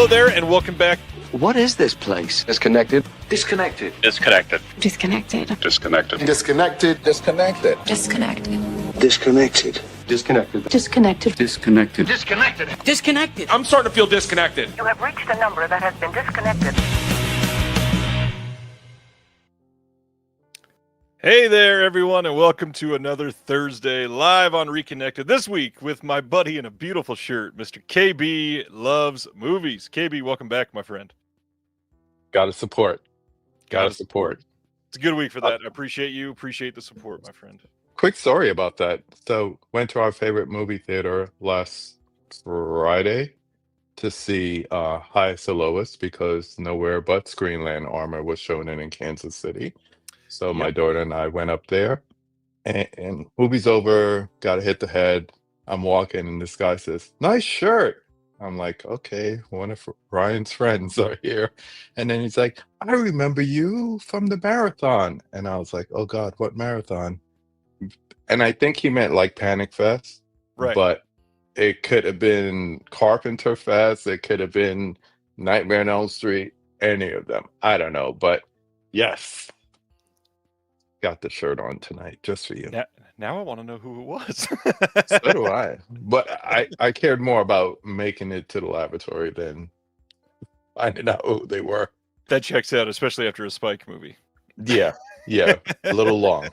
Hello there, and welcome back. What is this place? Disconnected. Disconnected. Disconnected. Disconnected. Disconnected. Disconnected. Disconnected. Disconnected. Disconnected. Disconnected. Disconnected. Disconnected. Disconnected. Disconnected. I'm starting to feel disconnected. You have reached a number that has been disconnected. Hey there, everyone, and welcome to another Thursday live on Reconnected. This week with my buddy in a beautiful shirt, Mr. KB Loves Movies. KB, welcome back, my friend. Gotta support. Gotta support. It's a good week for that. I appreciate you. Appreciate the support, my friend. Quick story about that. So went to our favorite movie theater last Friday to see Highest to Lowest because Nowhere But Screenland Armor was shown in Kansas City. So my daughter and I went up there, and movie's over, got to hit the head. I'm walking, and this guy says, "Nice shirt." I'm like, okay, one of Ryan's friends are here. And then he's like, "I remember you from the marathon." And I was like, oh God, what marathon? And I think he meant like Panic Fest. Right. But it could have been Carpenter Fest. It could have been Nightmare on Elm Street. Any of them. I don't know. But yes. Got the shirt on tonight just for you. Now I want to know who it was. So do I. But I cared more about making it to the laboratory than finding out who they were. That checks out, especially after a Spike movie. Yeah. A little long.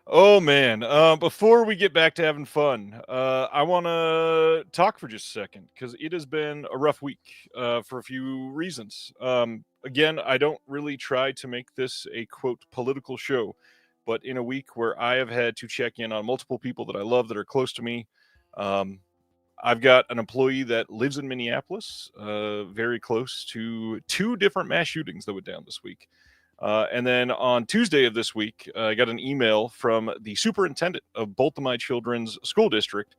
Oh, man. Before we get back to having fun, I want to talk for just a second because it has been a rough week for a few reasons. Again, I don't really try to make this a, quote, political show, but in a week where I have had to check in on multiple people that I love that are close to me, I've got an employee that lives in Minneapolis, very close to 2 different mass shootings that went down this week. And then on Tuesday of this week, I got an email from the superintendent of both of my children's school district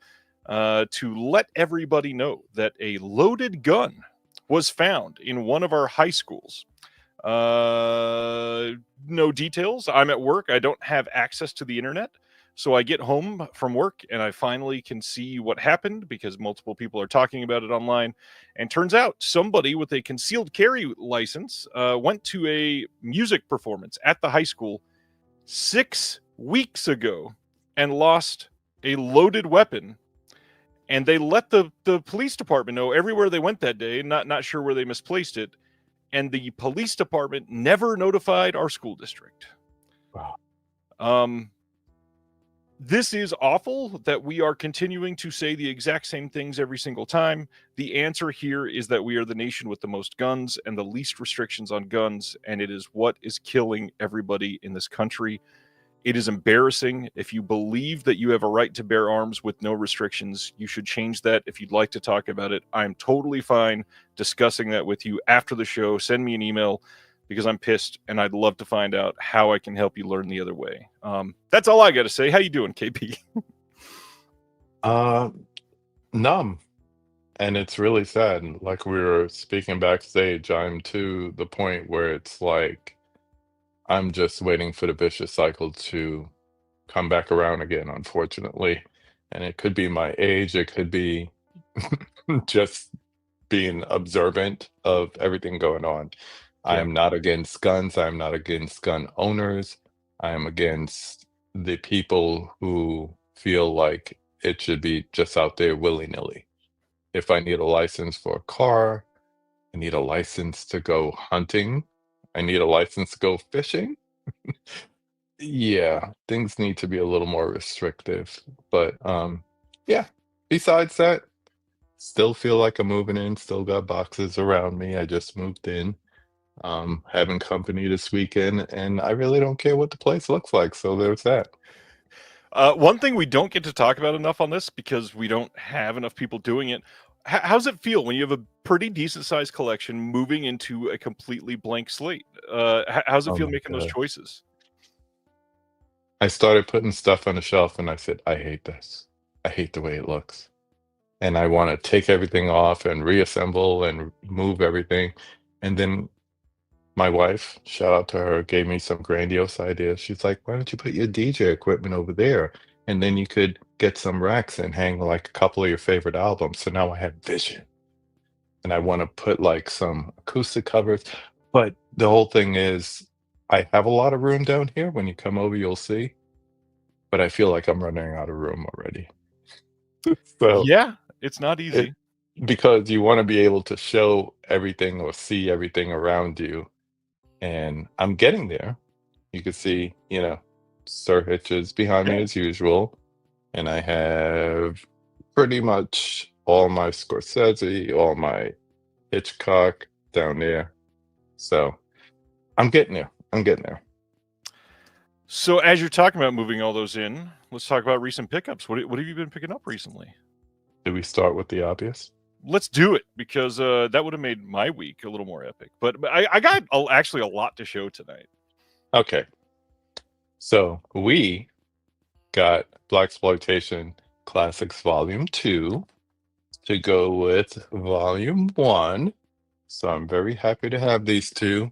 to let everybody know that a loaded gun was found in one of our high schools. No details. I'm at work. I don't have access to the internet. So I get home from work and I finally can see what happened because multiple people are talking about it online. And turns out somebody with a concealed carry license went to a music performance at the high school 6 weeks ago and lost a loaded weapon. And they let the police department know everywhere they went that day, not sure where they misplaced it. And the police department never notified our school district. Wow. This is awful that we are continuing to say the exact same things every single time. The answer here is that we are the nation with the most guns and the least restrictions on guns, and it is what is killing everybody in this country. It is embarrassing. If you believe that you have a right to bear arms with no restrictions, you should change that. If you'd like to talk about it, I'm totally fine discussing that with you after the show. Send me an email because I'm pissed and I'd love to find out how I can help you learn the other way. That's all I got to say. How you doing, KP? Numb. And it's really sad. Like we were speaking backstage, I'm to the point where it's like, I'm just waiting for the vicious cycle to come back around again, unfortunately. And it could be my age. It could be just being observant of everything going on. Yeah. I am not against guns. I am not against gun owners. I am against the people who feel like it should be just out there willy-nilly. If I need a license for a car, I need a license to go hunting. I need a license to go fishing. Yeah, things need to be a little more restrictive. But yeah, besides that, still feel like I'm moving in, still got boxes around me. I just moved in. Having company this weekend, and I really don't care what the place looks like. So there's that. One thing we don't get to talk about enough on this because we don't have enough people doing it. How's it feel when you have a pretty decent sized collection moving into a completely blank slate? How's it feel making those choices? I started putting stuff on the shelf and I said, I hate this. I hate the way it looks. And I want to take everything off and reassemble and move everything. And then my wife, shout out to her, gave me some grandiose ideas. She's like, why don't you put your DJ equipment over there? And then you could get some racks and hang like a couple of your favorite albums. So now I have vision. and I want to put like some acoustic covers. But the whole thing is, I have a lot of room down here. When you come over, you'll see. But I feel like I'm running out of room already. So Yeah, it's not easy. because you want to be able to show everything or see everything around you. And I'm getting there. You can see, Sir Hitches behind me Yeah. as usual. And I have pretty much all my Scorsese, all my Hitchcock down there. So I'm getting there. So as you're talking about moving all those in, let's talk about recent pickups. What have you been picking up recently? Did we start with the obvious? Let's do it, because that would have made my week a little more epic. But I got actually a lot to show tonight. Okay. So we got Blaxploitation Classics Volume 2 to go with Volume 1. So I'm very happy to have these two.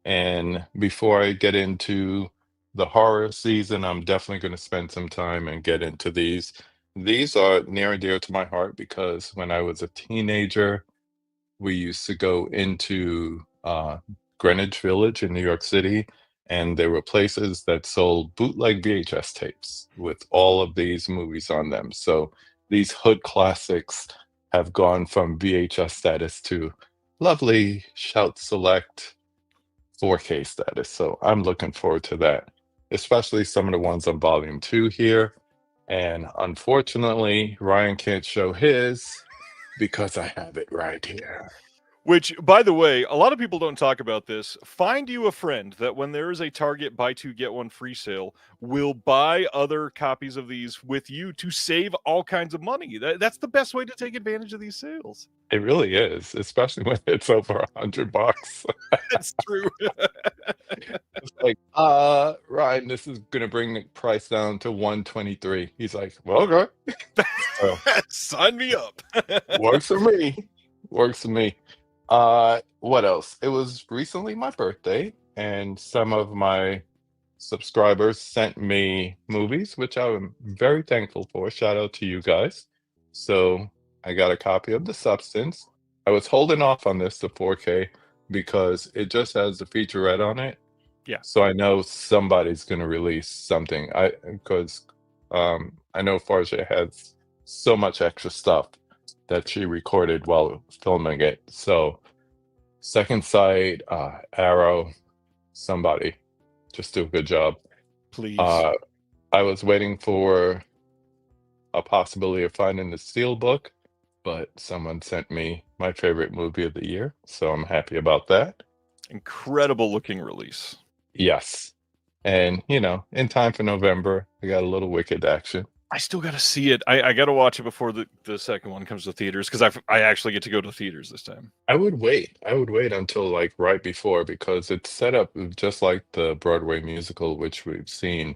And before I get into the horror season, I'm definitely going to spend some time and get into these. These are near and dear to my heart because when I was a teenager, we used to go into Greenwich Village in New York City, and there were places that sold bootleg VHS tapes with all of these movies on them. So these hood classics have gone from VHS status to lovely Shout Select 4K status. So I'm looking forward to that, especially some of the ones on Volume 2 here. And unfortunately, Ryan can't show his because I have it right here. Which, by the way, a lot of people don't talk about this. Find you a friend that when there is a Target buy two, get one free sale, will buy other copies of these with you to save all kinds of money. That's the best way to take advantage of these sales. It really is, especially when it's over $100. That's true. It's like, Ryan, this is gonna bring the price down to $123. He's like, well, okay. So, Sign me up. works for me. What else? It was recently my birthday, and some of my subscribers sent me movies, which I'm very thankful for. Shout out to you guys. So I got a copy of The Substance. I was holding off on this to 4K because it just has the featurette on it. Yeah. So I know somebody's going to release something. Because I know Farja has so much extra stuff that she recorded while filming it. So Second Sight, Arrow, somebody just do a good job. Please. I was waiting for a possibility of finding the Steelbook, but someone sent me my favorite movie of the year, so I'm happy about that. Incredible looking release. Yes. And, in time for November, I got a little Wicked action. I still got to see it. I got to watch it before the second one comes to theaters, because I actually get to go to theaters this time. I would wait until like right before, because it's set up just like the Broadway musical, which we've seen,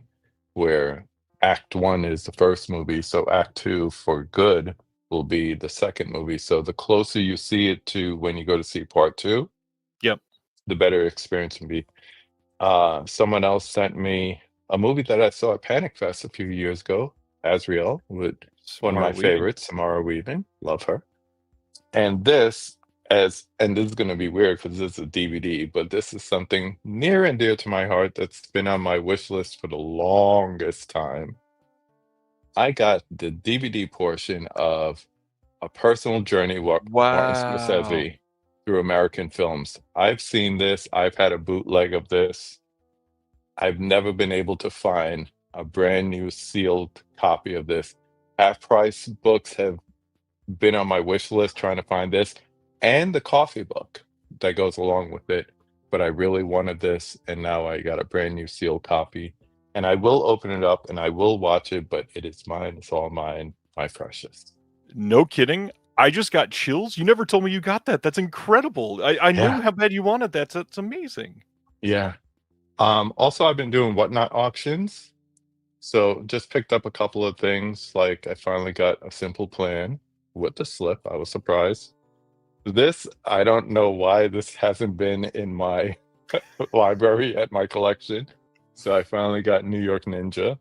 where Act 1 is the first movie, so Act 2 for good will be the second movie. So the closer you see it to when you go to see Part 2, Yep, the better experience will be. Someone else sent me a movie that I saw at Panic Fest a few years ago, Azrael, with one of my favorites, Samara Weaving. Love her. And this is going to be weird because this is a DVD, but this is something near and dear to my heart that's been on my wish list for the longest time. I got the DVD portion of A Personal Journey with Martin Scorsese through American Films. I've seen this. I've had a bootleg of this. I've never been able to find a brand new sealed copy of this. Half price books have been on my wish list trying to find this, and the coffee book that goes along with it. But I really wanted this, and now I got a brand new sealed copy. And I will open it up and I will watch it, but it is mine. It's all mine, my precious. No kidding. I just got chills. You never told me you got that. That's incredible. I knew how bad you wanted that. That's amazing. Yeah. Also, I've been doing Whatnot auctions. So just picked up a couple of things. Like I finally got A Simple Plan with the slip. I was surprised. This, I don't know why this hasn't been in my library at my collection. So I finally got New York Ninja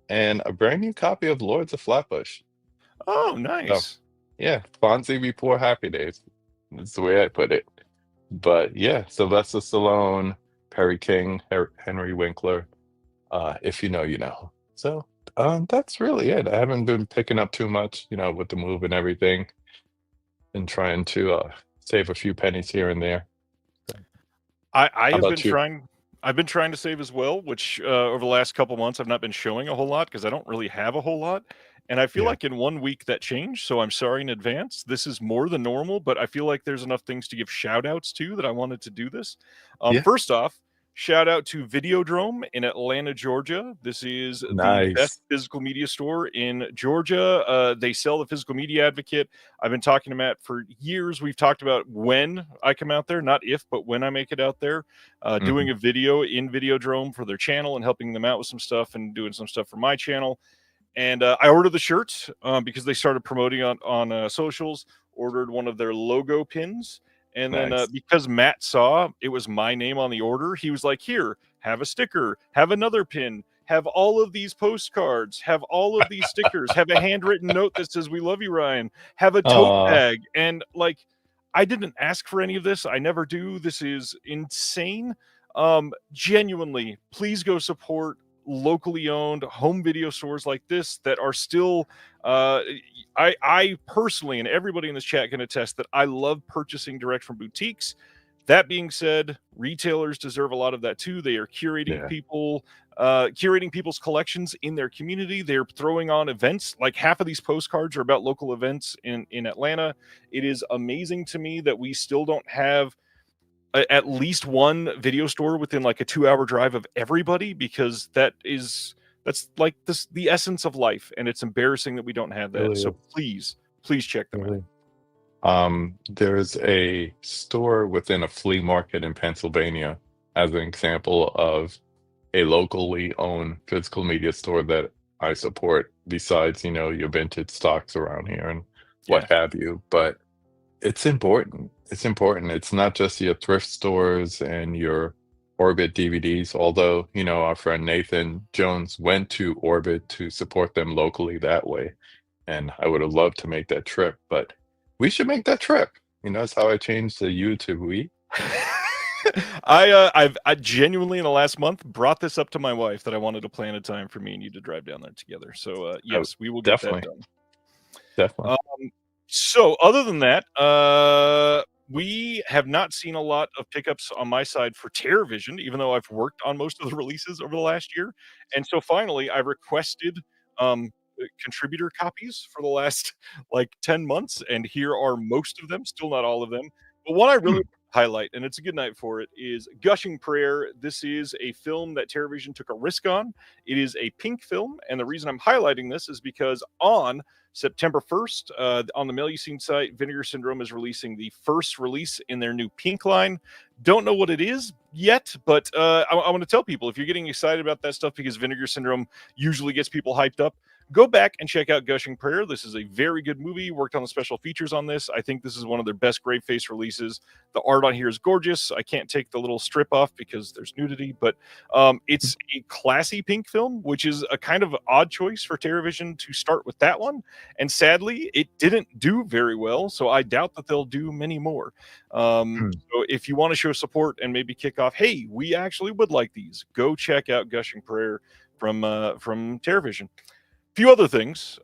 and a brand new copy of Lords of Flatbush. Oh, nice. So, yeah, Fonzie before Happy Days. That's the way I put it. But yeah, Sylvester Stallone, Perry King, Henry Winkler. If you know, you know. So that's really it. I haven't been picking up too much, with the move and everything, and trying to save a few pennies here and there. I How have been about you? trying. I've been trying to save as well, which over the last couple months I've not been showing a whole lot because I don't really have a whole lot. And I feel Yeah. like in 1 week that changed, so I'm sorry in advance. This is more than normal, but I feel like there's enough things to give shout outs to that I wanted to do this. Yeah. First off, shout out to Videodrome in Atlanta, Georgia. This is the best Nice. physical media store in Georgia. They sell the Physical Media Advocate. I've been talking to Matt for years. We've talked about when I come out there, not if, but when I make it out there, doing a video in Videodrome for their channel and helping them out with some stuff and doing some stuff for my channel. And I ordered the shirt because they started promoting on socials. Ordered one of their logo pins, and then Nice. because Matt saw it was my name on the order, he was like, "Here, have a sticker, have another pin, have all of these postcards, have all of these stickers, have a handwritten note that says 'We love you, Ryan,' have a tote bag." And like, I didn't ask for any of this. I never do. This is insane. Genuinely, please go support locally owned home video stores like this that are still I personally, and everybody in this chat can attest, that I love purchasing direct from boutiques. That being said, retailers deserve a lot of that too. They are curating people's collections in their community. They're throwing on events. Like half of these postcards are about local events in Atlanta. It is amazing to me that we still don't have at least one video store within like a 2-hour drive of everybody, because that's like the essence of life, and it's embarrassing that we don't have that. Really So is. please check them out. Really. There's a store within a flea market in Pennsylvania as an example of a locally owned physical media store that I support, besides, your vintage stocks around here and what have you. But it's important. It's important. It's not just your thrift stores and your Orbit DVDs, although, our friend Nathan Jones went to Orbit to support them locally that way. And I would have loved to make that trip, but we should make that trip. That's how I changed the U to we. I genuinely in the last month brought this up to my wife that I wanted to plan a time for me and you to drive down there together. So yes, we will get that done. Definitely. So other than that, we have not seen a lot of pickups on my side for TerrorVision, even though I've worked on most of the releases over the last year. And so finally, I requested contributor copies for the last like 10 months, and here are most of them, still not all of them. But one I really highlight, and it's a good night for it, is Gushing Prayer. This is a film that TerrorVision took a risk on. It is a pink film, and the reason I'm highlighting this is because on September 1st, on the Mail You Seen site, Vinegar Syndrome is releasing the first release in their new pink line. Don't know what it is yet, but I want to tell people, if you're getting excited about that stuff because Vinegar Syndrome usually gets people hyped up, go back and check out Gushing Prayer. This is a very good movie. Worked on the special features on this. I think this is one of their best gray face releases. The art on here is gorgeous. I can't take the little strip off because there's nudity, but it's a classy pink film, which is a kind of odd choice for TerrorVision to start with that one. And sadly, it didn't do very well, so I doubt that they'll do many more. So if you want to show support and maybe kick off, hey, we actually would like these, go check out Gushing Prayer from TerrorVision. Few other things.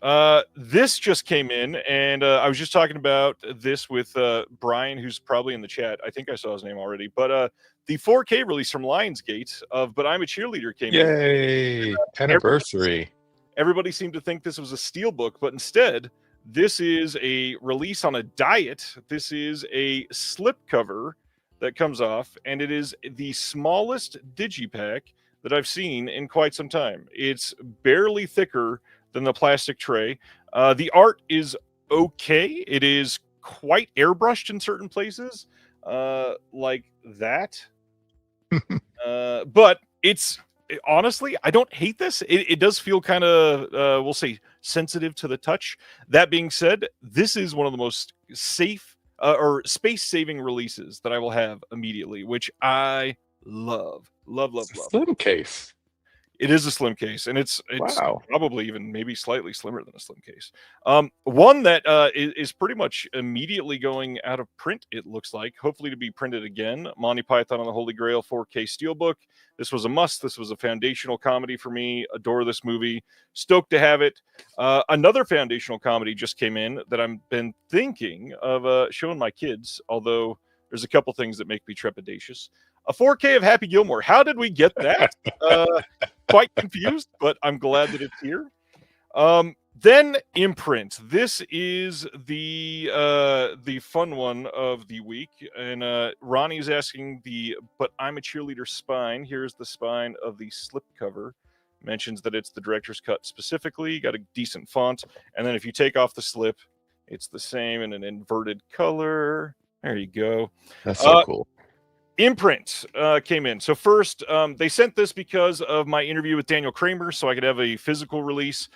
This just came in, and I was just talking about this with Brian, who's probably in the chat. I think I saw his name already. But the 4K release from Lionsgate of But I'm a Cheerleader came in. Yay! Anniversary. Everybody seemed to think this was a steelbook, but instead, this is a release on a diet. This is a slipcover that comes off, and it is the smallest digipack that I've seen in quite some time. It's barely thicker than the plastic tray. The art is okay. It is quite airbrushed in certain places, like that. But it's honestly, I don't hate this. It does feel kind of, we'll say, sensitive to the touch. That being said, this is one of the most safe or space-saving releases that I will have immediately, which I love. Slim case. It is a slim case, and it's Wow. probably even maybe slightly slimmer than a slim case. One that is pretty much immediately going out of print, it looks like, hopefully to be printed again. Monty Python and the Holy Grail 4K Steelbook. This was a must. This was a foundational comedy for me. Adore this movie. Stoked to have it. Another foundational comedy just came in that I've been thinking of showing my kids, although there's a couple things that make me trepidatious. A 4K of Happy Gilmore. How did we get that? Quite confused, but I'm glad that it's here. Then Imprint. This is the fun one of the week, and Ronnie's asking but I'm a cheerleader spine. Here's the spine of the slipcover. Mentions that it's the director's cut specifically. Got a decent font, and then if you take off the slip, it's the same in an inverted color. There you go. That's so cool. Imprint came in. So first, they sent this because of my interview with Daniel Kramer, so I could have a physical release.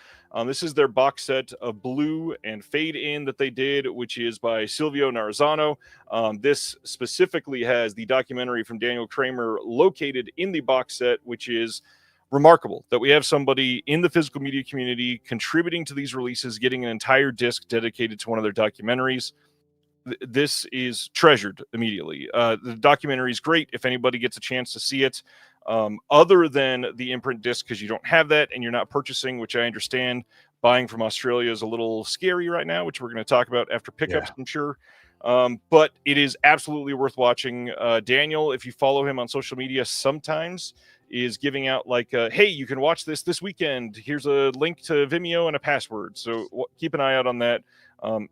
This is their box set of Blue and Fade In that they did, which is by Silvio Narzano. This specifically has the documentary from Daniel Kramer located in the box set, which is remarkable that we have somebody in the physical media community contributing to these releases, getting an entire disc dedicated to one of their documentaries. This is treasured immediately. The documentary is great if anybody gets a chance to see it. Other than the Imprint disc, because you don't have that and you're not purchasing, which I understand buying from Australia is a little scary right now, which we're going to talk about after pickups, I'm sure. But it is absolutely worth watching. Daniel, if you follow him on social media, sometimes is giving out like, hey, you can watch this weekend. Here's a link to Vimeo and a password. So keep an eye out on that.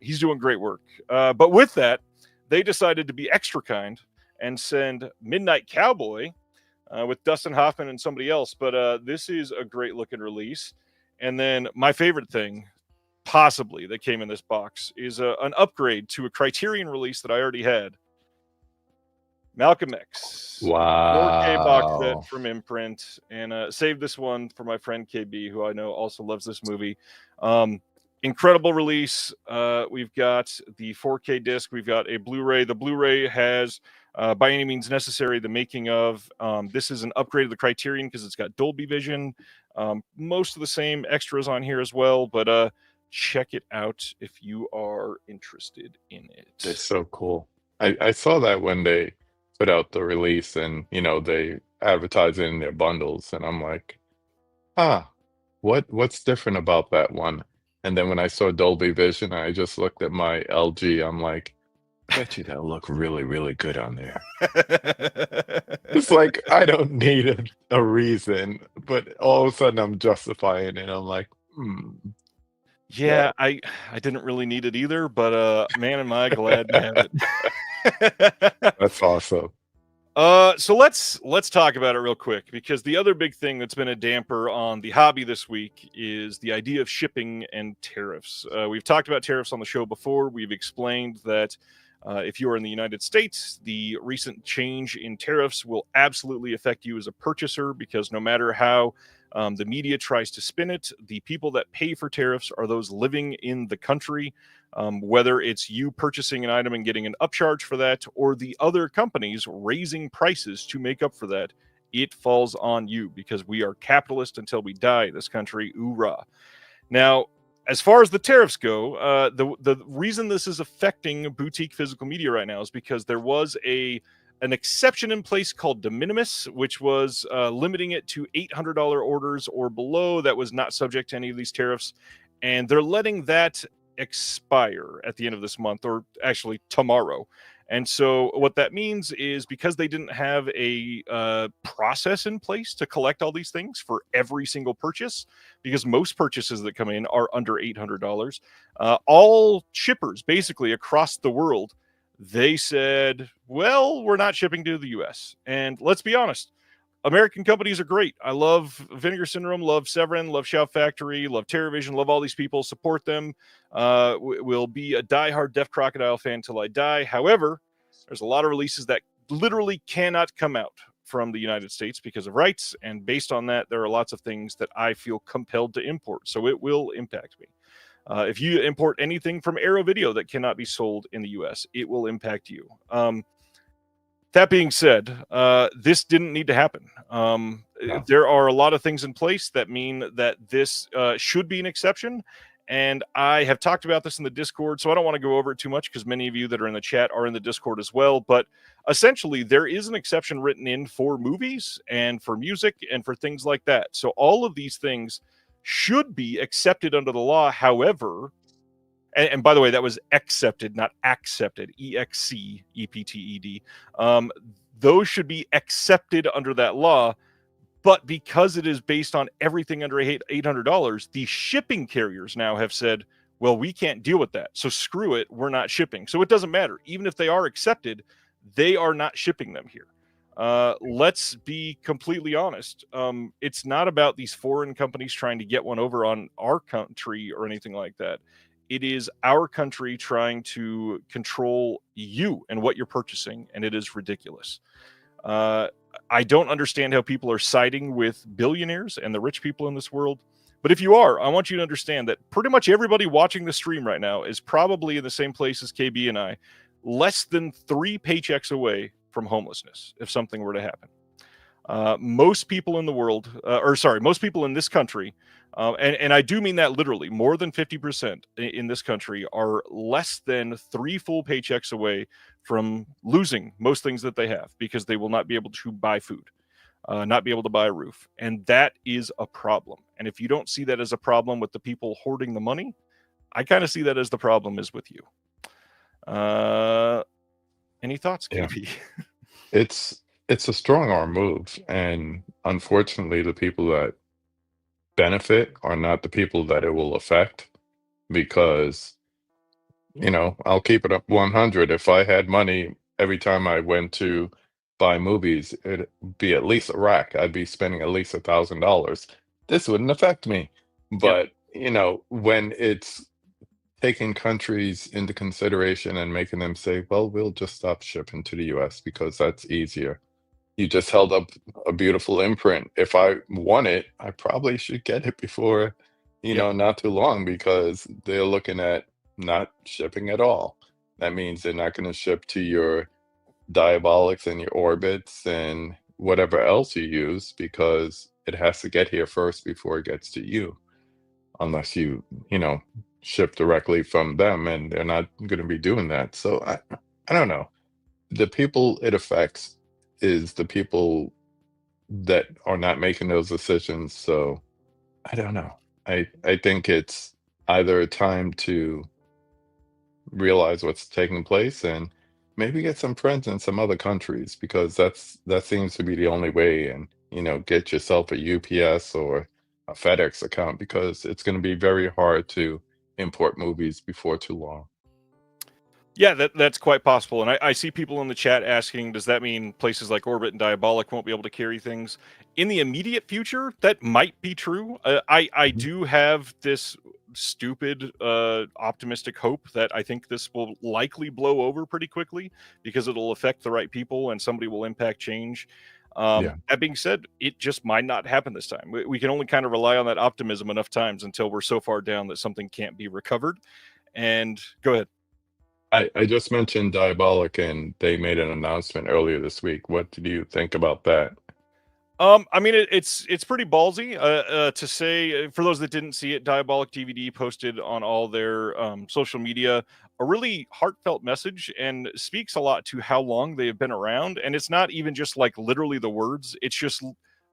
He's doing great work. But with that, they decided to be extra kind and send Midnight Cowboy with Dustin Hoffman and somebody else. But this is a great looking release. And then my favorite thing, possibly, that came in this box is an upgrade to a Criterion release that I already had. Malcolm X. Wow. 4K box set from Imprint. And saved this one for my friend KB, who I know also loves this movie. Incredible release. We've got the 4K disc. We've got a Blu-ray. The Blu-ray has, by any means necessary, the making of. This is an upgrade of the Criterion because it's got Dolby Vision. Most of the same extras on here as well. But check it out if you are interested in it. It's so cool. I saw that when they put out the release and, they advertise it in their bundles. And I'm like, what's different about that one? And then when I saw Dolby Vision, I just looked at my LG. I'm like, I bet you that'll look really, really good on there. It's like, I don't need a reason, but all of a sudden I'm justifying it. I'm like, Yeah, I didn't really need it either, but man, am I glad to have it. That's awesome. So let's talk about it real quick, because the other big thing that's been a damper on the hobby this week is the idea of shipping and tariffs. We've talked about tariffs on the show before. We've explained that if you are in the United States, the recent change in tariffs will absolutely affect you as a purchaser, because no matter how the media tries to spin it, the people that pay for tariffs are those living in the country. Whether it's you purchasing an item and getting an upcharge for that, or the other companies raising prices to make up for that, it falls on you, because we are capitalist until we die in this country. Oorah. Now, as far as the tariffs go, the reason this is affecting boutique physical media right now is because there was an exception in place called de minimis, which was limiting it to $800 orders or below that was not subject to any of these tariffs. And they're letting that expire at the end of this month, or actually tomorrow. And so what that means is, because they didn't have a process in place to collect all these things for every single purchase, because most purchases that come in are under $800, all shippers basically across the world, they said, well, we're not shipping to the US. And let's be honest, American companies are great. I love Vinegar Syndrome, love Severin, love Shout Factory, love TerraVision, love all these people, support them. Will be a diehard Deaf Crocodile fan till I die. However, there's a lot of releases that literally cannot come out from the United States because of rights. And based on that, there are lots of things that I feel compelled to import. So it will impact me. If you import anything from Arrow Video that cannot be sold in the US, it will impact you. That being said, this didn't need to happen. No. There are a lot of things in place that mean that this should be an exception. And I have talked about this in the Discord, so I don't want to go over it too much because many of you that are in the chat are in the Discord as well. But essentially, there is an exception written in for movies and for music and for things like that. So all of these things should be accepted under the law. However, and by the way, that was accepted, not accepted. EXCEPTED. Those should be accepted under that law. But because it is based on everything under $800, the shipping carriers now have said, well, we can't deal with that. So screw it. We're not shipping. So it doesn't matter. Even if they are accepted, they are not shipping them here. Let's be completely honest. It's not about these foreign companies trying to get one over on our country or anything like that. It is our country trying to control you and what you're purchasing, and it is ridiculous. I don't understand how people are siding with billionaires and the rich people in this world. But if you are, I want you to understand that pretty much everybody watching the stream right now is probably in the same place as KB and I, less than 3 paychecks away from homelessness if something were to happen. Most people in the world, most people in this country, and I do mean that literally, more than 50% in this country are less than 3 full paychecks away from losing most things that they have because they will not be able to buy food, not be able to buy a roof. And that is a problem. And if you don't see that as a problem with the people hoarding the money, I kind of see that as the problem is with you. Any thoughts, KP? Yeah. It's a strong arm move, and unfortunately, the people that benefit are not the people that it will affect, because I'll keep it up 100. If I had money every time I went to buy movies, it'd be at least a rack. I'd be spending at least $1,000. This wouldn't affect me. But when it's taking countries into consideration and making them say, well, we'll just stop shipping to the US because that's easier. You just held up a beautiful Imprint. If I want it, I probably should get it before, not too long, because they're looking at not shipping at all. That means they're not going to ship to your Diabolics and your Orbits and whatever else you use, because it has to get here first before it gets to you, unless you ship directly from them, and they're not going to be doing that. So I don't know. The people it affects is the people that are not making those decisions. So I don't know. I think it's either time to realize what's taking place and maybe get some friends in some other countries, because that seems to be the only way. And get yourself a UPS or a FedEx account, because it's going to be very hard to import movies before too long. Yeah, that's quite possible. And I see people in the chat asking, does that mean places like Orbit and Diabolic won't be able to carry things? In the immediate future, that might be true. I do have this stupid, optimistic hope that I think this will likely blow over pretty quickly because it'll affect the right people and somebody will impact change. That being said, it just might not happen this time. We can only kind of rely on that optimism enough times until we're so far down that something can't be recovered. And go ahead. I just mentioned Diabolic, and they made an announcement earlier this week. What do you think about that? I mean, it's pretty ballsy to say. For those that didn't see it, Diabolic DVD posted on all their social media a really heartfelt message, and speaks a lot to how long they have been around. And it's not even just like literally the words; it's just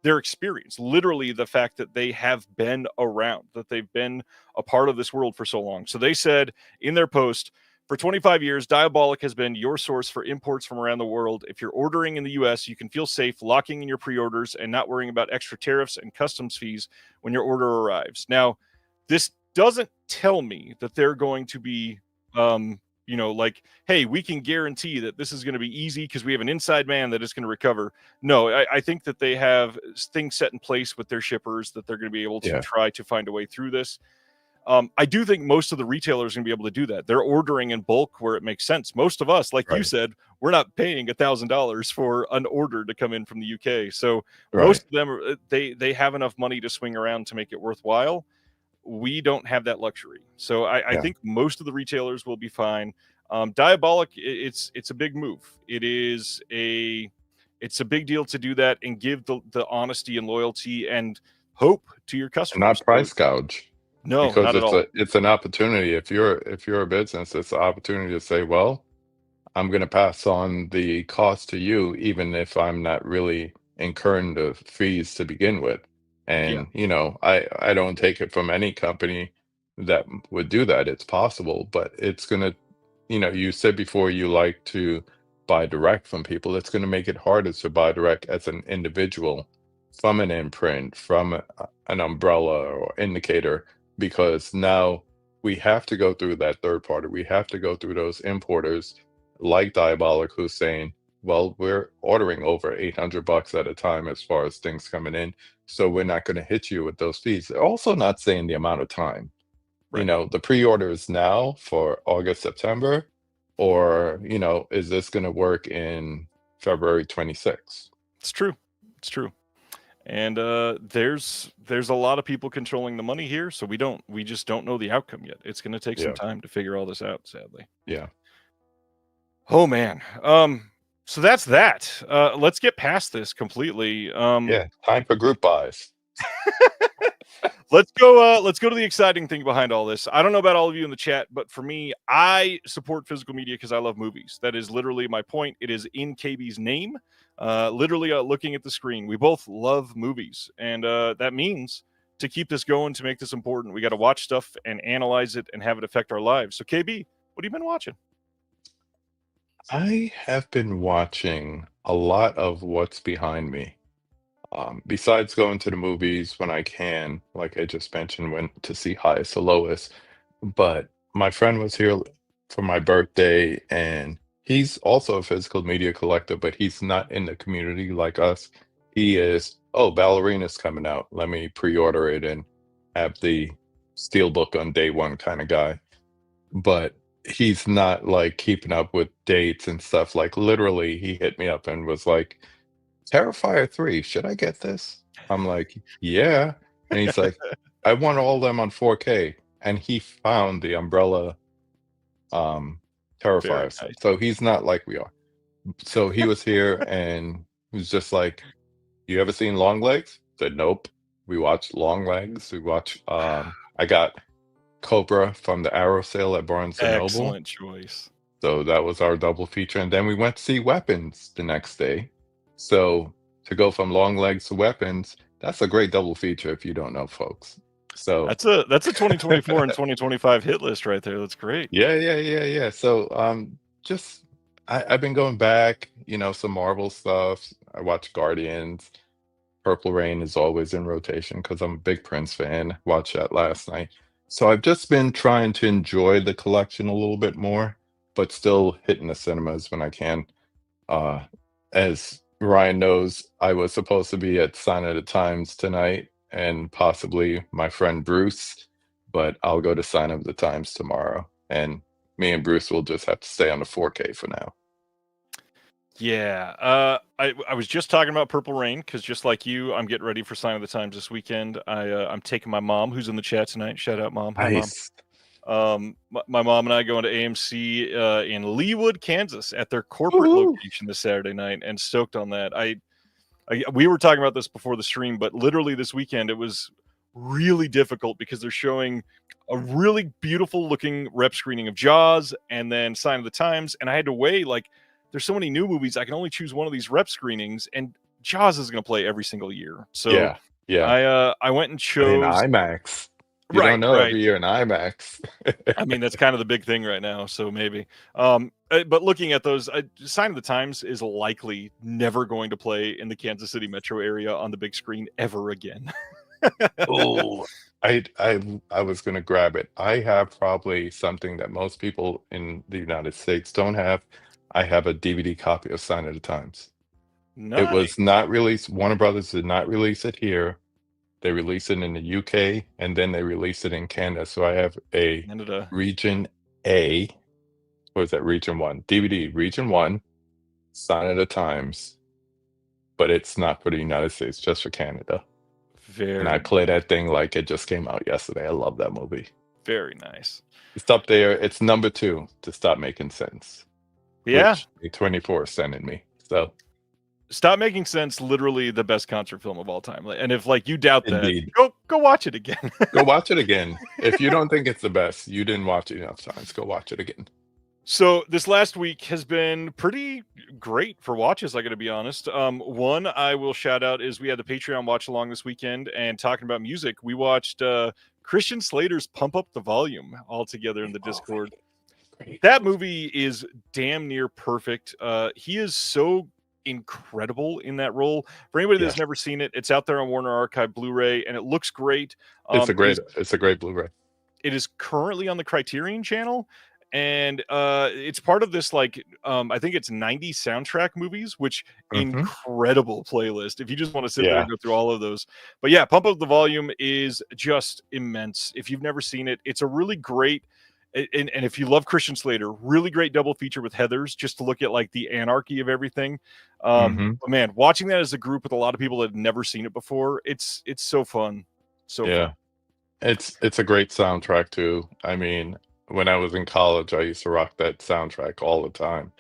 their experience, literally the fact that they have been around, that they've been a part of this world for so long. So they said in their post, for 25 years, Diabolic has been your source for imports from around the world. If you're ordering in the US, you can feel safe locking in your pre-orders and not worrying about extra tariffs and customs fees when your order arrives. Now, this doesn't tell me that they're going to be, like, hey, we can guarantee that this is going to be easy because we have an inside man that is going to recover. No, I think that they have things set in place with their shippers that they're going to be able to try to find a way through this. I do think most of the retailers are going to be able to do that. They're ordering in bulk where it makes sense. Most of us, like you said, we're not paying $1,000 for an order to come in from the UK. So most of them, they have enough money to swing around to make it worthwhile. We don't have that luxury. So I think most of the retailers will be fine. Diabolic, it's a big move. It's a big deal to do that and give the honesty and loyalty and hope to your And customers. not price gouge. No, Because not at all. it's an opportunity. If you're a business, it's an opportunity to say, well, I'm going to pass on the cost to you, even if I'm not really incurring the fees to begin with. Yeah, And, I don't take it from any company that would do that. It's possible, but it's going to, you said before you like to buy direct from people. It's going to make it harder to buy direct as an individual from an imprint, from an umbrella or indicator, because now we have to go through that third party. We have to go through those importers like Diabolic, who's saying, well, we're ordering over $800 at a time as far as things coming in, so we're not going to hit you with those fees. They're also not saying the amount of time. right. The pre-order is now for August, September, or, is this going to work in February 26th? It's true. It's true. And there's a lot of people controlling the money here, so we just don't know the outcome yet. It's going to take some Yeah. time to figure all this out, sadly. Yeah. Oh man. So that's that. Let's get past this completely. Yeah. Time for group buys. Let's go to the exciting thing behind all this. I don't know about all of you in the chat, but for me, I support physical media because I love movies. That is literally my point. It is in KB's name. Literally looking at the screen. We both love movies, and that means to keep this going, to make this important, we got to watch stuff and analyze it and have it affect our lives. So KB, what have you been watching? I have been watching a lot of what's behind me. Besides going to the movies when I can, like I just mentioned, went to see Highest to Lowest. But my friend was here for my birthday, and he's also a physical media collector, but he's not in the community like us. He is, oh, Ballerina's coming out. Let me pre-order it and have the steelbook on day one kind of guy. But he's not like keeping up with dates and stuff. Like literally, he hit me up and was like, Terrifier 3, should I get this? I'm like, yeah. And he's like, I want all of them on 4K. And he found the Umbrella Very Terrifiers. nice. So he's not like we are. So he was here and he was just like, you ever seen Long Legs? Said, nope. We watched Long Legs. We watched, I got Cobra from the Arrow sale at Barnes & Noble. Excellent choice. So that was our double feature. And then we went to see Weapons the next day. So to go from Long Legs to Weapons, that's a great double feature if you don't know, folks. So That's a 2024 and 2025 hit list right there. That's great. yeah. So just I've been going back, some Marvel stuff. I watched Guardians. Purple Rain is always in rotation because I'm a big Prince fan. Watched that last night. So I've just been trying to enjoy the collection a little bit more, but still hitting the cinemas when I can. As Ryan knows, I was supposed to be at Sign of the Times tonight and possibly my friend Bruce, but I'll go to Sign of the Times tomorrow. And me and Bruce will just have to stay on the 4K for now. Yeah. I was just talking about Purple Rain because just like you, I'm getting ready for Sign of the Times this weekend. I'm taking my mom, who's in the chat tonight. Shout out, Mom. Hi, Nice. Mom. My mom and I going to AMC in Leawood, Kansas, at their corporate Woohoo. location this Saturday night, and stoked on that. We were talking about this before the stream, but literally this weekend it was really difficult because they're showing a really beautiful looking rep screening of Jaws and then Sign of the Times, and I had to weigh there's so many new movies, I can only choose one of these rep screenings, and Jaws is going to play every single year. So yeah. I went and In chose IMAX. You don't know every year in IMAX. I mean, that's kind of the big thing right now, so maybe. But looking at those, Sign of the Times is likely never going to play in the Kansas City metro area on the big screen ever again. Oh, I was going to grab it. I have probably something that most people in the United States don't have. I have a DVD copy of Sign of the Times. Nice. It was not released. Warner Brothers did not release it here. They released it in the UK, and then they released it in Canada. So I have a Region A, or is that Region 1? DVD, Region 1, Sign of the Times. But it's not for the United States, just for Canada. And I play that thing like it just came out yesterday. I love that movie. Very nice. It's up there. It's number 2 to Stop Making Sense, Yeah. which A24 sent me. So Stop Making Sense, literally the best concert film of all time. And if like you doubt that, indeed, go watch it again. go watch it again. If you don't think it's the best, you didn't watch it enough times. Go watch it again. So this last week has been pretty great for watches, I got to be honest. One I will shout out is we had the Patreon watch along this weekend, and talking about music, we watched Christian Slater's Pump Up the Volume all together in the Discord. Great. That movie is damn near perfect. He is so incredible in that role. For anybody that's never seen it, it's out there on Warner Archive Blu-ray, and it looks great. It's a great Blu-ray. It is currently on the Criterion channel, and it's part of this like I think it's 90 soundtrack movies, which incredible playlist if you just want to sit there and go through all of those. But yeah, Pump Up the Volume is just immense. If you've never seen it, it's a really great and if you love Christian Slater, really great double feature with Heathers, just to look at like the anarchy of everything. But man, watching that as a group with a lot of people that have never seen it before, it's so fun. So fun. It's a great soundtrack too. I mean, when I was in college, I used to rock that soundtrack all the time.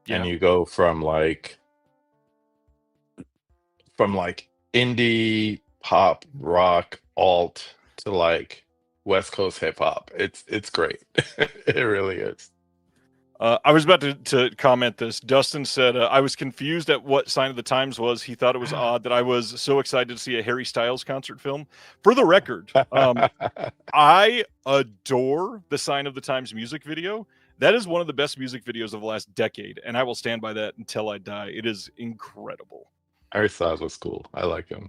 And you go from like indie pop, rock, alt to like West Coast hip hop. It's great. It really is. I was about to comment this. Dustin said, I was confused at what Sign of the Times was. He thought it was odd that I was so excited to see a Harry Styles concert film. For the record, I adore the Sign of the Times music video. That is one of the best music videos of the last decade, and I will stand by that until I die. It is incredible. Harry Styles was cool. I like him.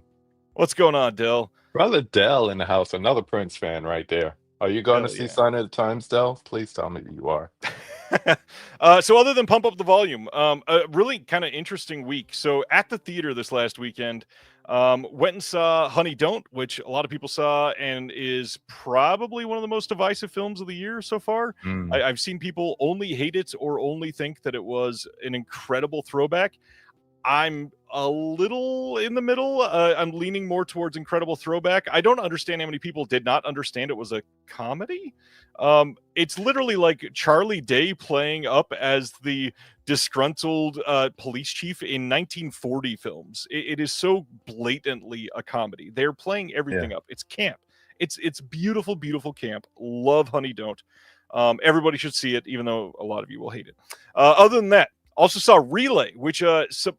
What's going on, Dell? Brother Dell in the house, another Prince fan right there. Are you going to see Sign of the Times, Dell? Please tell me you are. So other than Pump Up the Volume, a really kind of interesting week. So at the theater this last weekend, went and saw Honey Don't, which a lot of people saw and is probably one of the most divisive films of the year so far. I've seen people only hate it or only think that it was an incredible throwback. I'm a little in the middle. I'm leaning more towards incredible throwback. I don't understand how many people did not understand it was a comedy. It's literally like Charlie Day playing up as the disgruntled police chief in 1940 films. It is so blatantly a comedy. They're playing everything up. It's camp. It's beautiful, beautiful camp. Love Honey Don't. Everybody should see it, even though a lot of you will hate it. Other than that, also saw Relay, which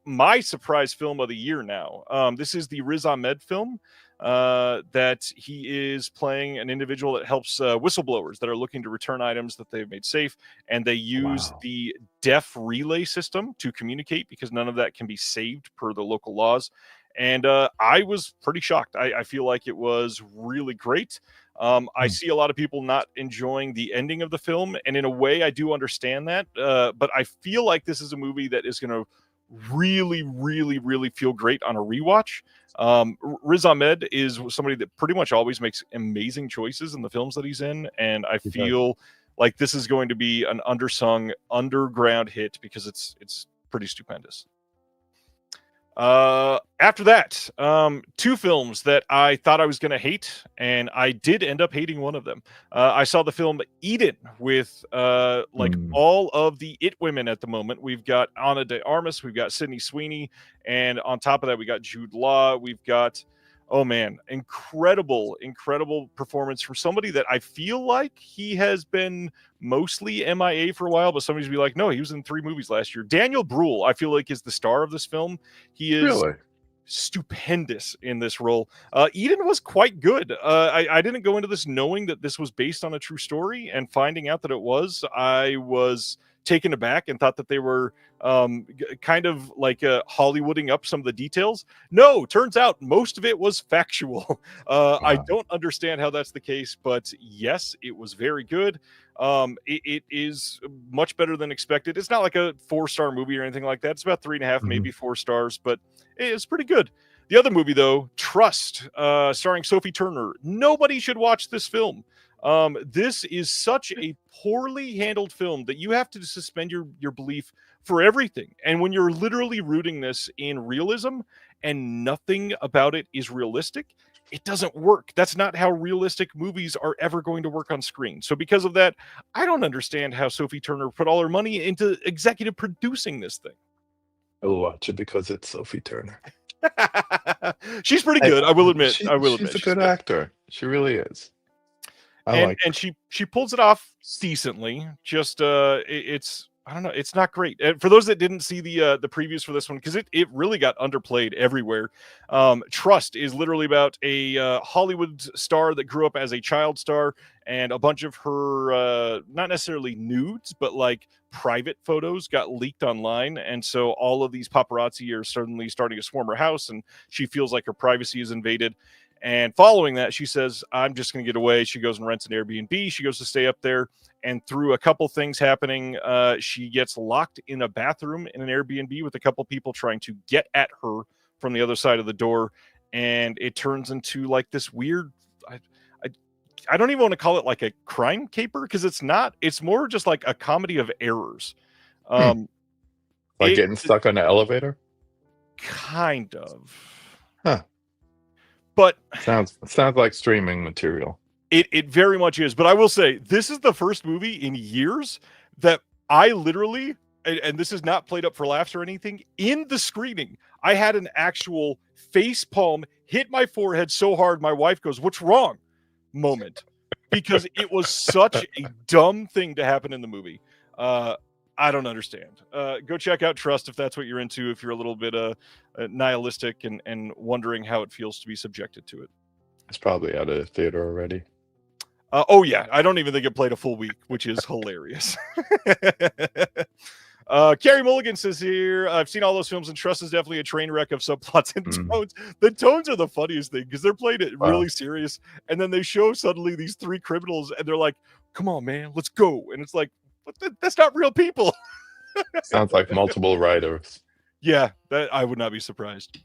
my surprise film of the year now. This is the Riz Ahmed film that he is playing an individual that helps whistleblowers that are looking to return items that they've made safe, and they use the deaf relay system to communicate because none of that can be saved per the local laws. And I was pretty shocked. I feel like it was really great. I see a lot of people not enjoying the ending of the film, and in a way I do understand that, but I feel like this is a movie that is going to really, really, really feel great on a rewatch. Riz Ahmed is somebody that pretty much always makes amazing choices in the films that he's in, and I feel like this is going to be an undersung underground hit because it's pretty stupendous. After that, two films that I thought I was going to hate, and I did end up hating one of them. I saw the film Eden with all of the It women at the moment. We've got Ana de Armas, we've got Sydney Sweeney, and on top of that, we got Jude Law. We've got, oh man, incredible performance from somebody that I feel like he has been mostly MIA for a while, but somebody's be like, no, he was in 3 movies last year. Daniel Bruhl, I feel like, is the star of this film. He is stupendous in this role. Eden was quite good. I didn't go into this knowing that this was based on a true story, and finding out that it was, I was taken aback and thought that they were kind of like Hollywooding up some of the details. No, turns out most of it was factual. I don't understand how that's the case, but yes, it was very good. It is much better than expected. It's not like a 4-star movie or anything like that. It's about 3.5, maybe 4 stars, but it's pretty good. The other movie, though, Trust, starring Sophie Turner. Nobody should watch this film. This is such a poorly handled film that you have to suspend your belief for everything. And when you're literally rooting this in realism and nothing about it is realistic, it doesn't work. That's not how realistic movies are ever going to work on screen. So because of that, I don't understand how Sophie Turner put all her money into executive producing this thing. I'll watch it because it's Sophie Turner. She's pretty good, I will admit. She's a good actor. She really is. And she pulls it off decently. Just it's, I don't know, it's not great. And for those that didn't see the previews for this one, because it really got underplayed everywhere. Trust is literally about a Hollywood star that grew up as a child star, and a bunch of her not necessarily nudes, but like private photos got leaked online, and so all of these paparazzi are suddenly starting to swarm her house, and she feels like her privacy is invaded. And following that, she says, I'm just going to get away. She goes and rents an Airbnb. She goes to stay up there. And through a couple things happening, she gets locked in a bathroom in an Airbnb with a couple people trying to get at her from the other side of the door. And it turns into like this weird, I don't even want to call it like a crime caper, because it's not. It's more just like a comedy of errors. Like getting stuck on an elevator? Kind of. Huh. But sounds like streaming material. It very much is. But I will say, this is the first movie in years that I literally, and this is not played up for laughs or anything, in the screening, I had an actual face palm hit my forehead so hard my wife goes, "What's wrong?" moment. Because it was such a dumb thing to happen in the movie. I don't understand. Go check out Trust if that's what you're into, if you're a little bit nihilistic and wondering how it feels to be subjected to it. It's probably out of the theater already. Oh, yeah. I don't even think it played a full week, which is hilarious. Carrie Mulligan says here, I've seen all those films, and Trust is definitely a train wreck of subplots and tones. The tones are the funniest thing, because they're playing it really serious, and then they show suddenly these three criminals, and they're like, come on, man, let's go. And it's like, that's not real people. Sounds like multiple writers. Yeah, that I would not be surprised.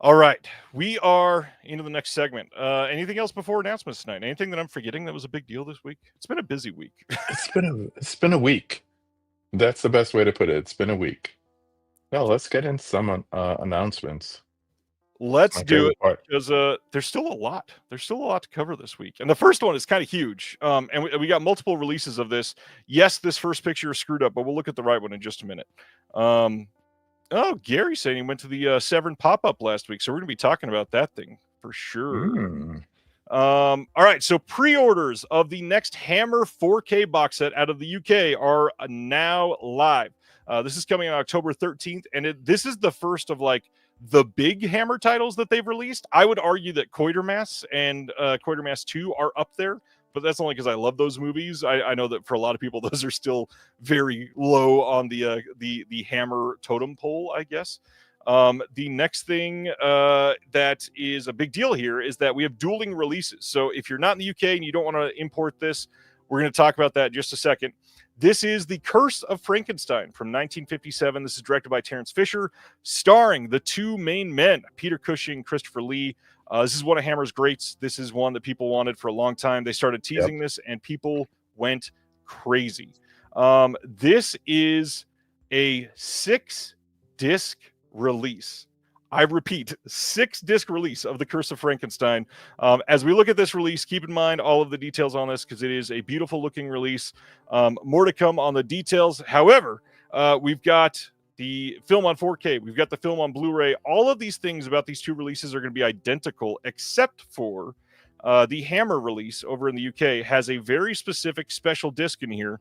All right, we are into the next segment. Anything else before announcements tonight? Anything that I'm forgetting that was a big deal this week? It's been a busy week. It's been a week. That's the best way to put it. It's been a week. No, let's get in some announcements. Let's do it, because there's still a lot. There's still a lot to cover this week. And the first one is kind of huge. And we got multiple releases of this. Yes, this first picture is screwed up, but we'll look at the right one in just a minute. Gary saying he went to the Severin pop-up last week, so we're going to be talking about that thing for sure. All right, so pre-orders of the next Hammer 4K box set out of the UK are now live. This is coming on October 13th, and this is the first of like the big Hammer titles that they've released. I would argue that Quatermass and Quatermass 2 are up there, but that's only because I love those movies. I know that for a lot of people, those are still very low on the Hammer totem pole, I guess. The next thing that is a big deal here is that we have dueling releases. So if you're not in the UK and you don't want to import this, we're going to talk about that in just a second. This is The Curse of Frankenstein from 1957. This is directed by Terence Fisher, starring the two main men, Peter Cushing, Christopher Lee. This is one of Hammer's greats. This is one that people wanted for a long time. They started teasing this, and people went crazy. This is a 6-disc release. I repeat, 6-disc release of The Curse of Frankenstein. As we look at this release, keep in mind all of the details on this, because it is a beautiful looking release. More to come on the details. However, we've got the film on 4K. We've got the film on Blu-ray. All of these things about these two releases are going to be identical, except for the Hammer release over in the UK has a very specific special disc in here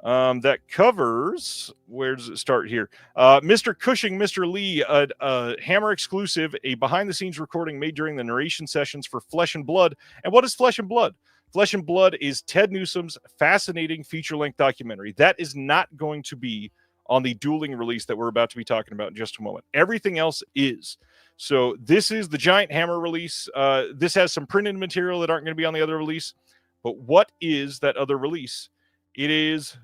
that covers, where does it start here? Mr. Cushing, Mr. Lee, a Hammer exclusive, a behind-the-scenes recording made during the narration sessions for Flesh and Blood. And what is Flesh and Blood? Flesh and Blood is Ted Newsom's fascinating feature-length documentary. That is not going to be on the dueling release that we're about to be talking about in just a moment. Everything else is. So this is the giant Hammer release. This has some printed material that aren't going to be on the other release. But what is that other release? It is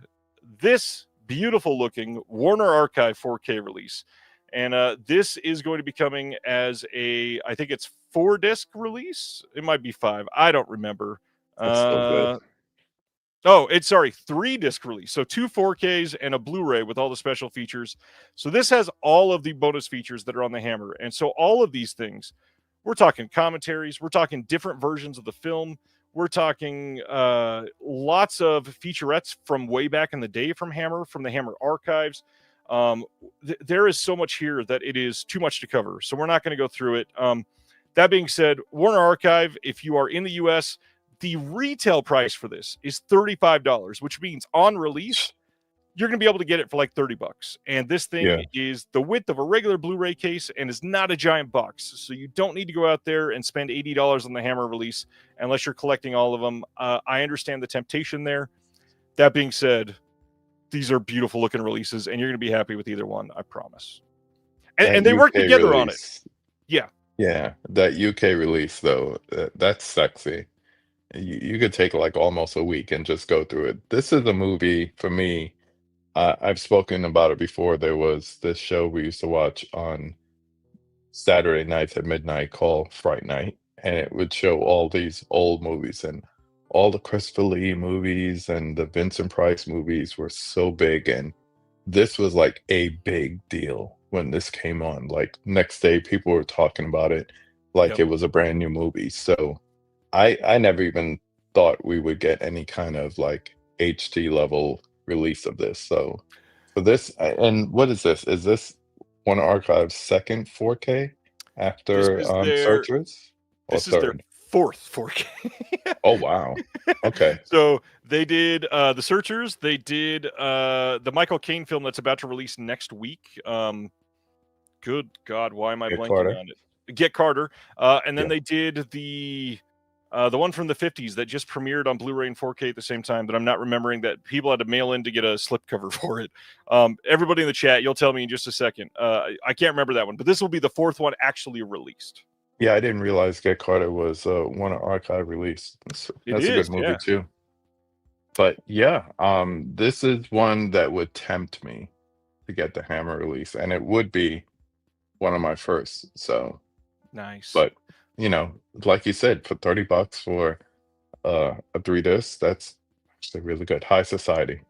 this beautiful looking Warner Archive 4K release. And this is going to be coming as I think it's 4-disc release. It might be 5. I don't remember. That's so good. Oh, it's 3-disc release. So 2 4Ks and a Blu-ray with all the special features. So this has all of the bonus features that are on the Hammer. And so all of these things We're talking commentaries. We're talking different versions of the film. We're talking lots of featurettes from way back in the day from the Hammer archives. There is so much here that it is too much to cover, so we're not going to go through it. That being said, Warner Archive, if you are in the US, the retail price for this is $35, which means on release, you're going to be able to get it for like $30. And this thing is the width of a regular Blu-ray case and is not a giant box. So you don't need to go out there and spend $80 on the Hammer release unless you're collecting all of them. I understand the temptation there. That being said, these are beautiful looking releases and you're going to be happy with either one, I promise. And they work together on it. Yeah. Yeah. That UK release, though, that's sexy. You could take like almost a week and just go through it. This is a movie for me. I've spoken about it before. There was this show we used to watch on Saturday nights at midnight called Fright Night, and it would show all these old movies, and all the Christopher Lee movies and the Vincent Price movies were so big, and this was like a big deal when this came on. Like next day, people were talking about it like it was a brand new movie. So I never even thought we would get any kind of like HD level release of this. So for this, and what is this? Is this Warner Archive's second 4K after Searchers? This is their fourth 4K. Oh wow. Okay. So they did the Searchers. They did the Michael Caine film that's about to release next week. Good God, why am I blanking on it? Get Carter. And then they did the one from the 50s that just premiered on Blu-ray and 4K at the same time that I'm not remembering, that people had to mail in to get a slipcover for it. Everybody in the chat, you'll tell me in just a second. I can't remember that one, but this will be the fourth one actually released. Yeah, I didn't realize Get Carter was one archive release. That's a good movie too. But yeah, this is one that would tempt me to get the Hammer release, and it would be one of my first. So nice. But you know, like you said, for $30 for a 3-disc, that's actually really good. High Society.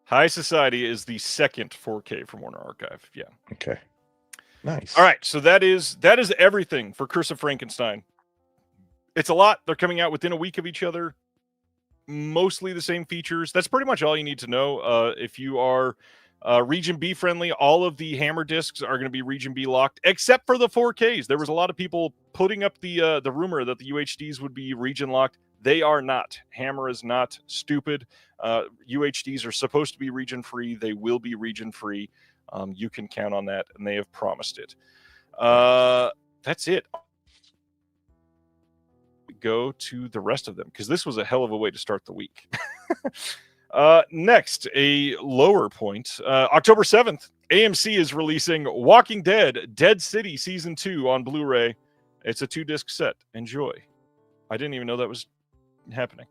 High Society is the second 4K from Warner Archive. Yeah. Okay. Nice. All right, so that is everything for Curse of Frankenstein. It's a lot. They're coming out within a week of each other. Mostly the same features. That's pretty much all you need to know. If you are Region B friendly, all of the Hammer discs are going to be Region B locked, except for the 4Ks. There was a lot of people putting up the rumor that the UHDs would be region locked. They are not. Hammer is not stupid. UHDs are supposed to be region free. They will be region free. You can count on that, and they have promised it. That's it. Go to the rest of them, because this was a hell of a way to start the week. Next, a lower point. October 7th, AMC is releasing Walking Dead, Dead City Season 2 on Blu-ray. It's a 2-disc set. Enjoy. I didn't even know that was happening.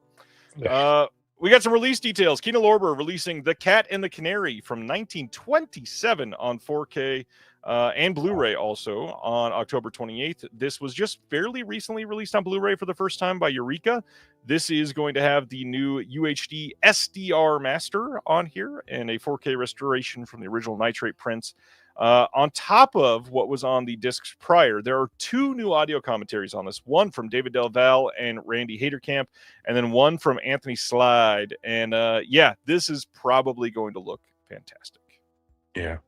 We got some release details. Kino Lorber releasing The Cat and the Canary from 1927 on 4K and Blu-ray also on October 28th. This was just fairly recently released on Blu-ray for the first time by Eureka. This is going to have the new UHD SDR master on here and a 4K restoration from the original nitrate prints. On top of what was on the discs prior, there are 2 new audio commentaries on this. One from David Del Valle and Randy Haderkamp, and then one from Anthony Slide. And yeah, this is probably going to look fantastic. Yeah.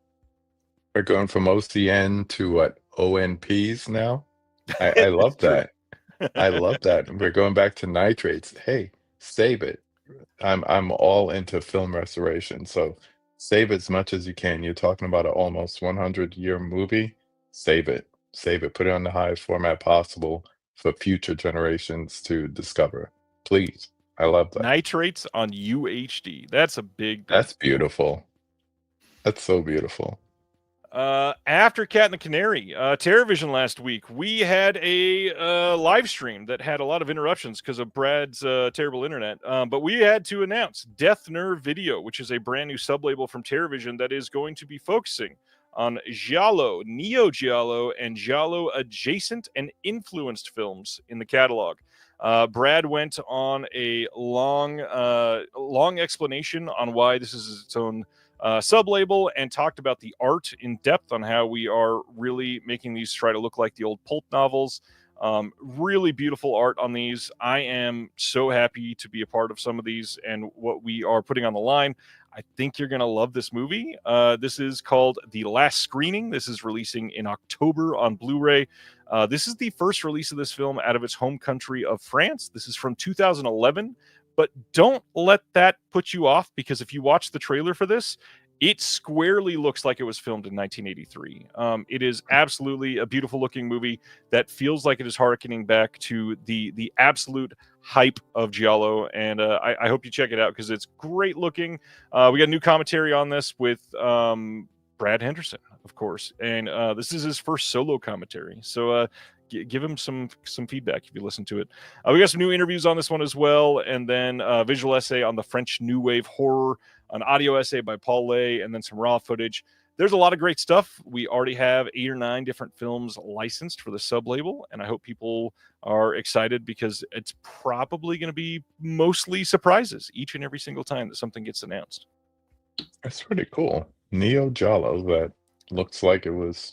We're going from OCN to what, ONPs now? I love that. I love that. We're going back to nitrates. Hey, save it. I'm all into film restoration, so save as much as you can. You're talking about an almost 100-year movie. Save it. Save it. Put it on the highest format possible for future generations to discover. Please. I love that. Nitrates on UHD. That's a big... That's beautiful. That's so beautiful. After Cat and the Canary, TerrorVision last week, we had a live stream that had a lot of interruptions because of Brad's terrible internet. But we had to announce Death Nerve Video, which is a brand new sub-label from TerrorVision that is going to be focusing on Giallo, Neo-Giallo, and Giallo adjacent and influenced films in the catalog. Brad went on a long explanation on why this is its own sub-label and talked about the art in depth on how we are really making these try to look like the old pulp novels. Really beautiful art on these. I am so happy to be a part of some of these and what we are putting on the line. I think you're going to love this movie. This is called The Last Screening. This is releasing in October on Blu-ray. This is the first release of this film out of its home country of France. This is from 2011, but don't let that put you off, because if you watch the trailer for this, it squarely looks like it was filmed in 1983. It is absolutely a beautiful looking movie that feels like it is harkening back to the absolute hype of Giallo, and I hope you check it out because it's great looking. We got new commentary on this with Brad Henderson, of course, and this is his first solo commentary. So give him some feedback if you listen to it. We got some new interviews on this one as well, and then a visual essay on the French New Wave horror, an audio essay by Paul Lay, and then some raw footage. There's a lot of great stuff. We already have 8 or 9 different films licensed for the sub-label, and I hope people are excited because it's probably going to be mostly surprises each and every single time that something gets announced. That's pretty cool. Neo Giallo, that looks like it was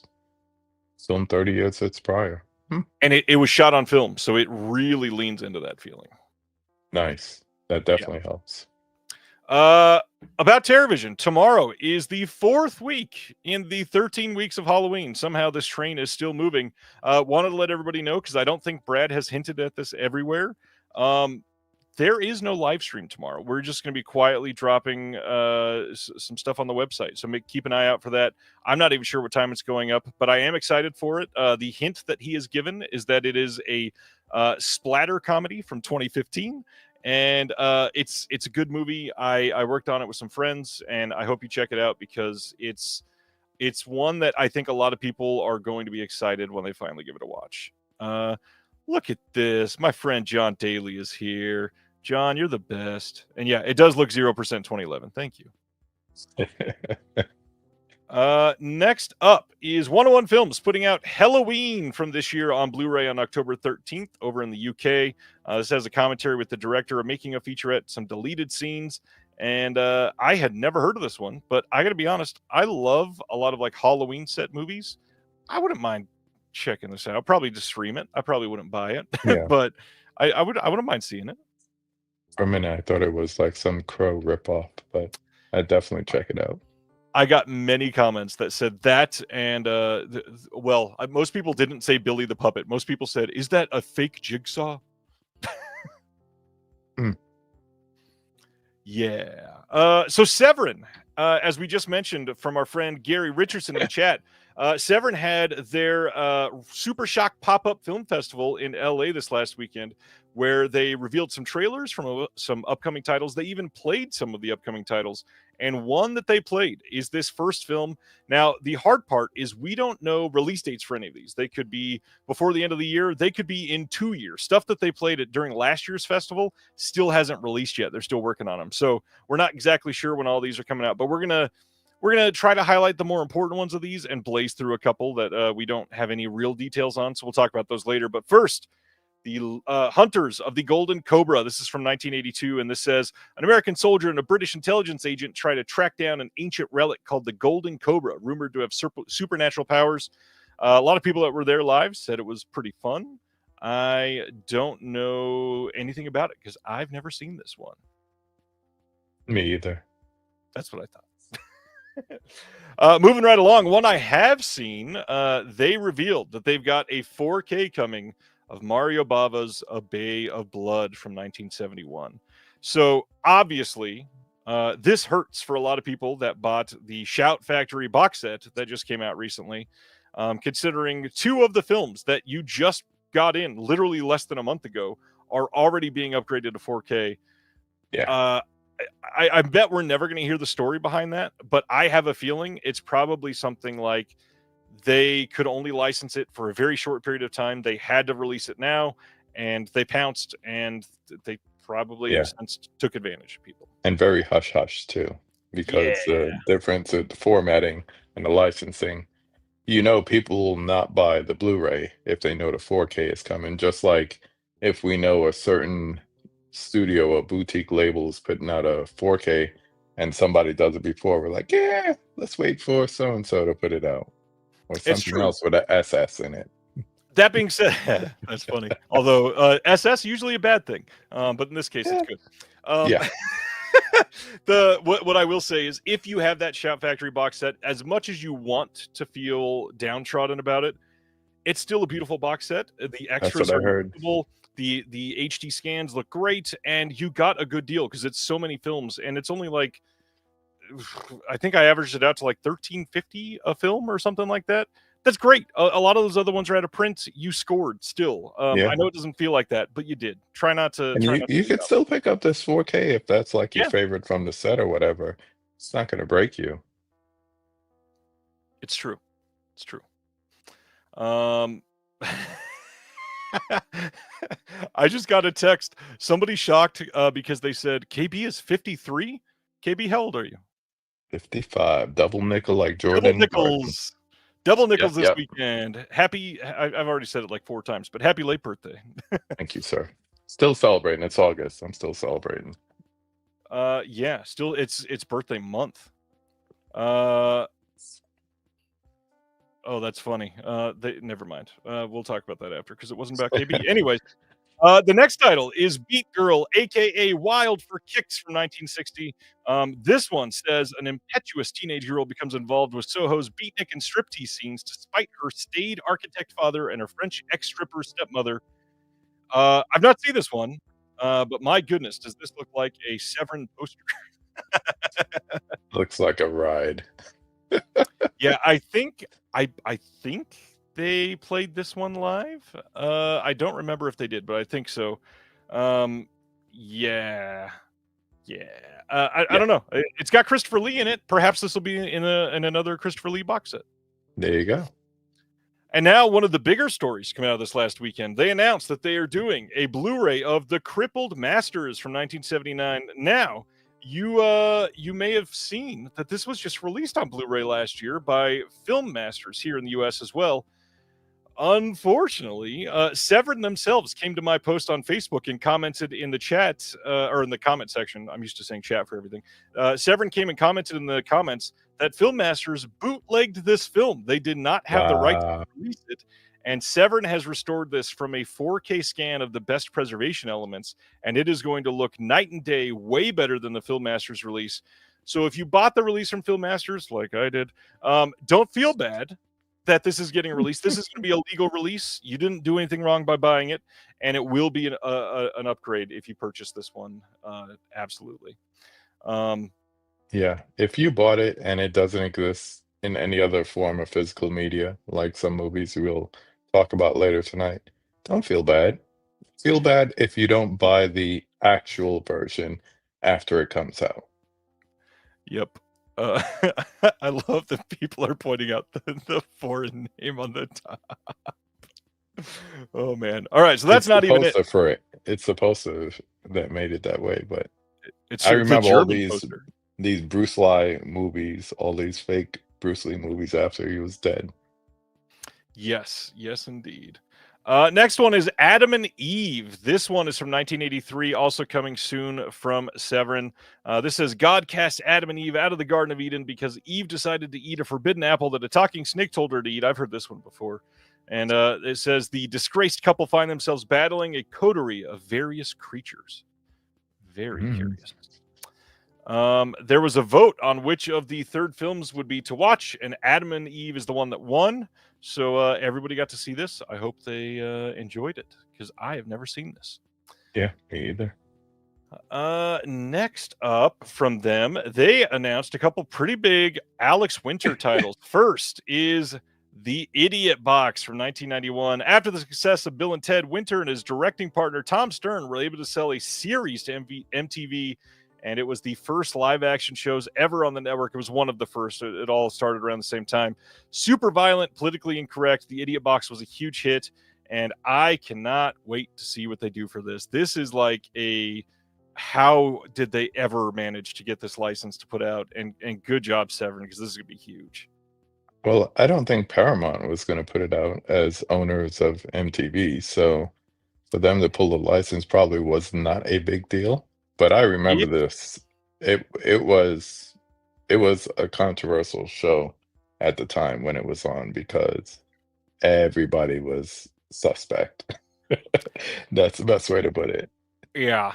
filmed 30 years prior. And it was shot on film, so it really leans into that feeling. Nice. That definitely helps. About TerrorVision, tomorrow is the 4th week in the 13 weeks of Halloween. Somehow this train is still moving. Wanted to let everybody know, because I don't think Brad has hinted at this everywhere. There is no live stream tomorrow. We're just going to be quietly dropping some stuff on the website. So keep an eye out for that. I'm not even sure what time it's going up, but I am excited for it. The hint that he has given is that it is a splatter comedy from 2015. And it's a good movie. I worked on it with some friends, and I hope you check it out because it's one that I think a lot of people are going to be excited when they finally give it a watch. Look at this. My friend John Daly is here. John, you're the best. And yeah, it does look 0% 2011. Thank you. Next up is 101 Films putting out Halloween from this year on Blu-ray on October 13th over in the UK. This has a commentary with the director of making a featurette, some deleted scenes, and I had never heard of this one, but I gotta be honest, I love a lot of like Halloween set movies. I wouldn't mind checking this out. I'll probably just stream it. I probably wouldn't buy it, Yeah. but I wouldn't mind seeing it. For a minute, I thought it was like some Crow ripoff, but I'd definitely check it out. I got many comments that said that, and most people didn't say Billy the Puppet. Most people said, "Is that a fake Jigsaw?" Yeah. So Severin, as we just mentioned from our friend Gary Richardson in the chat, Severin had their Super Shock pop-up film festival in LA this last weekend, where they revealed some trailers from some upcoming titles. They even played some of the upcoming titles. And one that they played is this first film. Now, the hard part is we don't know release dates for any of these. They could be before the end of the year. They could be in 2 years. Stuff that they played during last year's festival still hasn't released yet. They're still working on them. So we're not exactly sure when all these are coming out, but we're gonna try to highlight the more important ones of these and blaze through a couple that we don't have any real details on. So we'll talk about those later. But first, the Hunters of the Golden Cobra. This is from 1982, and this says, an American soldier and a British intelligence agent try to track down an ancient relic called the Golden Cobra, rumored to have supernatural powers. A lot of people that were there live said it was pretty fun. I don't know anything about it because I've never seen this one. Me either. That's what I thought. Moving right along, one I have seen, they revealed that they've got a 4K coming of Mario Bava's A Bay of Blood from 1971. So obviously, this hurts for a lot of people that bought the Shout Factory box set that just came out recently, considering 2 of the films that you just got in literally less than a month ago are already being upgraded to 4K. Yeah. I bet we're never going to hear the story behind that, but I have a feeling it's probably something like they could only license it for a very short period of time. They had to release it now, and they pounced, and they probably in a sense took advantage of people. And very hush-hush, too, because the difference of the formatting and the licensing, people will not buy the Blu-ray if they know the 4K is coming, just like if we know a certain studio or boutique labels putting out a 4K and somebody does it before, we're like, yeah, let's wait for so-and-so to put it out. Or something else with an SS in it. That being said, that's funny. Although SS usually a bad thing, but in this case, it's good. Yeah. What I will say is, if you have that Shout Factory box set, as much as you want to feel downtrodden about it, it's still a beautiful box set. The extras what I are heard. beautiful. The HD scans look great, and you got a good deal because it's so many films, and it's only like, I think I averaged it out to like $13.50 a film or something like that. That's great. A lot of those other ones are out of print. You scored still. Yeah. I know it doesn't feel like that, but you did. Try not to. And Try you not to you give could up. still pick up this 4K if that's like your Yeah. favorite from the set or whatever. It's not going to break you. It's true. It's true. I just got a text. Somebody shocked because they said KB is 53. KB, how old are you? 55. Double nickel like Double Jordan. nickels. Double nickels this yep. weekend. Happy. I've already said it like 4 times, but happy late birthday. Thank you, sir. Still celebrating. It's August. I'm still celebrating. Yeah. Still, it's birthday month. Oh, that's funny. Never mind. We'll talk about that after because it wasn't about KB. Anyways, the next title is Beat Girl, aka Wild for Kicks from 1960. This one says an impetuous teenage girl becomes involved with Soho's beatnik and striptease scenes despite her staid architect father and her French ex-stripper stepmother. I've not seen this one, but my goodness, does this look like a Severin poster? Looks like a ride. Yeah, I think they played this one live. I don't remember if they did, but I think so. Yeah. I don't know. It's got Christopher Lee in it. Perhaps this will be in another Christopher Lee box set. There you go. And now one of the bigger stories coming out of this last weekend. They announced that they are doing a Blu-ray of The Crippled Masters from 1979. Now, you may have seen that this was just released on Blu-ray last year by Film Masters here in the US as well. Unfortunately, Severin themselves came to my post on Facebook and commented in the chat, or in the comment section. I'm used to saying chat for everything. Severin came and commented in the comments that Film Masters bootlegged this film. They did not have the right to release it. And Severin has restored this from a 4K scan of the best preservation elements, and it is going to look night and day, way better than the Film Masters release. So if you bought the release from Film Masters, like I did, don't feel bad that this is getting released. This is going to be a legal release. You didn't do anything wrong by buying it, and it will be an upgrade if you purchase this one. Absolutely. Yeah, if you bought it and it doesn't exist in any other form of physical media, like some movies we'll talk about later tonight, don't feel bad. Feel bad if you don't buy the actual version after it comes out. Yep. I love that people are pointing out the foreign name on the top. Oh man! All right, so that's not even it. For it. It's the poster that made it that way, but It's I remember all German these poster. these Bruce Lee movies, all these fake Bruce Lee movies after he was dead. Yes, indeed. Next one is Adam and Eve. This one is from 1983, also coming soon from Severin. This says, God cast Adam and Eve out of the Garden of Eden because Eve decided to eat a forbidden apple that a talking snake told her to eat. I've heard this one before. And it says, the disgraced couple find themselves battling a coterie of various creatures. Very curious. There was a vote on which of the third films would be to watch, and Adam and Eve is the one that won. So everybody got to see this. I hope they enjoyed it because I have never seen this. Yeah, me either. Next up from them, they announced a couple pretty big Alex Winter titles. First is The Idiot Box from 1991. After the success of Bill and Ted, Winter and his directing partner Tom Stern were able to sell a series to MTV. And it was the first live action shows ever on the network. It was one of the first. It all started around the same time. Super violent, politically incorrect. The Idiot Box was a huge hit. And I cannot wait to see what they do for this. This is like how did they ever manage to get this license to put out? And good job, Severin, because this is going to be huge. Well, I don't think Paramount was going to put it out as owners of MTV. So for them to pull the license probably was not a big deal. But I remember this. It was a controversial show at the time when it was on because everybody was suspect. That's the best way to put it. Yeah,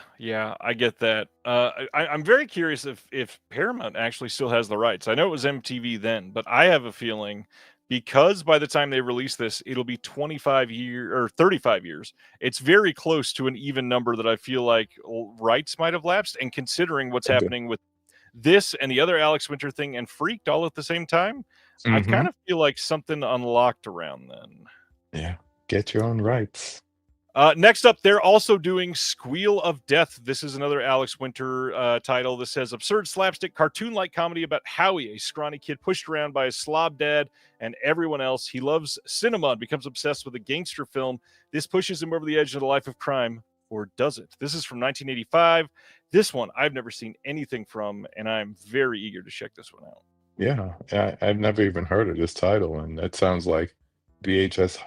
I get that. I'm very curious if Paramount actually still has the rights. I know it was MTV then, but I have a feeling because by the time they release this, it'll be 25 years or 35 years. It's very close to an even number that I feel like rights might have lapsed. And considering what's Okay. happening with this and the other Alex Winter thing and Freaked all at the same time, I Mm-hmm. kind of feel like something unlocked around then. Yeah. Get your own rights. Next up, they're also doing Squeal of Death. This is another Alex Winter title. This says absurd slapstick cartoon-like comedy about Howie, a scrawny kid pushed around by his slob dad and everyone else. He loves cinema and becomes obsessed with a gangster film. This pushes him over the edge of the life of crime, or does it? This is from 1985. This one I've never seen anything from, and I'm very eager to check this one out. Yeah. I've never even heard of this title, and that sounds like VHS,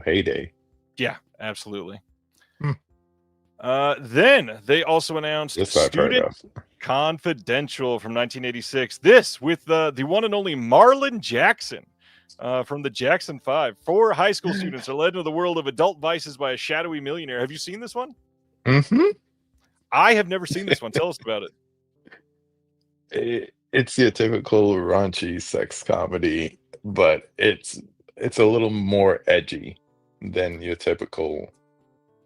heyday. Yeah, absolutely. Hmm. Then they also announced This I've heard Student of. Confidential from 1986. This with the one and only Marlon Jackson from the Jackson 5. 4 high school students are led into the world of adult vices by a shadowy millionaire. Have you seen this one? Mm-hmm. I have never seen this one. Tell us about it. It's your typical raunchy sex comedy, but it's a little more edgy than your typical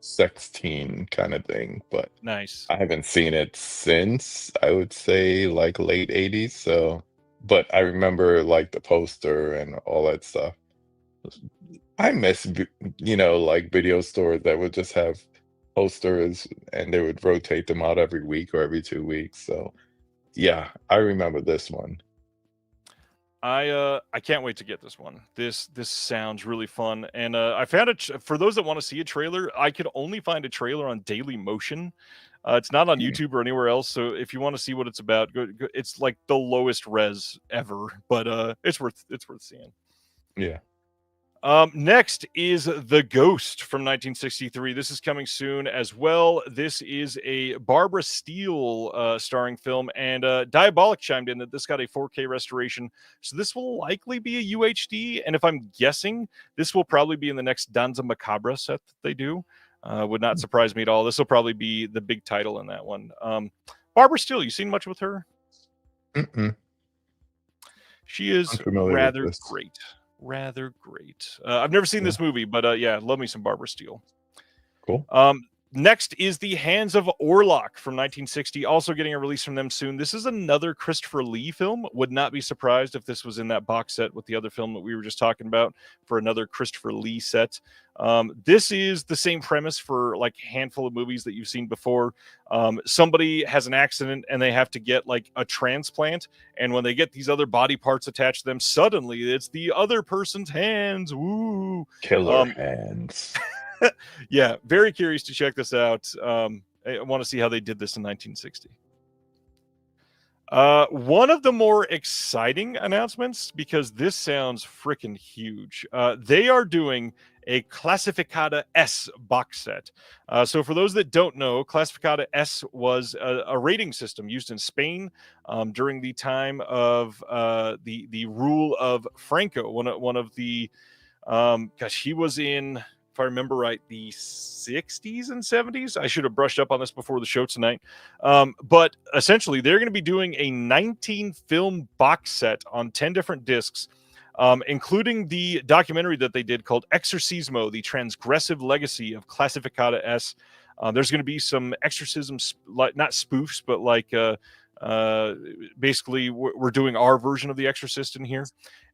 sex teen kind of thing. But Nice. I haven't seen it since, I would say, like late 80s. So, but I remember like the poster and all that stuff. I miss, like video stores that would just have posters and they would rotate them out every week or every 2 weeks. So, yeah, I remember this one. I can't wait to get this one. This sounds really fun, and I found it for those that want to see a trailer. I could only find a trailer on Daily Motion. It's not on YouTube or anywhere else. So if you want to see what it's about, go, it's like the lowest res ever, but it's worth seeing. Yeah. Next is The Ghost from 1963. This is coming soon as well. This is a Barbara Steele starring film, and Diabolic chimed in that this got a 4K restoration. So this will likely be a UHD, and if I'm guessing, this will probably be in the next Danza Macabra set that they do. Would not surprise me at all. This will probably be the big title in that one. Barbara Steele, you seen much with her? Mm-mm. She is rather great. Rather great. I've never seen this movie, but yeah, love me some Barbara Steele. Cool. Next is The Hands of Orlok from 1960, also getting a release from them soon. This is another Christopher Lee film. Would not be surprised if this was in that box set with the other film that we were just talking about for another Christopher Lee set. This is the same premise for like a handful of movies that you've seen before. Somebody has an accident and they have to get like a transplant. And when they get these other body parts attached to them, suddenly it's the other person's hands. Woo! Killer hands. Yeah, very curious to check this out. I want to see how they did this in 1960. One of the more exciting announcements, because this sounds freaking huge. They are doing a Classificata S box set. So for those that don't know, Classificata S was a rating system used in Spain during the time of the rule of Franco. One of the he was in, if I remember right, the 60s and 70s. I should have brushed up on this before the show tonight. But essentially, they're going to be doing a 19-film box set on 10 different discs, including the documentary that they did called Exorcismo, the Transgressive Legacy of Classificata S. There's going to be some exorcisms, like not spoofs, but like basically we're doing our version of The Exorcist in here,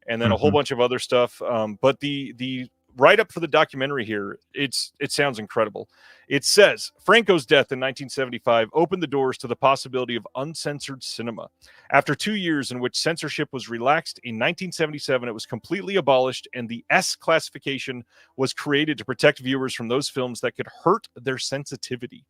and then a whole bunch of other stuff. But the write-up for the documentary here, it sounds incredible. It says, Franco's death in 1975 opened the doors to the possibility of uncensored cinema. After 2 years in which censorship was relaxed, in 1977 it was completely abolished, and the S classification was created to protect viewers from those films that could hurt their sensitivity.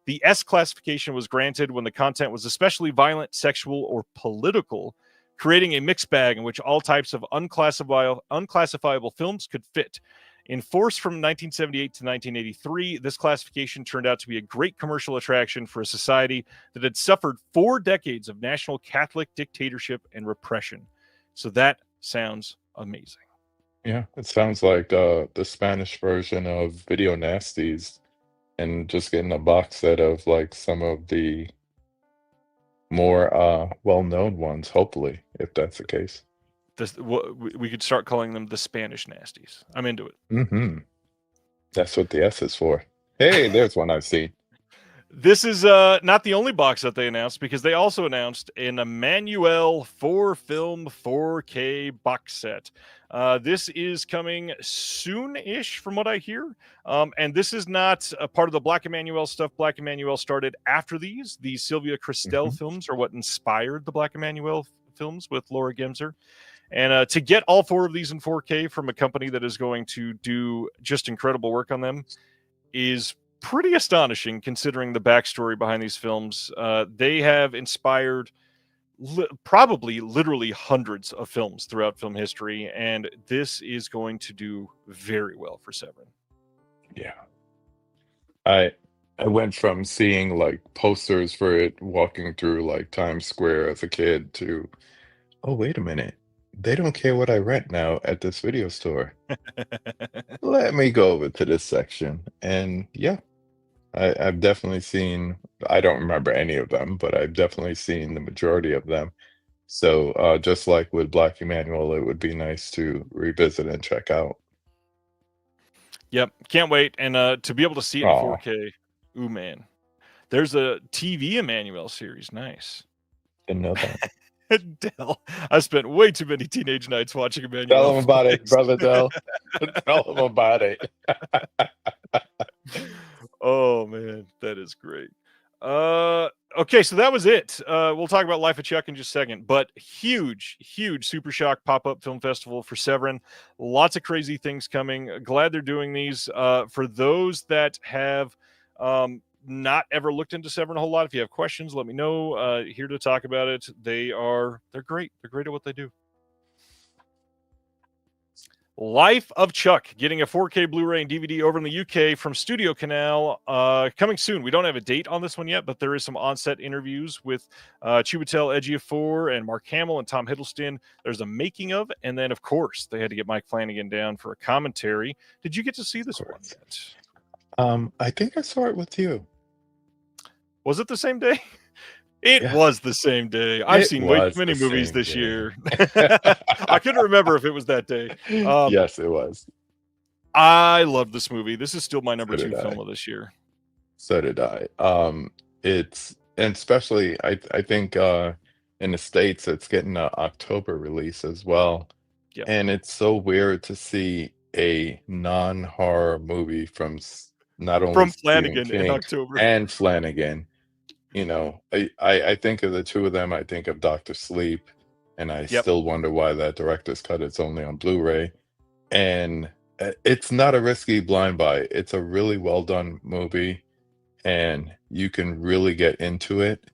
The S classification was granted when the content was especially violent, sexual, or political, creating a mixed bag in which all types of unclassifiable films could fit. In force from 1978 to 1983, this classification turned out to be a great commercial attraction for a society that had suffered 4 decades of national Catholic dictatorship and repression. So that sounds amazing. Yeah, it sounds like the Spanish version of Video Nasties and just getting a box set of like some of the more well-known ones, hopefully, if that's the case. We could start calling them the Spanish Nasties. I'm into it. Mm-hmm. That's what the S is for. Hey, there's one I've seen. This is not the only box that they announced, because they also announced an Emmanuel 4-film 4K box set. This is coming soon-ish, from what I hear. And this is not a part of the Black Emmanuel stuff. Black Emmanuel started after these. The Sylvia Christel Mhm. films are what inspired the Black Emmanuel films with Laura Gemser. And to get all 4 of these in 4K from a company that is going to do just incredible work on them is pretty astonishing, considering the backstory behind these films. They have inspired probably literally hundreds of films throughout film history, and this is going to do very well for Severin. Yeah. I went from seeing like posters for it walking through like Times Square as a kid to, oh, wait a minute. They don't care what I rent now at this video store. Let me go over to this section. And yeah, I've definitely seen, I don't remember any of them, but I've definitely seen the majority of them. So just like with Black Emmanuel, it would be nice to revisit and check out. Yep, can't wait. And to be able to see it in Aw, 4K, ooh man. There's a TV Emmanuel series. Nice. didn't know that. Dell, I spent way too many teenage nights watching Tell Emmanuel them about it, flicks. brother Dell. Tell them about it. Oh man, that is great. Okay, so that was it. We'll talk about Life of Chuck in just a second, but huge Super Shock pop-up film festival for Severin. Lots of crazy things coming. Glad they're doing these. For those that have not ever looked into Severin a whole lot, if you have questions, let me know. Here to talk about it. They're great. They're great at what they do. Life of Chuck, getting a 4K Blu-ray and DVD over in the UK from Studio Canal, coming soon. We don't have a date on this one yet, but there is some on-set interviews with Chiwetel Ejiofor and Mark Hamill and Tom Hiddleston. There's a making of, and then, of course, they had to get Mike Flanagan down for a commentary. Did you get to see this one yet? I think I saw it with you. Was it the same day? It Yeah. was the same day. I've It seen way was too many the movies same this day. year. I couldn't remember if it was that day. Yes, it was. I love this movie. This is still my number So 2 did film I. of this year. So did I. It's and especially I think in the States it's getting an October release as well. Yeah. And it's so weird to see a non-horror movie from not only From Stephen Flanagan in King October. and Flanagan. You know, I think of the two of them, I think of Dr. Sleep, and I Yep. still wonder why that director's cut is only on Blu-ray. And it's not a risky blind buy. It's a really well done movie, and you can really get into it.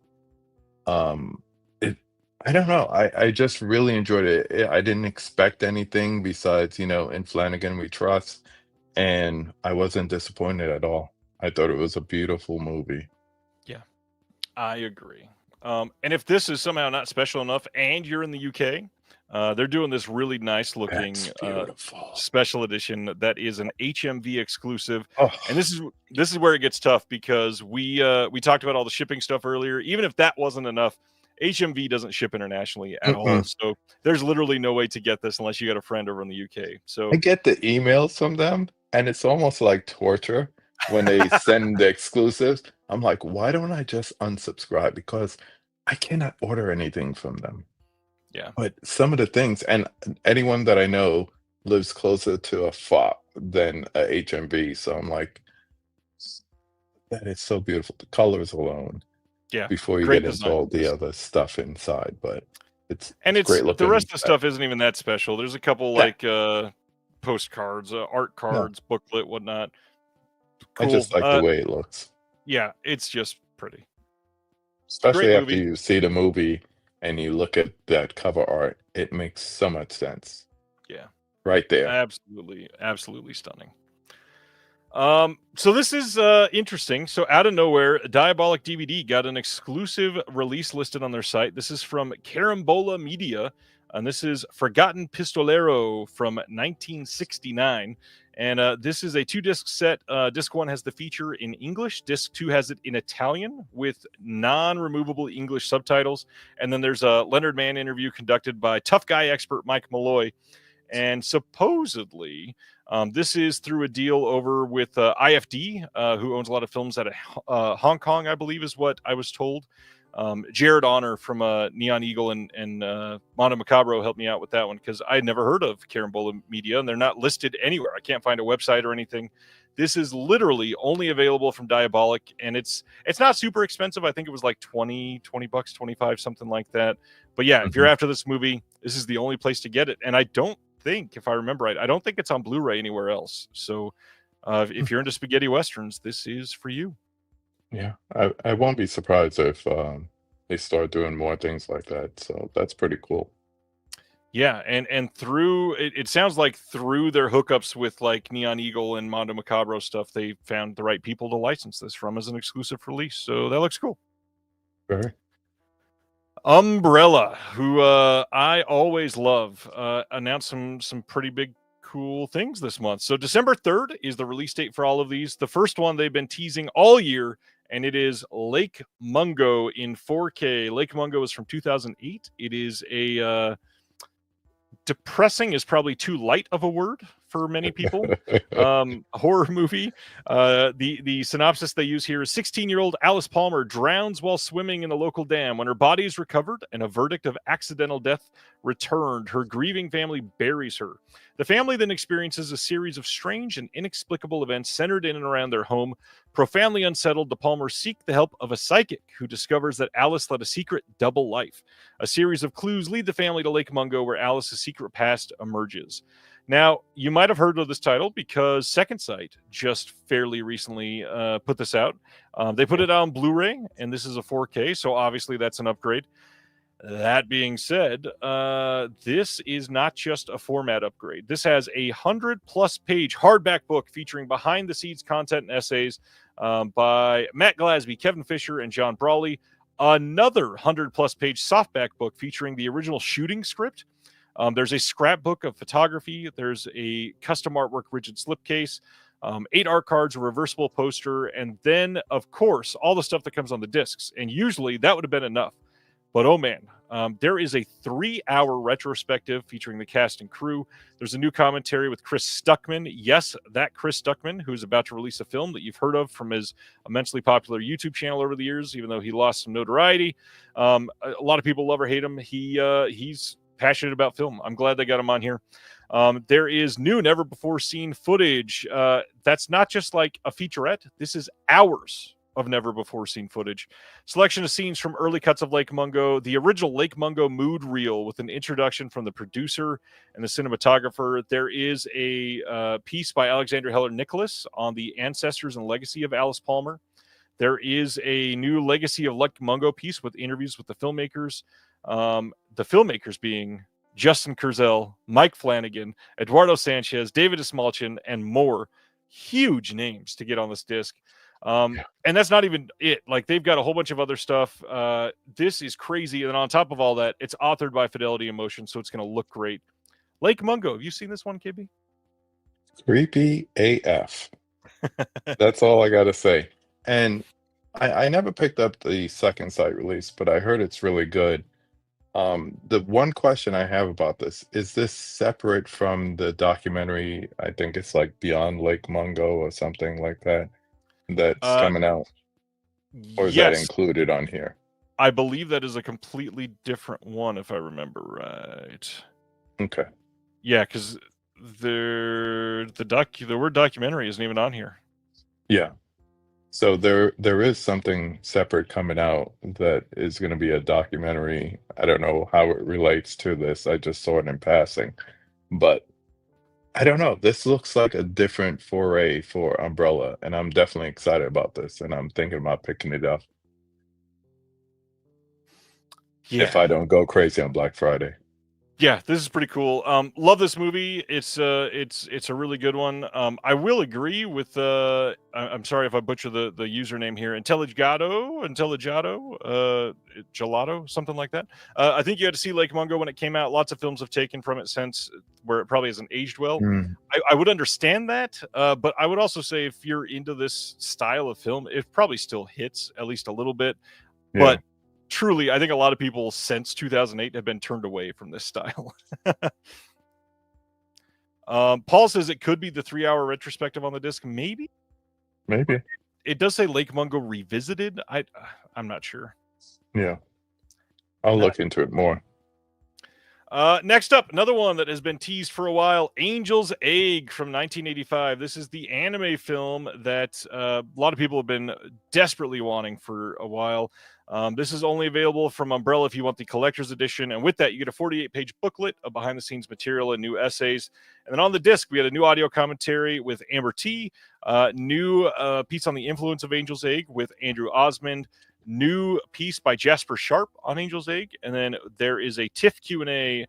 It I don't know. I just really enjoyed it. I didn't expect anything besides, in Flanagan we trust, and I wasn't disappointed at all. I thought it was a beautiful movie. Yeah, I agree. And if this is somehow not special enough and you're in the UK, they're doing this really nice looking That's beautiful. special edition that is an HMV exclusive. Oh, And this is where it gets tough, because we talked about all the shipping stuff earlier. Even if that wasn't enough, HMV doesn't ship internationally at all. mm-mm. So there's literally no way to get this unless you got a friend over in the UK. So I get the emails from them, and it's almost like torture when they send the exclusives. I'm like, why don't I just unsubscribe? Because I cannot order anything from them. yeah. But some of the things, and anyone that I know lives closer to a FOP than a HMV. So I'm like, that is so beautiful. The colors alone, Yeah. before you Great get into design. all the other stuff inside. But it's And it's great the looking. rest of the stuff isn't even that special. There's a couple Yeah. like postcards, art cards, booklet, whatnot. I Cool. just like the way it looks. Yeah, it's just pretty. Especially Great after movie. you see the movie and you look at that cover art, it makes so much sense. Yeah. Right there. Absolutely stunning. So this is interesting. So out of nowhere, Diabolic DVD got an exclusive release listed on their site. This is from Carambola Media. and this is Forgotten Pistolero from 1969. And this is a 2-disc set. Disc 1 has the feature in English. Disc 2 has it in Italian with non-removable English subtitles. And then there's a Leonard Mann interview conducted by tough guy expert Mike Malloy. And supposedly, this is through a deal over with IFD, who owns a lot of films out of Hong Kong, I believe is what I was told. Jared Honor from Neon Eagle and Mondo Macabro helped me out with that one because I had never heard of Carambola Media, and they're not listed anywhere. I can't find a website or anything. This is literally only available from Diabolic, and it's not super expensive. I think it was like $20 bucks, 25, something like that. But yeah, if you're after this movie, this is the only place to get it. And I don't think, if I remember right, I don't think it's on Blu-ray anywhere else. So if you're into spaghetti westerns, this is for you. Yeah, I won't be surprised if they start doing more things like that. So that's pretty cool. Yeah, and through it sounds like through their hookups with like Neon Eagle and Mondo Macabro stuff, they found the right people to license this from as an exclusive release. So that looks cool. Very. Umbrella, who I always love, announced some pretty big cool things this month. So December 3rd is the release date for all of these. The first one they've been teasing all year, and it is Lake Mungo in 4K. Lake Mungo is from 2008. It is a depressing is probably too light of a word for many people. Horror movie. The synopsis they use here is 16-year-old Alice Palmer drowns while swimming in the local dam. When her body is recovered and a verdict of accidental death returned, her grieving family buries her. The family then experiences a series of strange and inexplicable events centered in and around their home. Profoundly unsettled, the Palmers seek the help of a psychic who discovers that Alice led a secret double life. A series of clues lead the family to Lake Mungo, where Alice's secret past emerges. Now, you might have heard of this title because Second Sight just fairly recently put this out. They put it out on Blu-ray, and this is a 4K, so obviously that's an upgrade. That being said, this is not just a format upgrade. This has a 100-plus page hardback book featuring behind-the-scenes content and essays by Matt Glasby, Kevin Fisher, and John Brawley. Another 100-plus page softback book featuring the original shooting script. There's a scrapbook of photography. There's a custom artwork rigid slipcase, 8 art cards, a reversible poster, and then, of course, all the stuff that comes on the discs. And usually that would have been enough. But oh man, there is a 3-hour retrospective featuring the cast and crew. There's a new commentary with Chris Stuckman. Yes, that Chris Stuckman, who's about to release a film that you've heard of from his immensely popular YouTube channel over the years, even though he lost some notoriety. A lot of people love or hate him. He's passionate about film. I'm glad they got him on here. There is new, never before seen footage. That's not just like a featurette. This is hours of never before seen footage. Selection of scenes from early cuts of Lake Mungo, the original Lake Mungo mood reel with an introduction from the producer and the cinematographer. There is a piece by Alexander Heller Nicholas on the ancestors and legacy of Alice Palmer. There is a new Legacy of Lake Mungo piece with interviews with the filmmakers. The filmmakers being Justin Kurzel, Mike Flanagan, Eduardo Sanchez, David Ismalchin, and more. Huge names to get on this disc. And that's not even it. Like, they've got a whole bunch of other stuff. This is crazy. And on top of all that, it's authored by Fidelity Emotion, so it's going to look great. Lake Mungo, have you seen this one, KB? Creepy AF. That's all I got to say. And I never picked up the Second Sight release, but I heard it's really good. The one question I have about this, is this separate from the documentary? I think it's like Beyond Lake Mungo or something like that. That's coming out, or is that included on here? I believe that is a completely different one, if I remember right. Okay. Yeah, because the word documentary isn't even on here. Yeah. So there is something separate coming out that is going to be a documentary. I don't know how it relates to this. I just saw it in passing, but I don't know. This looks like a different foray for Umbrella, and I'm definitely excited about this, and I'm thinking about picking it up. Yeah. If I don't go crazy on Black Friday. Yeah, this is pretty cool. Love this movie. It's a really good one. I will agree with I'm sorry if I butcher the username here. Intelligato, Gelato, something like that. I think you had to see Lake Mungo when it came out. Lots of films have taken from it since, where it probably hasn't aged well. Mm, I would understand that, but I would also say if you're into this style of film, it probably still hits at least a little bit. yeah. But truly, I think a lot of people since 2008 have been turned away from this style. Paul says it could be the 3-hour retrospective on the disc. Maybe Maybe. it does say Lake Mungo Revisited. I'm not sure. Yeah. I'll look into it more. Next up, another one that has been teased for a while, Angel's Egg from 1985. This is the anime film that a lot of people have been desperately wanting for a while. This is only available from Umbrella if you want the collector's edition. And with that, you get a 48-page booklet of behind-the-scenes material and new essays. And then on the disc, we had a new audio commentary with Amber T, new piece on the influence of Angel's Egg with Andrew Osmond, new piece by Jasper Sharp on Angel's Egg, and then there is a TIFF Q&A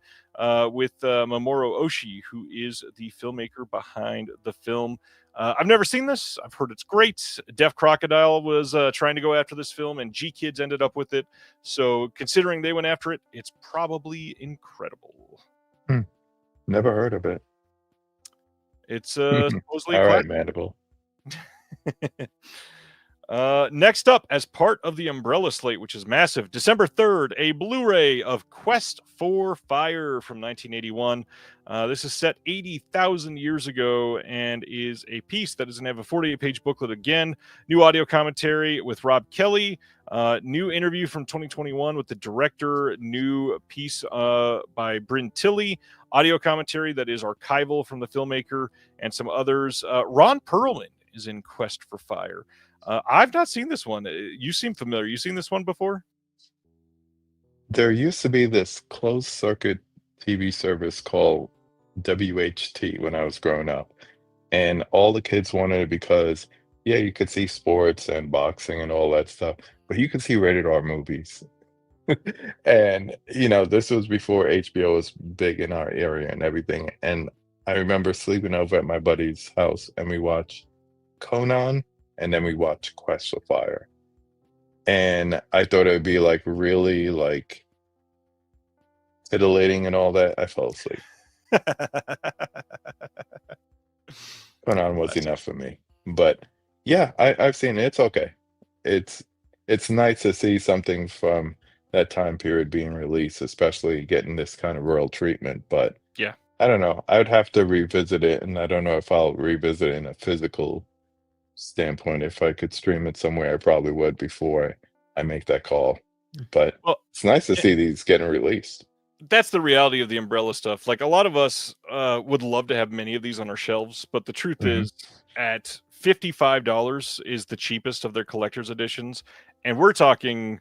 with Mamoru Oshii, who is the filmmaker behind the film. I've never seen this. I've heard it's great. Deaf Crocodile was trying to go after this film, and G-Kids ended up with it. So considering they went after it, it's probably incredible. Never heard of it. It's supposedly all right, Mandible. Next up, as part of the Umbrella slate, which is massive, December 3rd, a Blu-ray of Quest for Fire from 1981. This is set 80,000 years ago and is a piece that doesn't have a 48-page booklet again. New audio commentary with Rob Kelly. New interview from 2021 with the director. New piece by Bryn Tilley. Audio commentary that is archival from the filmmaker and some others. Ron Perlman is in Quest for Fire. I've not seen this one. You seem familiar. You seen this one before? There used to be this closed circuit TV service called WHT when I was growing up. And all the kids wanted it because, yeah, you could see sports and boxing and all that stuff, but you could see rated R movies. And, this was before HBO was big in our area and everything. And I remember sleeping over at my buddy's house and we watched Conan. And then we watched Quest for Fire. And I thought it would be really titillating and all that. I fell asleep. Conan was enough for me. But yeah, I've seen it. It's okay. It's nice to see something from that time period being released, especially getting this kind of royal treatment. But yeah, I don't know. I would have to revisit it, and I don't know if I'll revisit it in a physical standpoint. If I could stream it somewhere, I probably would before I make that call. But it's nice to see these getting released. That's the reality of the Umbrella stuff. Like, a lot of us would love to have many of these on our shelves, but the truth is, at $55 is the cheapest of their collector's editions, and we're talking,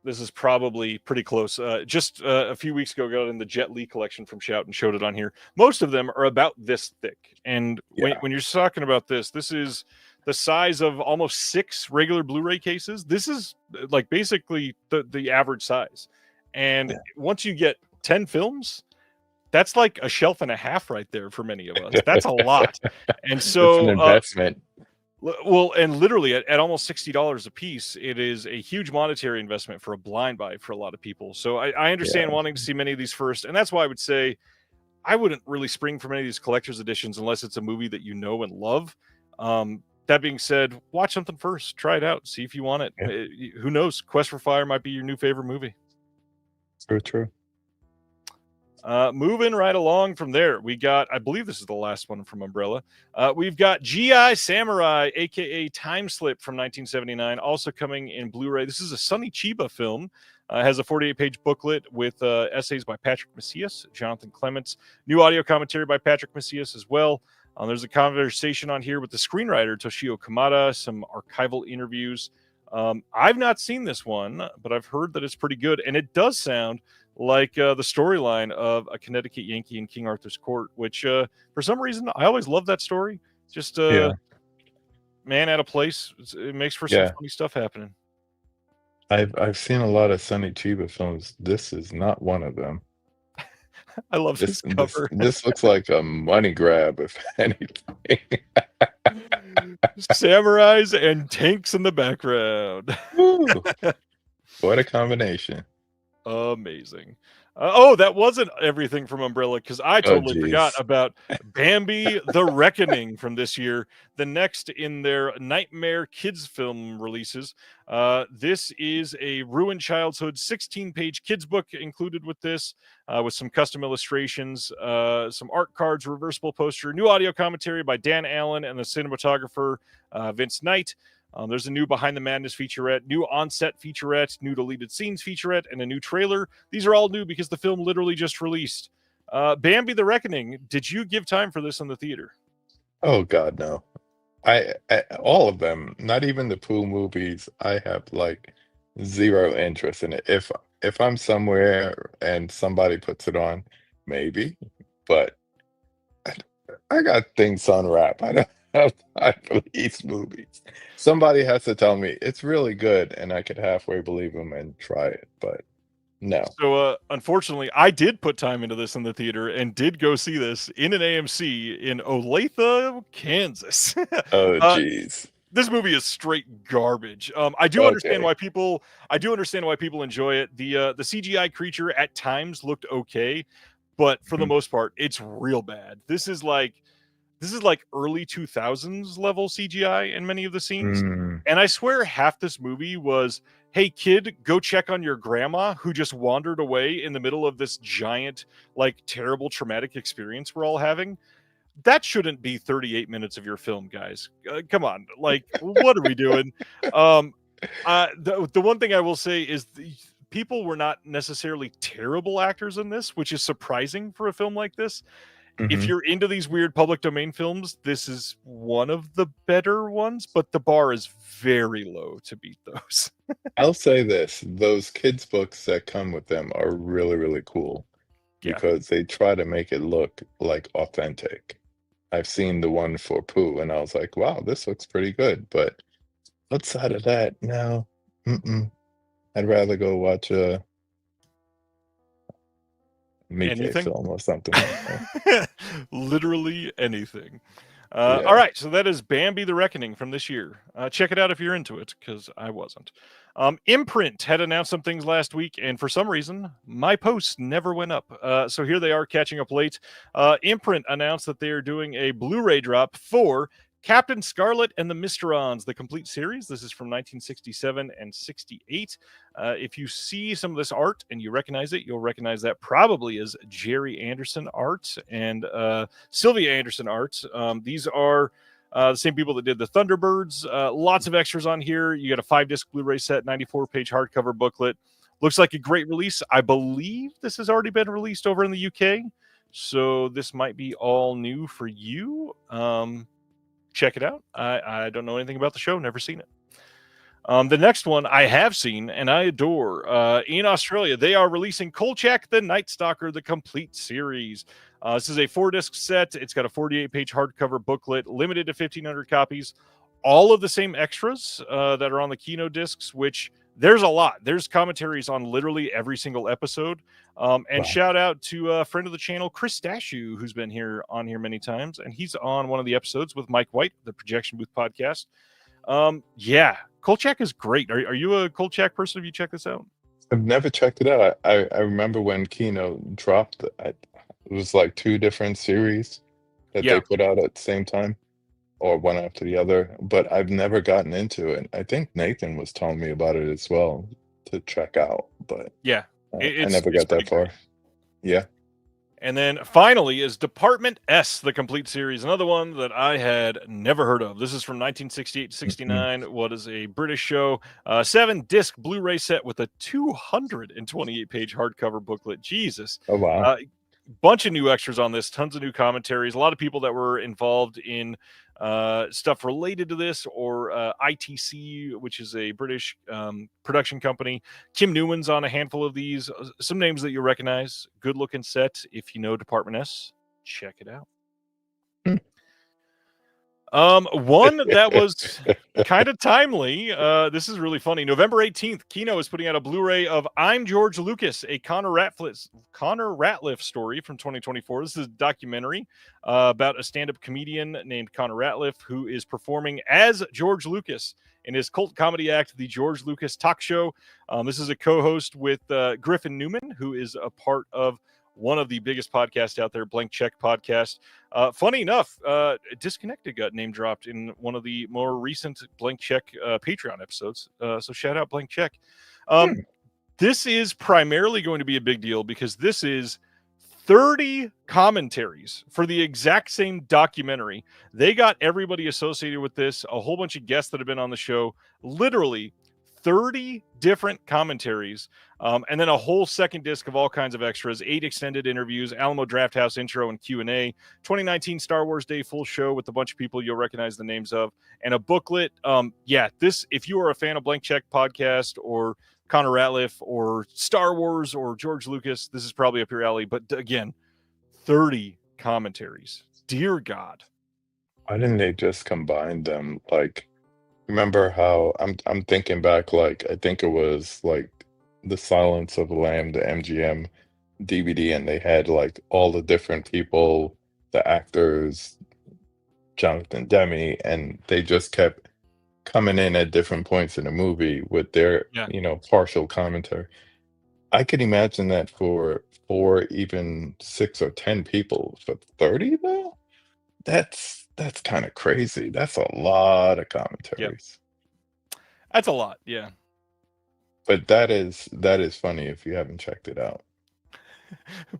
this is probably pretty close. Just a few weeks ago, got in the Jet Li collection from Shout and showed it on here. Most of them are about this thick. And when you're talking about this is the size of almost 6 regular Blu-ray cases. This is like basically the average size. And once you get 10 films, that's like a shelf and a half right there for many of us. That's a lot. And so it's an investment. Well, and literally at almost $60 a piece, it is a huge monetary investment for a blind buy for a lot of people. So I understand wanting to see many of these first. And that's why I would say I wouldn't really spring for many of these collector's editions unless it's a movie that you know and love. That being said, watch something first. Try it out. See if you want it. Who knows? Quest for Fire might be your new favorite movie. True. Moving right along from there, we got, I believe this is the last one from Umbrella. We've got GI Samurai, aka Time Slip from 1979, also coming in Blu-ray. This is a Sonny Chiba film. Has a 48-page booklet with essays by Patrick Macias, Jonathan Clements, new audio commentary by Patrick Macias as well. There's a conversation on here with the screenwriter Toshio Kamada, some archival interviews. I've not seen this one, but I've heard that it's pretty good, and it does sound like the storyline of A Connecticut Yankee in King Arthur's Court, which for some reason I always love that story. Just man at a place, it makes for some funny stuff happening. I've seen a lot of Sonny Chiba films. This is not one of them. I love This this this cover. this looks like a money grab, if anything. Samurais and tanks in the background. Woo! What a combination. Amazing. Oh, that wasn't everything from Umbrella because I Oh, totally forgot geez. about Bambi the Reckoning from this year, the next in their Nightmare Kids film releases. This is a ruined childhood 16-page kids book included with this, with some custom illustrations, some art cards, reversible poster, new audio commentary by Dan Allen and the cinematographer Vince Knight. There's a new Behind the Madness featurette, new on-set featurette, new deleted scenes featurette, and a new trailer. These are all new because the film literally just released. Bambi the Reckoning, did you give time for this in the theater? Oh God, no. I all of them, not even the Pooh movies, I have like zero interest in it. If I'm somewhere and somebody puts it on, maybe, but I, I got things on wrap. I don't have time for these movies. Somebody has to tell me it's really good, and I could halfway believe them and try it, but no. So, unfortunately, I did put time into this in the theater and did go see this in an AMC in Olathe, Kansas. Oh, uh, geez. this movie is straight garbage. I do understand Okay. why people. I do understand why people enjoy it. The CGI creature at times looked okay, but for the Mhm. most part, it's real bad. This is like early 2000s level CGI in many of the scenes. Mm, And I swear half this movie was, hey kid, go check on your grandma who just wandered away in the middle of this giant, like terrible traumatic experience we're all having. That shouldn't be 38 minutes of your film, guys. Come on. Like, what are we doing? Um, the one thing I will say is people were not necessarily terrible actors in this, which is surprising for a film like this. If mhm. you're into these weird public domain films, this is one of the better ones, but the bar is very low to beat those. I'll say this, those kids' books that come with them are really, really cool Yeah. because they try to make it look like authentic. I've seen the one for Pooh, and I was like, wow, this looks pretty good. But outside of that, no, mm-mm. I'd rather go watch a Mickey Anything? film or something. Literally anything. All Yeah. right, so that is Bambi the Reckoning from this year. Check it out if you're into it, because I wasn't. Imprint had announced some things last week, and for some reason, my posts never went up. So here they are catching up late. Imprint announced that they are doing a Blu-ray drop for Captain Scarlet and the Mysterons, the complete series. This is from 1967 and 68. If you see some of this art and you recognize it, you'll recognize that probably as Jerry Anderson art and Sylvia Anderson art. These are the same people that did the Thunderbirds. Lots of extras on here. You got a 5-disc Blu-ray set, 94-page hardcover booklet. Looks like a great release. I believe this has already been released over in the UK, so this might be all new for you. Check it out. I don't know anything about the show. Never seen it. The next one I have seen and I adore. In Australia, they are releasing Kolchak the Night Stalker, the complete series. This is a 4-disc set. It's got a 48-page hardcover booklet, limited to 1,500 copies. All of the same extras that are on the Kino discs, which there's a lot. There's commentaries on literally every single episode. And Wow. shout out to a friend of the channel, Chris Dashew, who's been on here many times. And he's on one of the episodes with Mike White, the Projection Booth podcast. Yeah, Kolchak is great. Are you a Kolchak person? Have you checked this out? I've never checked it out. I remember when Kino dropped, it was like two different series that they Yeah, put out at the same time, or one after the other, but I've never gotten into it. I think Nathan was telling me about it as well to check out, but yeah. I It's never it's got pretty that great. far. Yeah. And then finally is Department S, the complete series, another one that I had never heard of. This is from 1968 to Mhm. 69. What is a British show? 7-disc Blu-ray set with a 228-page hardcover booklet. Jesus. Oh, wow. Uh, Bunch of new extras on this, tons of new commentaries, a lot of people that were involved in stuff related to this, or ITC, which is a British production company. Kim Newman's on a handful of these. Some names that you'll recognize. Good looking set. If you know Department S, check it out. Hmm. One that was kind of timely. This is really funny. November 18th, Kino is putting out a Blu-ray of I'm George Lucas, a Connor Ratliff story from 2024. This is a documentary about a stand-up comedian named Connor Ratliff who is performing as George Lucas in his cult comedy act, The George Lucas Talk Show. This is a co-host with Griffin Newman, who is a part of one of the biggest podcasts out there, Blank Check Podcast. Funny enough, Disconnected got name dropped in one of the more recent Blank Check Patreon episodes. So shout out Blank Check. This is primarily going to be a big deal because this is 30 commentaries for the exact same documentary. They got everybody associated with this, a whole bunch of guests that have been on the show, literally 30 different commentaries, and then a whole second disc of all kinds of extras, 8 extended interviews, Alamo Drafthouse intro and Q&A, 2019 Star Wars Day full show with a bunch of people you'll recognize the names of, and a booklet. This, if you are a fan of Blank Check Podcast or Connor Ratliff or Star Wars or George Lucas, this is probably up your alley. But again, 30 commentaries. Dear God. Why didn't they just combine them? Like, remember how I'm thinking back, like I think it was like The Silence of the Lamb, the MGM DVD, and they had like all the different people, the actors, Jonathan Demme, and they just kept coming in at different points in the movie with their, partial commentary. I could imagine that for 4, even 6 or 10 people. For 30 though, that's kind of crazy. That's a lot of commentaries. That's a lot, yeah. But that is funny if you haven't checked it out.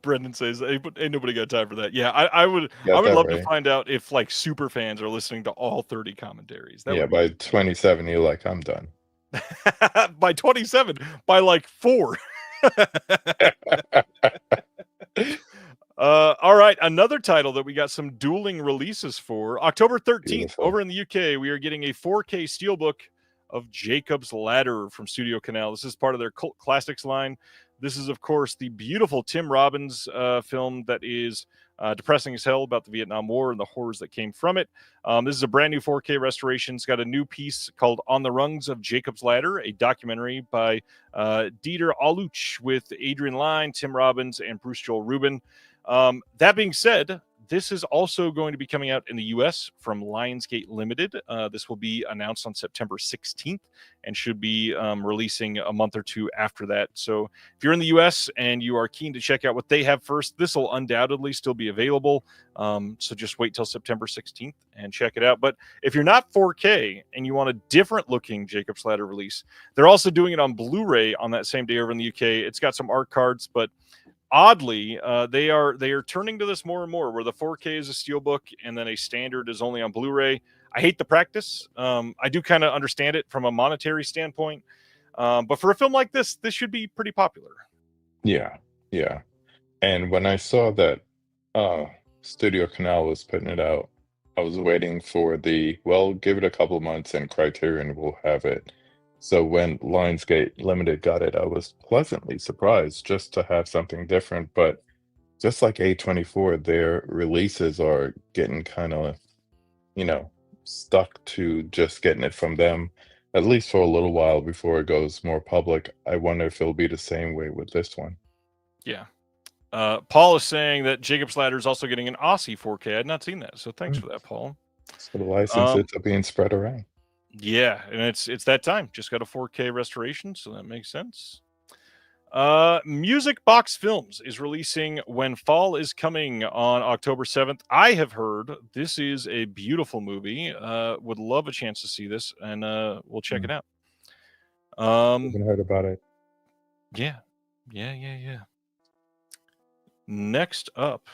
Brendan says, hey, but ain't nobody got time for that. Yeah, I would love to find out if like super fans are listening to all 30 commentaries. That by 27, you're like, I'm done. By 27, by like 4. All right, another title that we got some dueling releases for. October 13th, Beautiful. over in the UK, we are getting a 4K steelbook of Jacob's Ladder from Studio Canal. This is part of their cult classics line. This is, of course, the beautiful Tim Robbins film that is depressing as hell about the Vietnam War and the horrors that came from it. This is a brand new 4K restoration. It's got a new piece called On the Rungs of Jacob's Ladder, a documentary by Dieter Aluch with Adrian Lyne, Tim Robbins, and Bruce Joel Rubin. That being said, this is also going to be coming out in the U.S. from Lionsgate Limited. This will be announced on September 16th and should be releasing a month or two after that. So if you're in the U.S. and you are keen to check out what they have first, this will undoubtedly still be available. So just wait till September 16th and check it out. But if you're not 4K and you want a different looking Jacob's Ladder release, they're also doing it on Blu-ray on that same day over in the UK. It's got some art cards, but oddly, they are turning to this more and more, where the 4K is a steelbook and then a standard is only on Blu-ray. I hate the practice. I do kind of understand it from a monetary standpoint, but for a film like this should be pretty popular. Yeah. And when I saw that Studio Canal was putting it out, I was waiting for give it a couple months and Criterion will have it. So when Lionsgate Limited got it, I was pleasantly surprised just to have something different. But just like A24, their releases are getting kind of, stuck to just getting it from them, at least for a little while before it goes more public. I wonder if it'll be the same way with this one. Yeah. Paul is saying that Jacob's Ladder is also getting an Aussie 4K. I had not seen that, so thanks for that, Paul. So the licenses are being spread around. Yeah, and it's that time. Just got a 4K restoration, so that makes sense. Music Box Films is releasing When Fall Is Coming on October 7th. I have heard this is a beautiful movie. Would love a chance to see this, and we'll check it out. Haven't heard about it. Yeah. Next up,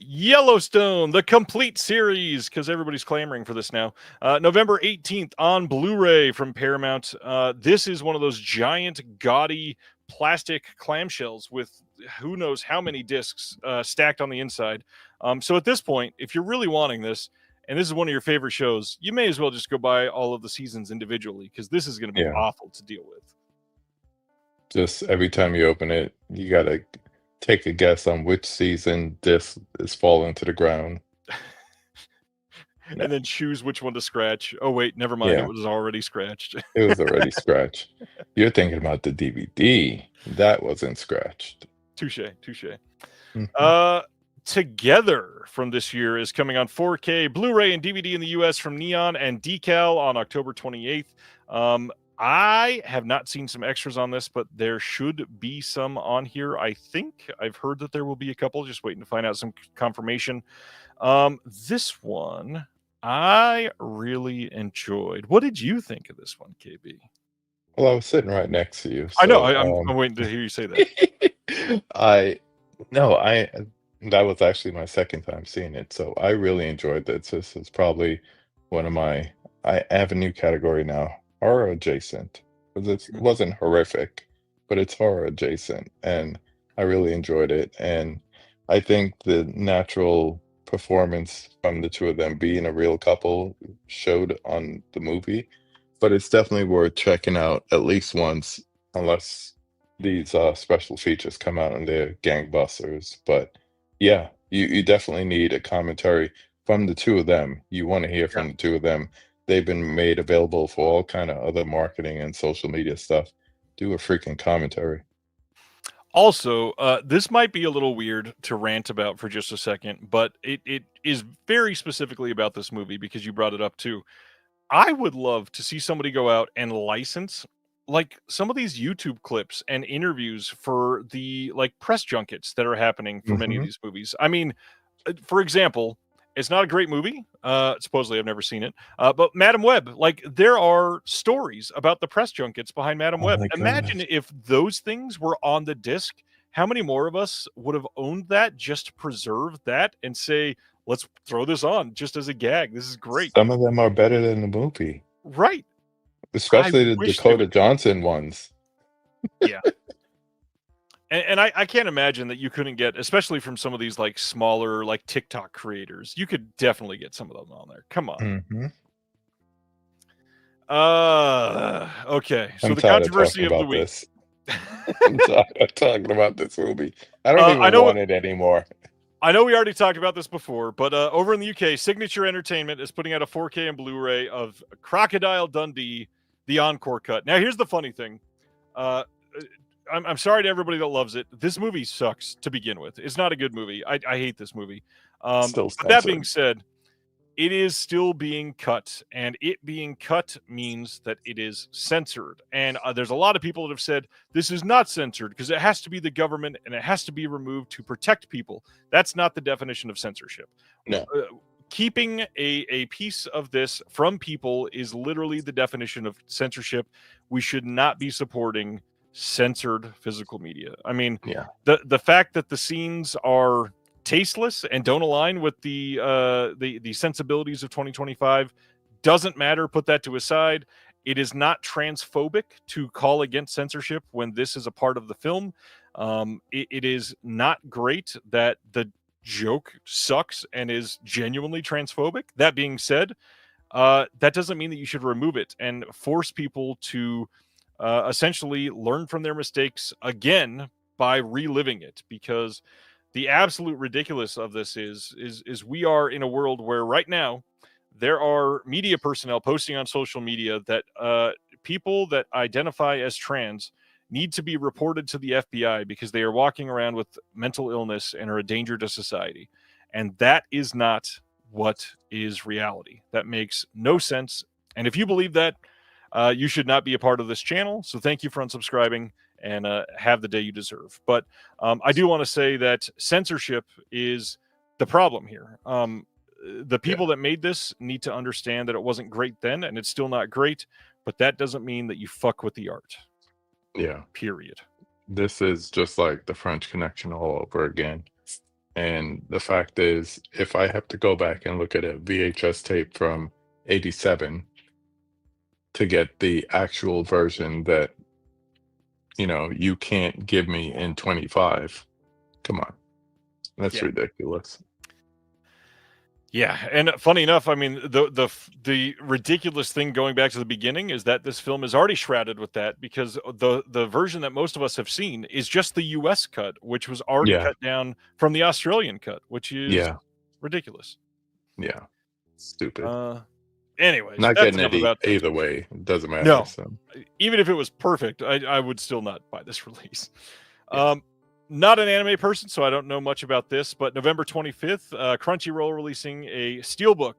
Yellowstone, the complete series, because everybody's clamoring for this now. November 18th on Blu-ray from Paramount. This is one of those giant, gaudy plastic clamshells with who knows how many discs stacked on the inside. So at this point, if you're really wanting this, and this is one of your favorite shows, you may as well just go buy all of the seasons individually, because this is going to be awful to deal with. Just every time you open it, you got to take a guess on which season disc is falling to the ground. No. and then choose which one to scratch. Oh wait, never mind. Yeah. It was already scratched. It was already scratched. You're thinking about the DVD. That wasn't scratched. Touche, touche. Mhm. Together from this year is coming on 4K, Blu-ray, and DVD in the US from Neon and Decal on October 28th. I have not seen some extras on this, but there should be some on here. I think I've heard that there will be a couple. Just waiting to find out some confirmation. This one I really enjoyed. What did you think of this one, KB? Well, I was sitting right next to you, I know. so I'm waiting to hear you say that. I no, I that was actually my second time seeing it, so I really enjoyed this. This is probably one of my I have a new category now, horror adjacent. 'Cause it Mhm. wasn't horrific, but it's horror adjacent, and I really enjoyed it. And I think the natural performance from the two of them being a real couple showed on the movie. But it's definitely worth checking out at least once, unless these special features come out and they're gangbusters. But yeah, you definitely need a commentary from the two of them. You want to hear Yeah. from the two of them. They've been made available for all kind of other marketing and social media stuff. Do a freaking commentary. Also, this might be a little weird to rant about for just a second, but it is very specifically about this movie because you brought it up too. I would love to see somebody go out and license like some of these YouTube clips and interviews for the like press junkets that are happening for many of Hmm. these movies. I mean, for example, it's not a great movie. Supposedly, I've never seen it. But Madam Web, like there are stories about the press junkets behind Madam Oh Web. my Imagine God. if those things were on the disc. How many more of us would have owned that just to preserve that and say, let's throw this on just as a gag? This is great. Some of them are better than the movie, Right. I especially the wish they Dakota would do it. Johnson ones. Yeah. And I can't imagine that you couldn't get, especially from some of these like smaller like TikTok creators. You could definitely get some of them on there. Come on. Hmm. Okay. So I'm the tired of controversy talking of the about week. this. I'm tired of talking about this movie. I don't I even know want it anymore. I know we already talked about this before, but over in the UK, Signature Entertainment is putting out a 4K and Blu-ray of Crocodile Dundee, the encore cut. Now, here's the funny thing. Uh, I'm sorry to everybody that loves it. This movie sucks to begin with. It's not a good movie. I hate this movie. Still But that being censored. said, it is still being cut, and it being cut means that it is censored. And there's a lot of people that have said this is not censored because it has to be the government and it has to be removed to protect people. That's not the definition of censorship. No. Keeping a piece of this from people is literally the definition of censorship. We should not be supporting censored physical media. I mean, Yeah. the fact that the scenes are tasteless and don't align with the sensibilities of 2025 doesn't matter. Put that to a side. It is not transphobic to call against censorship when this is a part of the film. It is not great that the joke sucks and is genuinely transphobic. That being said, that doesn't mean that you should remove it and force people to essentially learn from their mistakes again by reliving it, because the absolute ridiculous of this is we are in a world where right now there are media personnel posting on social media that people that identify as trans need to be reported to the FBI because they are walking around with mental illness and are a danger to society. And that is not what is reality. That makes no sense. And if you believe that, you should not be a part of this channel. So thank you for unsubscribing and have the day you deserve. But I do want to say that censorship is the problem here. The people that made this need to understand that it wasn't great then and it's still not great, but that doesn't mean that you fuck with the art. Yeah. Period. This is just like the French Connection all over again. And the fact is, if I have to go back and look at a VHS tape from 87 to get the actual version that, you can't give me in 25, come on. That's Yeah. ridiculous. Yeah, and funny enough, I mean, the ridiculous thing going back to the beginning is that this film is already shrouded with that, because the version that most of us have seen is just the US cut, which was already Yeah. cut down from the Australian cut, which is Yeah. ridiculous. Yeah. Stupid. Anyways, Not that's getting enough it about that. either way. It doesn't matter. No, So even if it was perfect, I would still not buy this release. Yeah. Not an anime person, so I don't know much about this, but November 25th, Crunchyroll releasing a steelbook,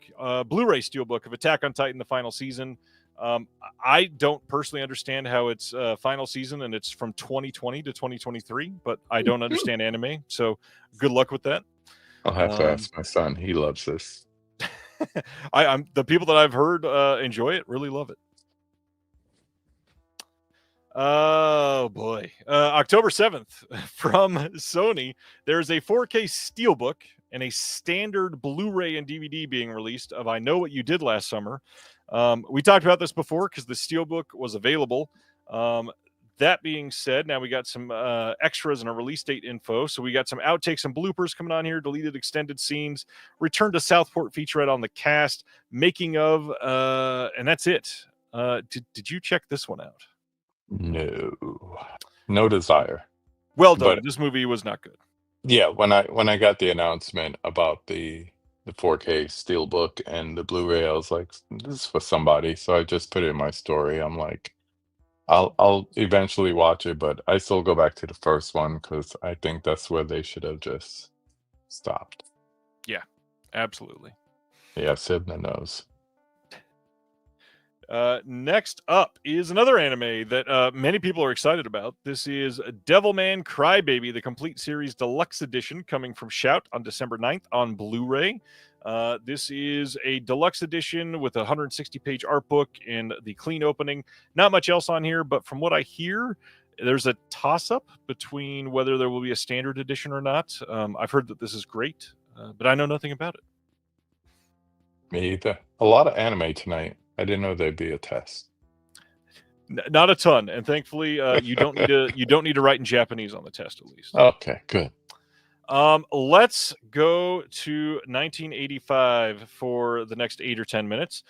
Blu-ray steelbook of Attack on Titan, the final season. I don't personally understand how it's final season and it's from 2020 to 2023, but I don't understand anime, so good luck with that. I'll have to ask my son. He loves this. I'm the people that I've heard enjoy it, really love it. Oh boy. October 7th from Sony, there's a 4K steelbook and a standard Blu-ray and DVD being released of I Know What You Did Last Summer. We talked about this before because the steelbook was available. That being said, now we got some extras and a release date info. So we got some outtakes and bloopers coming on here, deleted extended scenes, return to Southport featurette on the cast, making of, and that's it. Did you check this one out? No desire. Well done. But This movie was not good. yeah, when I got the announcement about the 4K steelbook and the Blu-ray, I was like, this is for somebody. So I just put it in my story. I'm like, I'll eventually watch it, but I still go back to the first one because I think that's where they should have just stopped. Yeah, absolutely. Yeah, Sibna knows. Next up is another anime that many people are excited about. This is Devilman Crybaby, the complete series deluxe edition, coming from Shout on December 9th on Blu-ray. This is a deluxe edition with a 160-page art book and the clean opening. Not much else on here, but from what I hear, there's a toss-up between whether there will be a standard edition or not. I've heard that this is great, but I know nothing about it. Me either. A lot of anime tonight. I didn't know there'd be a test. Not a ton, and thankfully, you don't need to write in Japanese on the test, at least. Okay, good. Let's go to 1985 for the next 8 or 10 minutes.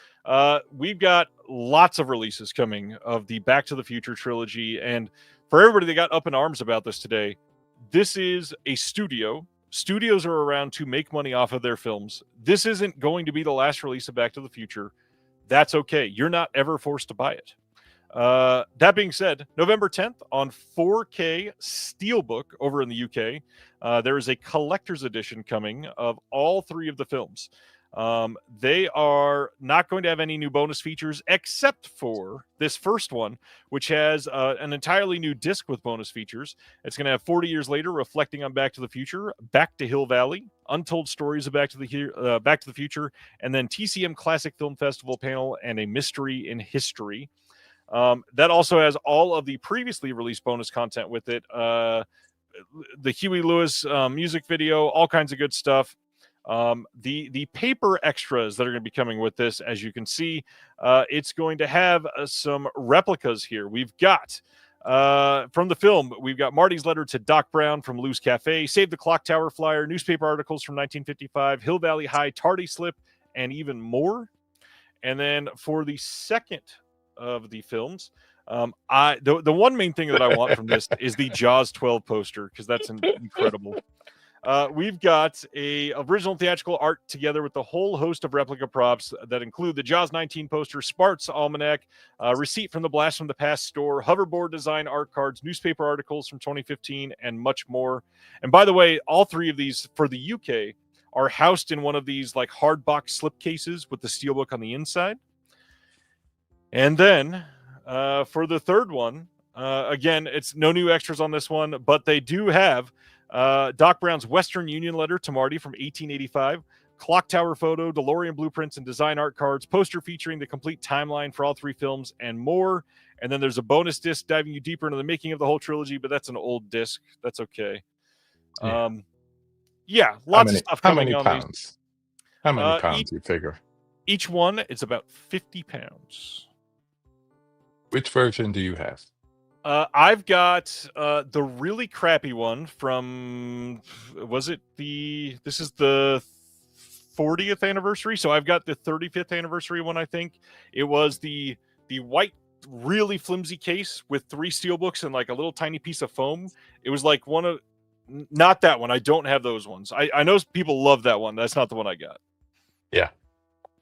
We've got lots of releases coming of the Back to the Future trilogy, and for everybody that got up in arms about this today, this is a studio. Studios are around to make money off of their films. This isn't going to be the last release of Back to the Future. That's okay. You're not ever forced to buy it. That being said, November 10th on 4K Steelbook over in the UK, there is a collector's edition coming of all 3 of the films. They are not going to have any new bonus features except for this first one, which has an entirely new disc with bonus features. It's going to have 40 years later, reflecting on Back to the Future, Back to Hill Valley, Untold Stories of Back to the Future, and then TCM Classic Film Festival panel and a mystery in history. That also has all of the previously released bonus content with it. The Huey Lewis music video, all kinds of good stuff. The paper extras that are going to be coming with this, as you can see, it's going to have some replicas here. We've got from the film, we've got Marty's letter to Doc Brown from Lou's Cafe, Save the Clock Tower flyer, newspaper articles from 1955, Hill Valley High tardy slip, and even more. And then for the second of the films, the one main thing that I want from this is the Jaws 12 poster, because that's incredible. We've got a original theatrical art together with a whole host of replica props that include the Jaws 19 poster, Sparks Almanac, receipt from the Blast from the Past store, hoverboard design art cards, newspaper articles from 2015, and much more. And by the way, all 3 of these for the UK are housed in one of these like hard box slip cases with the steelbook on the inside. And then for the third one, again, it's no new extras on this one, but they do have Doc Brown's Western Union letter to Marty from 1885, clock tower photo, DeLorean blueprints and design art cards, poster featuring the complete timeline for all 3 films, and more. And then there's a bonus disc diving you deeper into the making of the whole trilogy, but that's an old disc. That's okay. Yeah, lots of stuff coming on these. How many pounds you figure? Each one is about 50 pounds. Which version do you have? I've got the really crappy one from, this is the 40th anniversary. So I've got the 35th anniversary one, I think. It was the white, really flimsy case with 3 steelbooks and like a little tiny piece of foam. It was like not that one. I don't have those ones. I know people love that one. That's not the one I got. Yeah.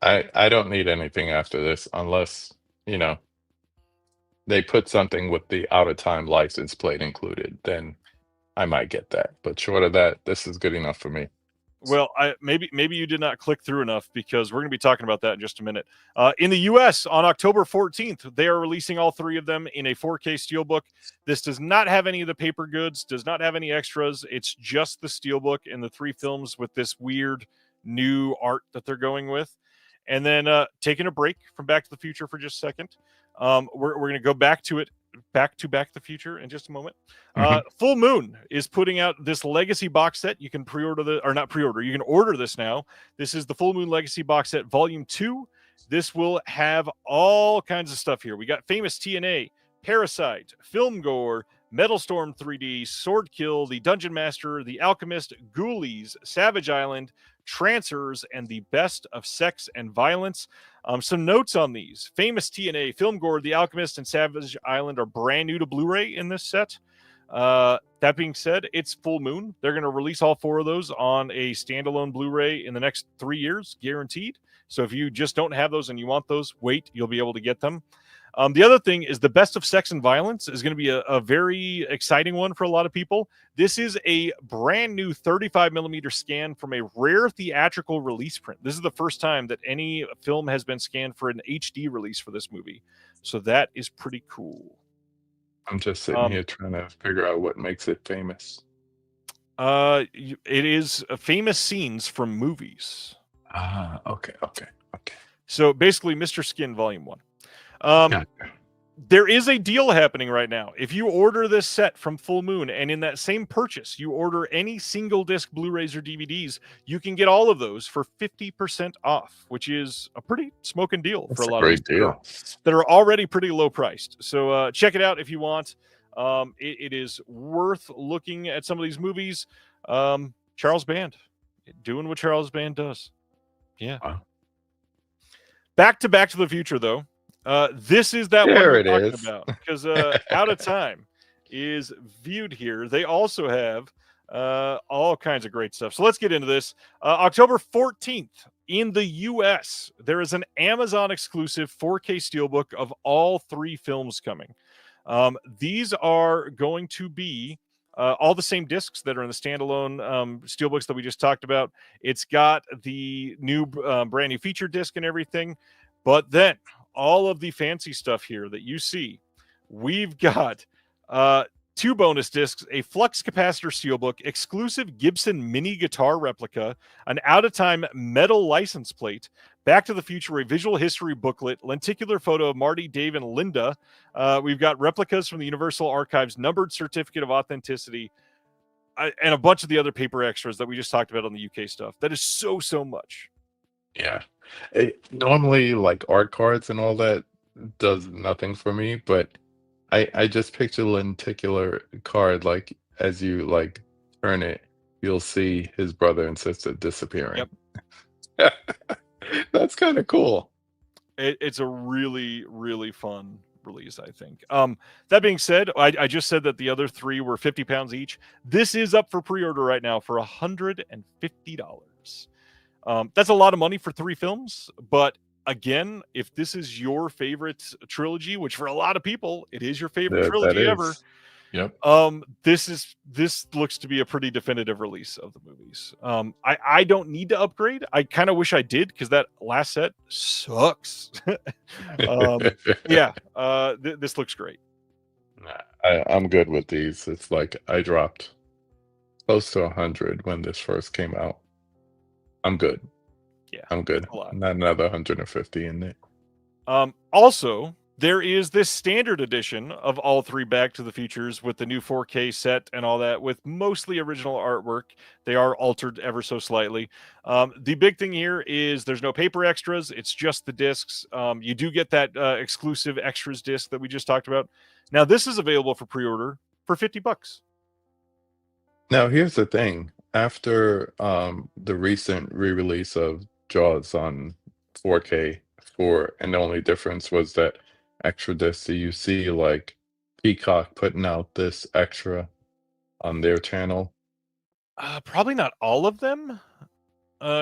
I don't need anything after this unless, you know, they put something with the out of time license plate included, then I might get that. But short of that, this is good enough for me. Well, maybe you did not click through enough because we're going to be talking about that in just a minute. In the U.S. on October 14th, they are releasing all three of them in a 4K steelbook. This does not have any of the paper goods, does not have any extras. It's just the steelbook and the three films with this weird new art that they're going with. And then taking a break from Back to the Future for just a second, we're going to go back to Back to the Future in just a moment. Full Moon is putting out this Legacy box set. You can you can order this now. This is the Full Moon Legacy box set volume 2. This will have all kinds of stuff here. We got Famous TNA, Parasite, Film Gore, Metal Storm 3D, Swordkill, The Dungeon Master, The Alchemist, Ghoulies, Savage Island, Trancers, and The Best of Sex and Violence. Some notes on these. Famous TNA, Film Gore, The Alchemist, and Savage Island are brand new to Blu-ray in this set. That being said, it's Full Moon. They're going to release all four of those on a standalone Blu-ray in the next 3 years, guaranteed. So if you just don't have those and you want those, wait, you'll be able to get them. The other thing is the Best of Sex and Violence is going to be a very exciting one for a lot of people. This is a brand new 35 millimeter scan from a rare theatrical release print. This is the first time that any film has been scanned for an HD release for this movie. So that is pretty cool. I'm just sitting here trying to figure out what makes it famous. It is famous scenes from movies. Okay. So basically, Mr. Skin Volume 1. Gotcha. There is a deal happening right now. If you order this set from Full Moon and in that same purchase, you order any single disc Blu-rays or DVDs, you can get all of those for 50% off, which is a pretty smoking deal for a lot of these deal that are already pretty low priced. So check it out if you want. It is worth looking at some of these movies. Charles Band, doing what Charles Band does. Yeah. Wow. Back to the Future, though. This is that There one it we're talking is. about because Out of Time is viewed here. They also have all kinds of great stuff. So let's get into this. October 14th in the US, there is an Amazon exclusive 4K steelbook of all three films coming. These are going to be all the same discs that are in the standalone steelbooks that we just talked about. It's got the new brand new feature disc and everything, but then all of the fancy stuff here that you see, we've got 2 bonus discs, a flux capacitor steelbook, exclusive Gibson mini guitar replica, an out-of-time metal license plate, Back to the Future, a visual history booklet, lenticular photo of Marty, Dave, and Linda. We've got replicas from the Universal Archives, numbered certificate of authenticity, and a bunch of the other paper extras that we just talked about on the UK stuff. That is so much. Yeah. Normally, like art cards and all that does nothing for me, but I just picture lenticular card, like as you like turn it, you'll see his brother and sister disappearing. Yep. That's kind of cool. It's a really fun release, I think. That being said, I just said that the other 3 were £50 each. This is up for pre-order right now for $150. That's a lot of money for 3 films, but again, if this is your favorite trilogy, which for a lot of people, it is your favorite trilogy ever. Yep. This looks to be a pretty definitive release of the movies. I don't need to upgrade. I kind of wish I did because that last set sucks. This looks great. I'm good with these. It's like I dropped close to 100 when this first came out. I'm good. Yeah, I'm good. Not another 150 in there. Also, there is this standard edition of all 3 Back to the Futures with the new 4K set and all that with mostly original artwork. They are altered ever so slightly. The big thing here is there's no paper extras. It's just the discs. You do get that exclusive extras disc that we just talked about. Now, this is available for pre-order for $50. Now, here's the thing. After the recent re-release of Jaws on 4K, and the only difference was that extra disc, so you see like Peacock putting out this extra on their channel. Probably not all of them.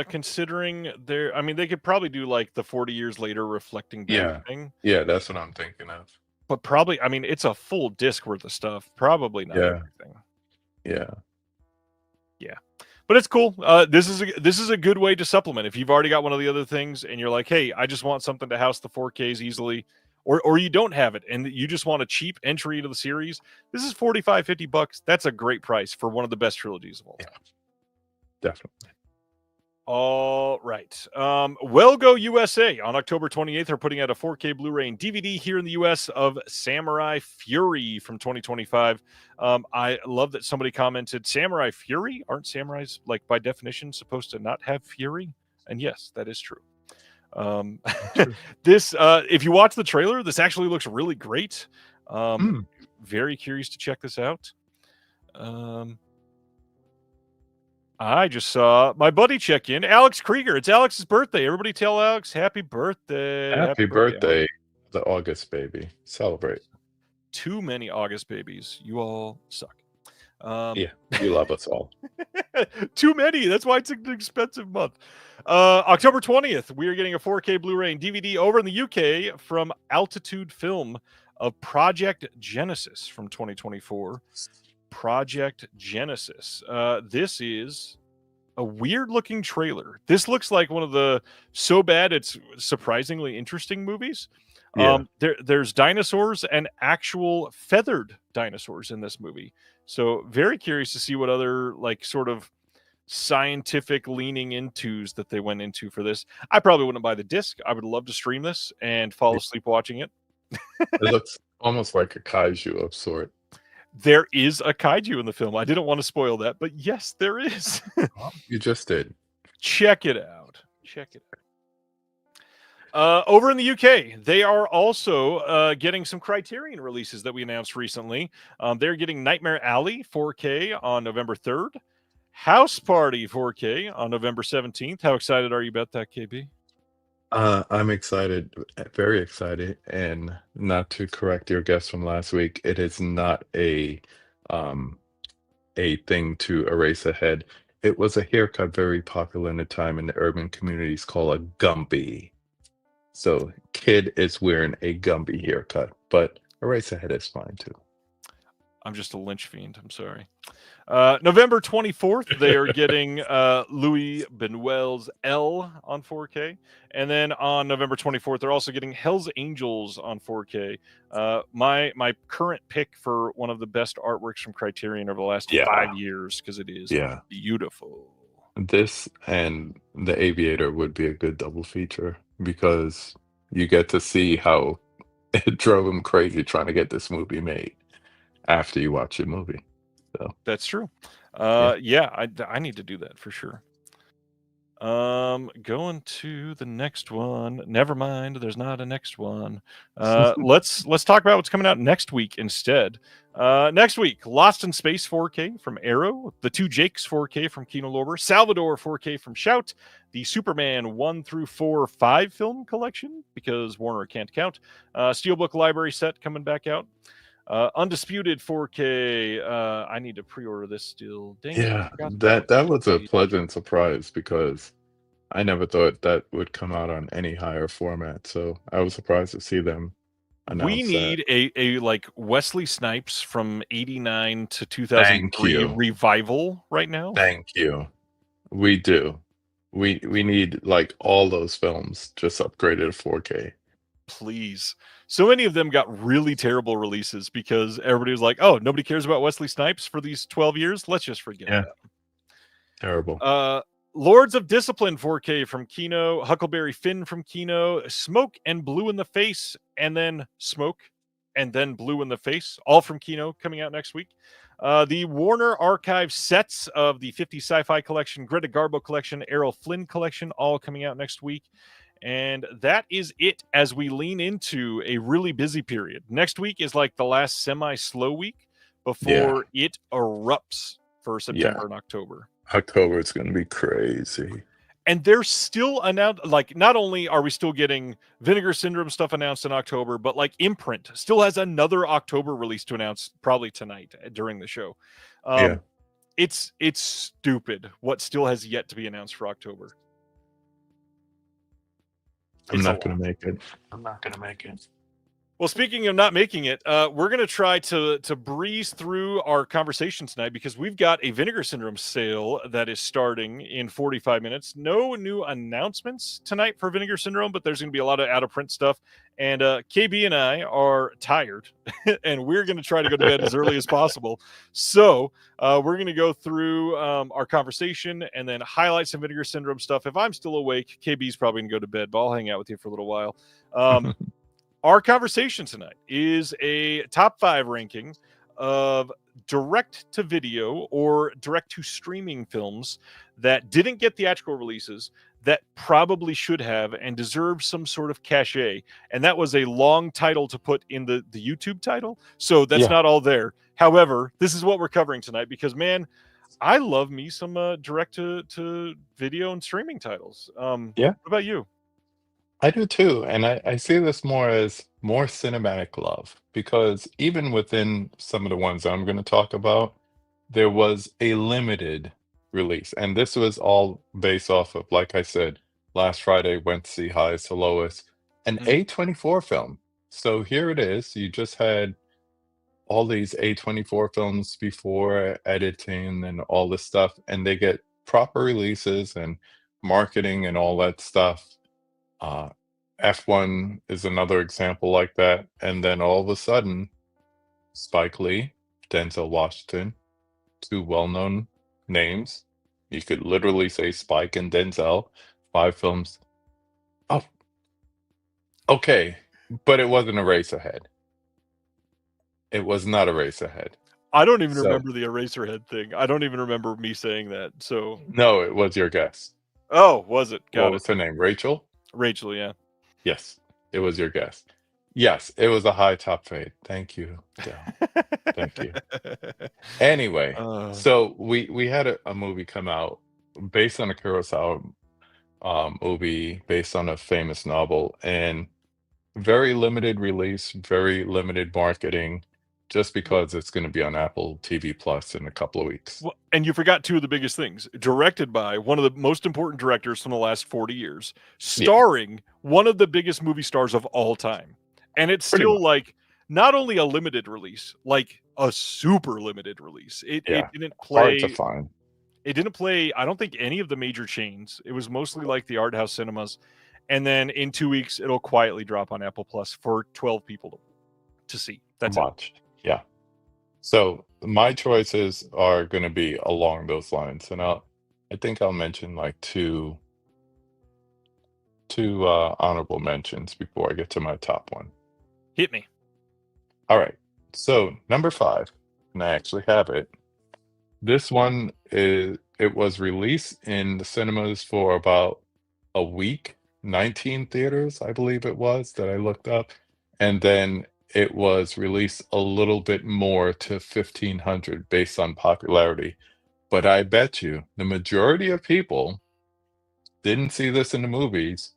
considering I mean, they could probably do like the 40 years later reflecting back Yeah. thing, Yeah, that's what I'm thinking of. but probably, I mean, it's a full disc worth of stuff. Probably not Yeah. everything. Yeah. But it's cool. This is a good way to supplement if you've already got one of the other things and you're like, hey, I just want something to house the 4Ks easily, or you don't have it and you just want a cheap entry into the series. This is $45-$50. That's a great price for one of the best trilogies of all time. Definitely. All right. Well Go USA on October 28th are putting out a 4K Blu-ray and DVD here in the US of Samurai Fury from 2025. I love that somebody commented, Samurai Fury? Aren't samurais, like, by definition, supposed to not have fury? And yes, that is true. This, if you watch the trailer, this actually looks really great. Very curious to check this out. I just saw my buddy check in, Alex Krieger. It's Alex's birthday. Everybody tell Alex happy birthday. Happy birthday, the August baby. Celebrate. Too many August babies. You all suck. Yeah, you love us all. Too many. That's why it's an expensive month. October 20th, we are getting a 4K Blu-ray and DVD over in the UK from Altitude Film of Project Genesis from 2024. Project Genesis. This is a weird looking trailer. This looks like one of the so bad it's surprisingly interesting movies. Yeah. There's dinosaurs and actual feathered dinosaurs in this movie. So very curious to see what other like sort of scientific leaning intos that they went into for this. I probably wouldn't buy the disc. I would love to stream this and fall asleep watching it. It looks almost like a kaiju of sort. There is a kaiju in the film. I didn't want to spoil that, but yes, there is. You just did. Check it out. Over in the UK, they are also getting some Criterion releases that we announced recently. They're getting Nightmare Alley 4K on November 3rd. House Party 4K on November 17th. How excited are you about that, KB? I'm excited, very excited, and not to correct your guess from last week, it is not a thing to erase ahead. It was a haircut very popular in the time in the urban communities called a Gumby. So kid is wearing a Gumby haircut, but erase ahead is fine too. I'm just a lynch fiend. I'm sorry. November 24th, they are getting Louis Buñuel's L on 4K. And then on November 24th, they're also getting Hell's Angels on 4K. My current pick for one of the best artworks from Criterion over the last 5 years, because it is beautiful. This and The Aviator would be a good double feature because you get to see how it drove him crazy trying to get this movie made after you watch the movie. So that's true. I need to do that for sure. Going to the next one. Never mind, there's not a next one. Let's talk about what's coming out next week instead. Next week, Lost in Space 4K from Arrow, The Two Jakes 4K from Kino Lorber, Salvador 4K from Shout, the Superman 1 through 4 5 film collection because Warner can't count. Steelbook Library set coming back out. Undisputed 4K. I need to pre-order this still. Dang it, that was a pleasant surprise because I never thought that would come out on any higher format. So I was surprised to see them announce we need a like Wesley Snipes from 89 to 2003 revival right now. Thank you. We do. We need like all those films just upgraded to 4K. Please. So many of them got really terrible releases because everybody was like, oh, nobody cares about Wesley Snipes for these 12 years. Let's just forget that. Terrible. Lords of Discipline 4K from Kino, Huckleberry Finn from Kino, Smoke and Blue in the Face, and then Smoke, and then Blue in the Face, all from Kino coming out next week. The Warner Archive sets of the 50 Sci-Fi Collection, Greta Garbo Collection, Errol Flynn Collection, all coming out next week. And that is it as we lean into a really busy period. Next week is like the last semi-slow week before it erupts for September and October. October is going to be crazy. And they're still announced, like, not only are we still getting Vinegar Syndrome stuff announced in October, but like Imprint still has another October release to announce probably tonight during the show. It's stupid what still has yet to be announced for October. I'm It's a not going lot. to make it. I'm not going to make it. Well, speaking of not making it, we're going to try to breeze through our conversation tonight because we've got a Vinegar Syndrome sale that is starting in 45 minutes. No new announcements tonight for Vinegar Syndrome, but there's going to be a lot of out-of-print stuff. And KB and I are tired, and we're going to try to go to bed as early as possible. So we're going to go through our conversation and then highlight some Vinegar Syndrome stuff. If I'm still awake, KB's probably going to go to bed, but I'll hang out with you for a little while. Our conversation tonight is a top 5 ranking of direct to video or direct to streaming films that didn't get theatrical releases that probably should have and deserve some sort of cachet. And that was a long title to put in the YouTube title. So that's not all there. However, this is what we're covering tonight because, man, I love me some direct to video and streaming titles. What about you? I do too, and I see this more as more cinematic love because even within some of the ones I'm going to talk about, there was a limited release, and this was all based off of, like I said, last Friday went to see Highest to Lowest, an A24 film. So here it is. You just had all these A24 films before editing and all this stuff, and they get proper releases and marketing and all that stuff. F1 is another example like that. And then all of a sudden, Spike Lee, Denzel Washington, 2 well-known names. You could literally say Spike and Denzel, 5 films. Oh, okay. But it wasn't a race ahead. It was not a race ahead. I don't even So- remember the Eraserhead thing. I don't even remember me saying that. So, No, it was your guess. oh, was it? What was her name? Rachel? Rachel, yeah. Yes, it was your guess. Yes, it was a high top fade. Thank you, Del. Thank you. Anyway, so we had a movie come out based on a Kurosawa movie, based on a famous novel, and very limited release, very limited marketing, just because it's going to be on Apple TV Plus in a couple of weeks. Well, and you forgot 2 of the biggest things. Directed by one of the most important directors from the last 40 years, starring one of the biggest movie stars of all time. And it's Pretty still much. like not only a limited release, like a super limited release. It didn't Hard to play. find. It didn't play, I don't think, any of the major chains. It was mostly like the art house cinemas. And then in 2 weeks, it'll quietly drop on Apple Plus for 12 people to see. That's Watch. Yeah. So my choices are going to be along those lines, and I think I'll mention like two honorable mentions before I get to my top one. Hit me. All right. So number 5, and I actually have it. This one it was released in the cinemas for about a week, 19 theaters, I believe it was, that I looked up, and then it was released a little bit more to 1,500 based on popularity. But I bet you the majority of people didn't see this in the movies,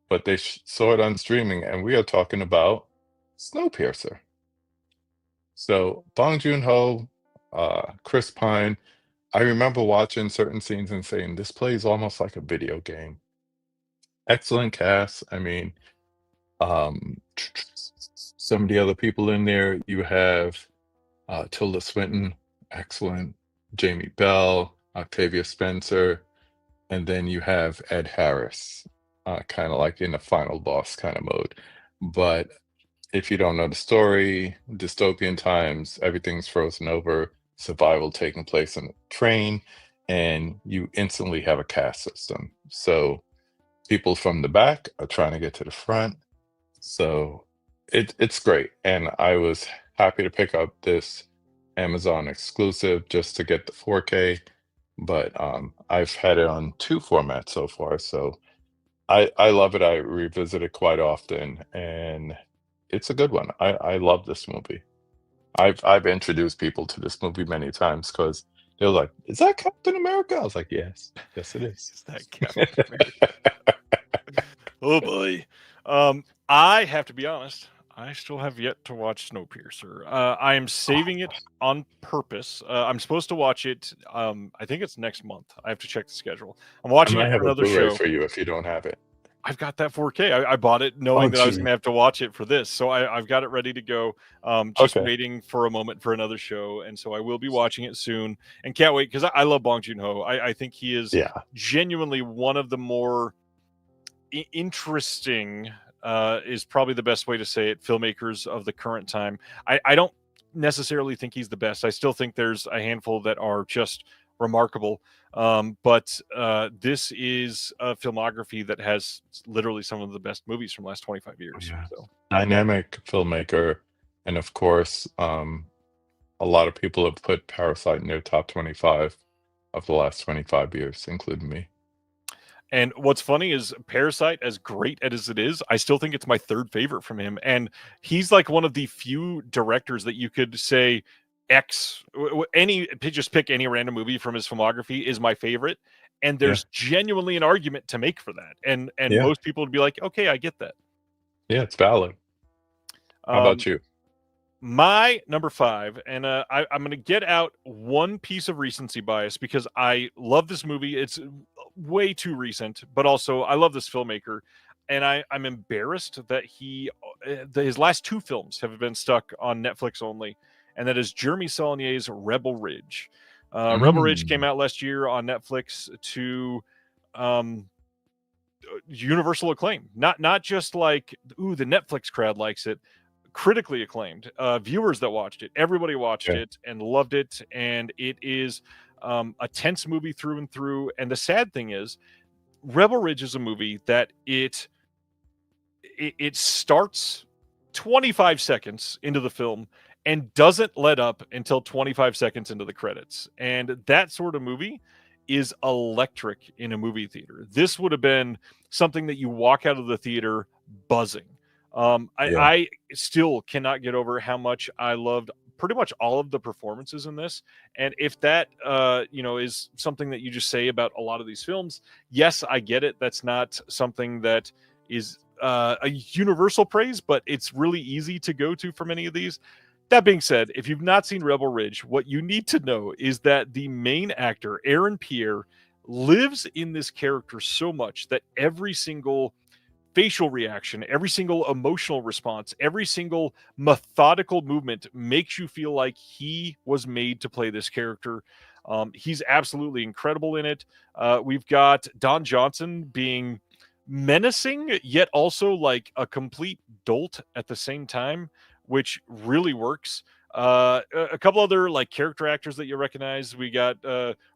but they saw it on streaming, and we are talking about Snowpiercer. So Bong Joon-ho, Chris Pine, I remember watching certain scenes and saying, this plays almost like a video game. Excellent cast. I mean, some of the other people in there, you have Tilda Swinton, excellent. Jamie Bell, Octavia Spencer, and then you have Ed Harris, kind of like in the final boss kind of mode. But if you don't know the story, dystopian times, everything's frozen over, survival taking place on a train, and you instantly have a caste system. So people from the back are trying to get to the front. So it's great. And I was happy to pick up this Amazon exclusive just to get the 4K. But I've had it on 2 formats so far. So I love it. I revisit it quite often, and it's a good one. I love this movie. I've introduced people to this movie many times because they're like, "Is that Captain America?" I was like, "Yes, yes, it is." Is that Captain America? Oh boy. I have to be honest. I still have yet to watch Snowpiercer. I am saving it on purpose. I'm supposed to watch it. I think it's next month. I have to check the schedule. I'm I watching might it for have a another Blu-ray show. for you if you don't have it. I've got that 4K. I bought it knowing Oh, that I was gee. going to have to watch it for this, so I've got it ready to go. Just Okay. waiting for a moment for another show, and so I will be watching it soon, and can't wait because I love Bong Joon-ho. I think he is Yeah. genuinely one of the more interesting, is probably the best way to say it, filmmakers of the current time. I don't necessarily think he's the best. I still think there's a handful that are just remarkable. But this is a filmography that has literally some of the best movies from the last 25 years. Yeah. So Dynamic filmmaker, and of course, a lot of people have put Parasite in their top 25 of the last 25 years, including me. And what's funny is Parasite, as great as it is, I still think it's my third favorite from him. And he's like one of the few directors that you could say just pick any random movie from his filmography is my favorite. And Yeah. there's genuinely an argument to make for that. And Yeah. most people would be like, okay, I get that. Yeah, it's valid. How about you? My number 5, and I'm going to get out one piece of recency bias because I love this movie. It's way too recent, but also I love this filmmaker, and I'm embarrassed that his last 2 films have been stuck on Netflix only, and that is Jeremy Saulnier's Rebel Ridge. Rebel Ridge came out last year on Netflix to universal acclaim. Not just like, ooh, the Netflix crowd likes it. Critically acclaimed. Viewers that watched it, everybody watched Yeah. it and loved it, and it is a tense movie through and through. And the sad thing is, Rebel Ridge is a movie that it starts 25 seconds into the film and doesn't let up until 25 seconds into the credits. And that sort of movie is electric in a movie theater. This would have been something that you walk out of the theater buzzing. Yeah. I still cannot get over how much I loved pretty much all of the performances in this. And if that, is something that you just say about a lot of these films, yes, I get it. That's not something that is a universal praise, but it's really easy to go to for many of these. That being said, if you've not seen Rebel Ridge, what you need to know is that the main actor, Aaron Pierre, lives in this character so much that every single facial reaction, every single emotional response, every single methodical movement makes you feel like he was made to play this character. He's absolutely incredible in it. We've got Don Johnson being menacing, yet also like a complete dolt at the same time, which really works. A couple other like character actors that you recognize. We got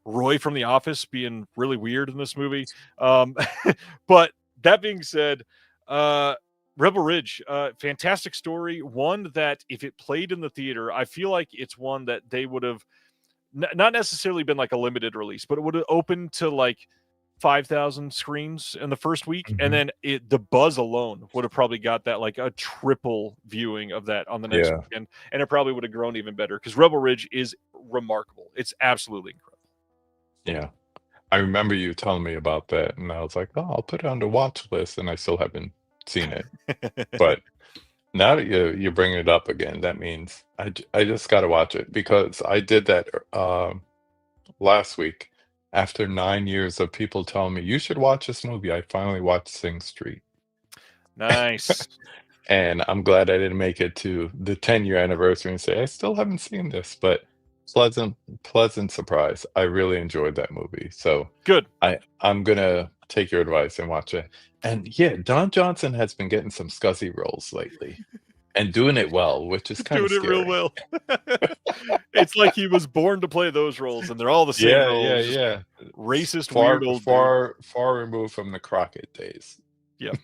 Roy from The Office being really weird in this movie. But that being said, Rebel Ridge, fantastic story. One that if it played in the theater, I feel like it's one that they would have not necessarily been like a limited release, but it would have opened to like 5,000 screens in the first week, and then the buzz alone would have probably got that like a triple viewing of that on the next Yeah. weekend, and it probably would have grown even better because Rebel Ridge is remarkable. It's absolutely incredible. Yeah. I remember you telling me about that, and I was like, "Oh, I'll put it on the watch list," and I still haven't seen it. But now that you bring it up again, that means I just got to watch it because I did that last week. After 9 years of people telling me you should watch this movie, I finally watched Sing Street, Nice. and I'm glad I didn't make it to the 10-year anniversary and say I still haven't seen this, but pleasant surprise. I really enjoyed that movie, so Good. I'm gonna take your advice and watch it. And yeah, Don Johnson has been getting some scuzzy roles lately and doing it well, which is kind Doing of it real scary. well. It's like he was born to play those roles, and they're all the same Yeah, roles. yeah. Racist, Far, weird old dude. far removed from the Crockett days. Yep.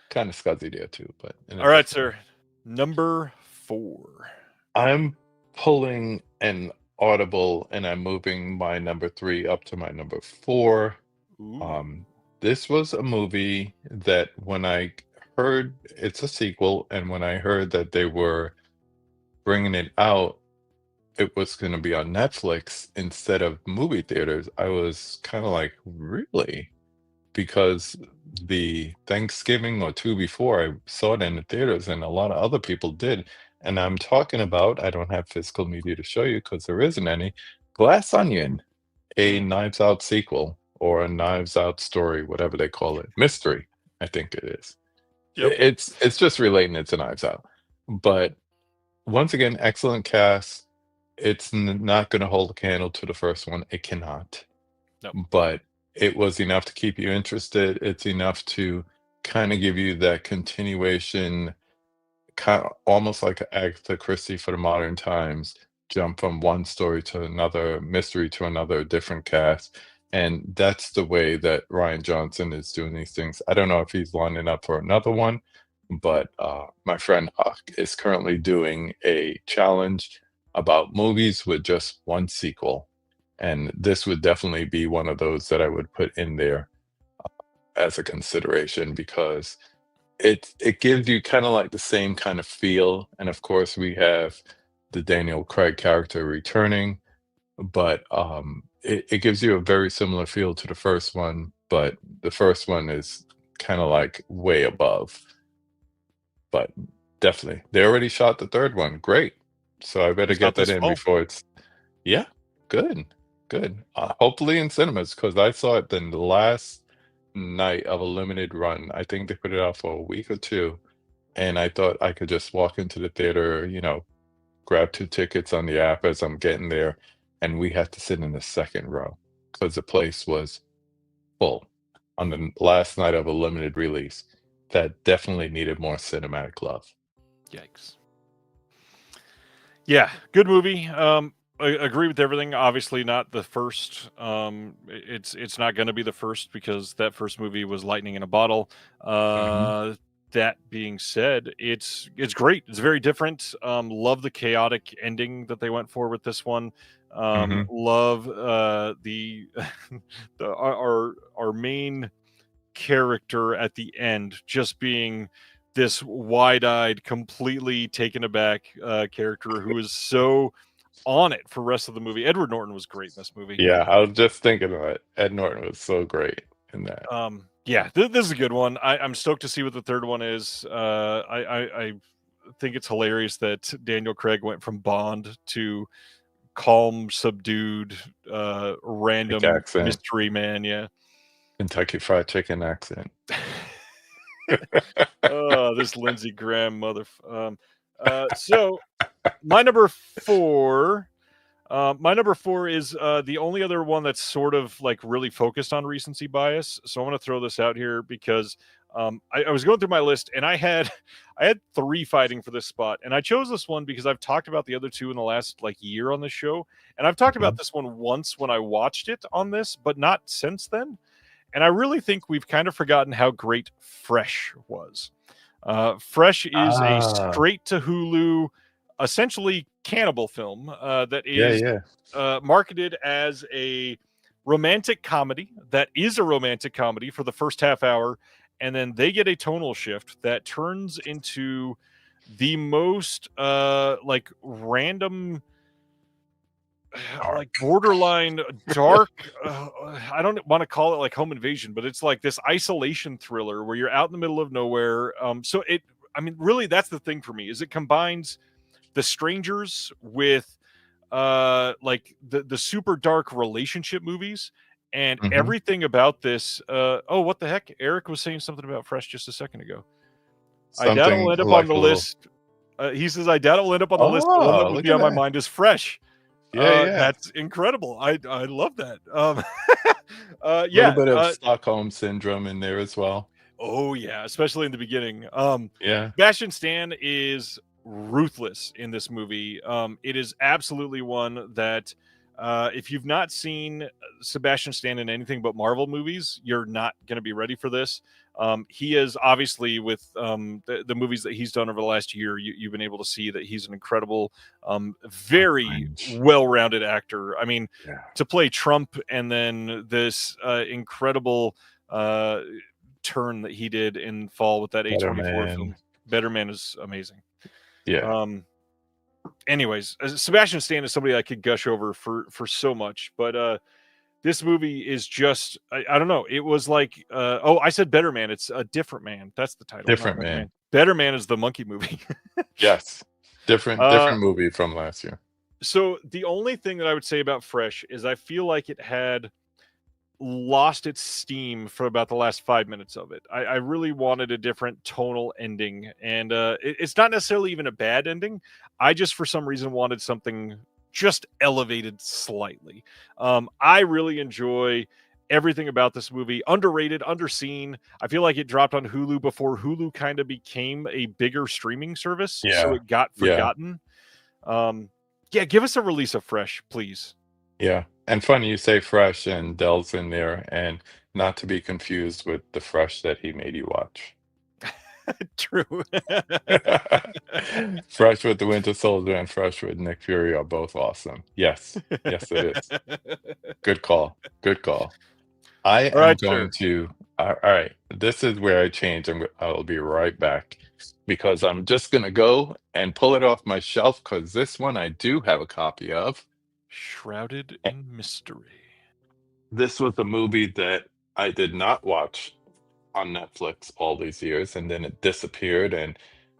Kind of scuzzy there too, but All right, sir. Number 4. I'm pulling an audible and I'm moving my number 3 up to my number 4. Ooh. This was a movie that when I heard it's a sequel, and when I heard that they were bringing it out, it was going to be on Netflix instead of movie theaters, I was kind of like, really? because the Thanksgiving or two before, I saw it in the theaters, and a lot of other people did. And I'm talking about, I don't have physical media to show you because there isn't any, Glass Onion, a Knives Out sequel or a Knives Out story, whatever they call it. Mystery, I think it is. Yep. It's just relating it to Knives Out. But once again, excellent cast. It's not going to hold a candle to the first one. It cannot. No. But it was enough to keep you interested. It's enough to kind of give you that continuation, kind of almost like Agatha Christie for the modern times, jump from one story to another, mystery to another, different cast. And that's the way that Ryan Johnson is doing these things. I don't know if he's lining up for another one, but my friend Huck is currently doing a challenge about movies with just one sequel. And this would definitely be one of those that I would put in there as a consideration because it gives you kind of like the same kind of feel. And of course, we have the Daniel Craig character returning, but it gives you a very similar feel to the first one, but the first one is kind of like way above. But definitely, they already shot the third one. Great. So I better It's get out that this in fall. before it's, yeah, good, good. Hopefully in cinemas because I saw it then the last night of a limited run. I think they put it out for a week or two, and I thought I could just walk into the theater, grab 2 tickets on the app as I'm getting there, and we had to sit in the second row because the place was full on the last night of a limited release. That definitely needed more cinematic love. Yikes. Yeah, good movie. I agree with everything. Obviously, not the first. It's not going to be the first because that first movie was lightning in a bottle. Mhm, That being said, it's great. It's very different. Love the chaotic ending that they went for with this one. mhm. Love the our main character at the end just being this wide-eyed, completely taken aback character who is so on it for the rest of the movie. Edward Norton was great in this movie. Yeah, I was just thinking of it. Ed Norton was so great in that. Yeah, this is a good one. I'm stoked to see what the third one is. I think it's hilarious that Daniel Craig went from Bond to calm, subdued, Like random accent, mystery man. Yeah. Kentucky Fried Chicken accent. Oh, this Lindsey Graham so my number four. My number four is the only other one that's sort of like really focused on recency bias. So I'm going to throw this out here because I was going through my list and I had I had 3 fighting for this spot, and I chose this one because I've talked about the other 2 in the last like year on the show, and I've talked about Mhm, this one once when I watched it on this, but not since then. And I really think we've kind of forgotten how great Fresh was. Fresh is a Ah, straight to Hulu, essentially cannibal film that yeah, is yeah. marketed as a romantic comedy that is a romantic comedy for the first half hour, and then they get a tonal shift that turns into the most like random, like borderline dark. I don't want to call it like home invasion, but it's like this isolation thriller where you're out in the middle of nowhere. I mean, really, that's the thing for me is it combines the strangers with like the super dark relationship movies and Mhm. everything about this. Oh, what the heck? Eric was saying something about Fresh just a second ago. I doubt it'll Something end up on like the a little, list. He says, I doubt it'll end up on the list. The one that oh, would look be at on my that. mind is Fresh. Yeah, yeah. That's incredible. I love that. A little Yeah. bit of Stockholm syndrome in there as well. Oh yeah, especially in the beginning. Yeah. Sebastian Stan is ruthless in this movie. It is absolutely one that if you've not seen Sebastian Stan in anything but Marvel movies, you're not going to be ready for this. He is obviously with the movies that he's done over the last year. You've been able to see that he's an incredible, very Fringe. well-rounded actor. I mean, Yeah. to play Trump and then this incredible turn that he did in fall with that Better A24 Man. film. Better Man is amazing. Yeah. Um, anyways, Sebastian Stan is somebody I could gush over for so much, but this movie is just I don't know. It was like I said Better Man. It's a Different Man. That's the title, not Different Better Man. Man. Better Man is the monkey movie. Yes. Different uh, movie from last year. so the only thing that I would say about Fresh is I feel like it had lost its steam for about the last 5 minutes of it. I really wanted a different tonal ending, and it's not necessarily even a bad ending. I just, for some reason, wanted something just elevated slightly. I really enjoy everything about this movie. Underrated, underseen. I feel like it dropped on Hulu before Hulu kind of became a bigger streaming service, so Yeah. it got Yeah. forgotten. Yeah, give us a release of Fresh, please. Yeah. And funny you say Fresh and Dell's in there, and not to be confused with the Fresh that he made you watch. True. Fresh with the Winter Soldier and Fresh with Nick Fury are both awesome. Yes. Yes, it is. Good call. Good call. I All am right, going sir. to. All right. This is where I change. I'll be right back because I'm just going to go and pull it off my shelf because this one I do have a copy of. Shrouded Eh, in Mystery. This was a movie that I did not watch on Netflix all these years, and then it disappeared, and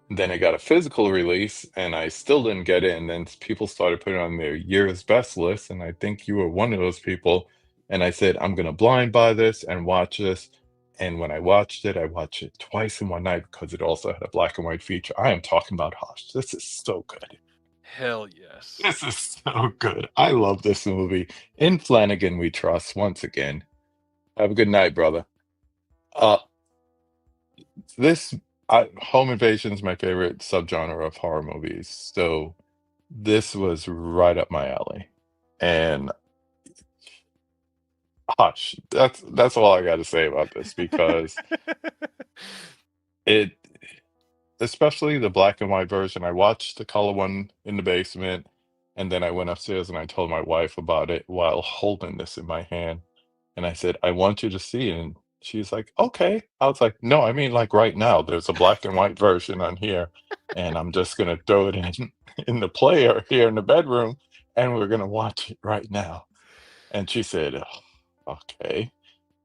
then it got a physical release, and I still didn't get it. And then people started putting it on their year's best list, and I think you were one of those people. And I said, I'm gonna blind buy this and watch this. And when I watched it twice in one night because it also had a black and white feature. I am talking about Hush. This is so good. Hell yes. This is so good. I love this movie. In Flanagan we trust once again. Have a good night, brother. Uh, this home invasion is my favorite subgenre of horror movies, so this was right up my alley. And Hush, that's all I got to say about this because it, especially the black and white version. I watched the color one in the basement, and then I went upstairs and I told my wife about it while holding this in my hand. And I said, I want you to see it. And she's like, okay. I was like, no, I mean, like right now, there's a black and white version on here. And I'm just going to throw it in the player here in the bedroom. And we're going to watch it right now. And she said, "Oh, okay."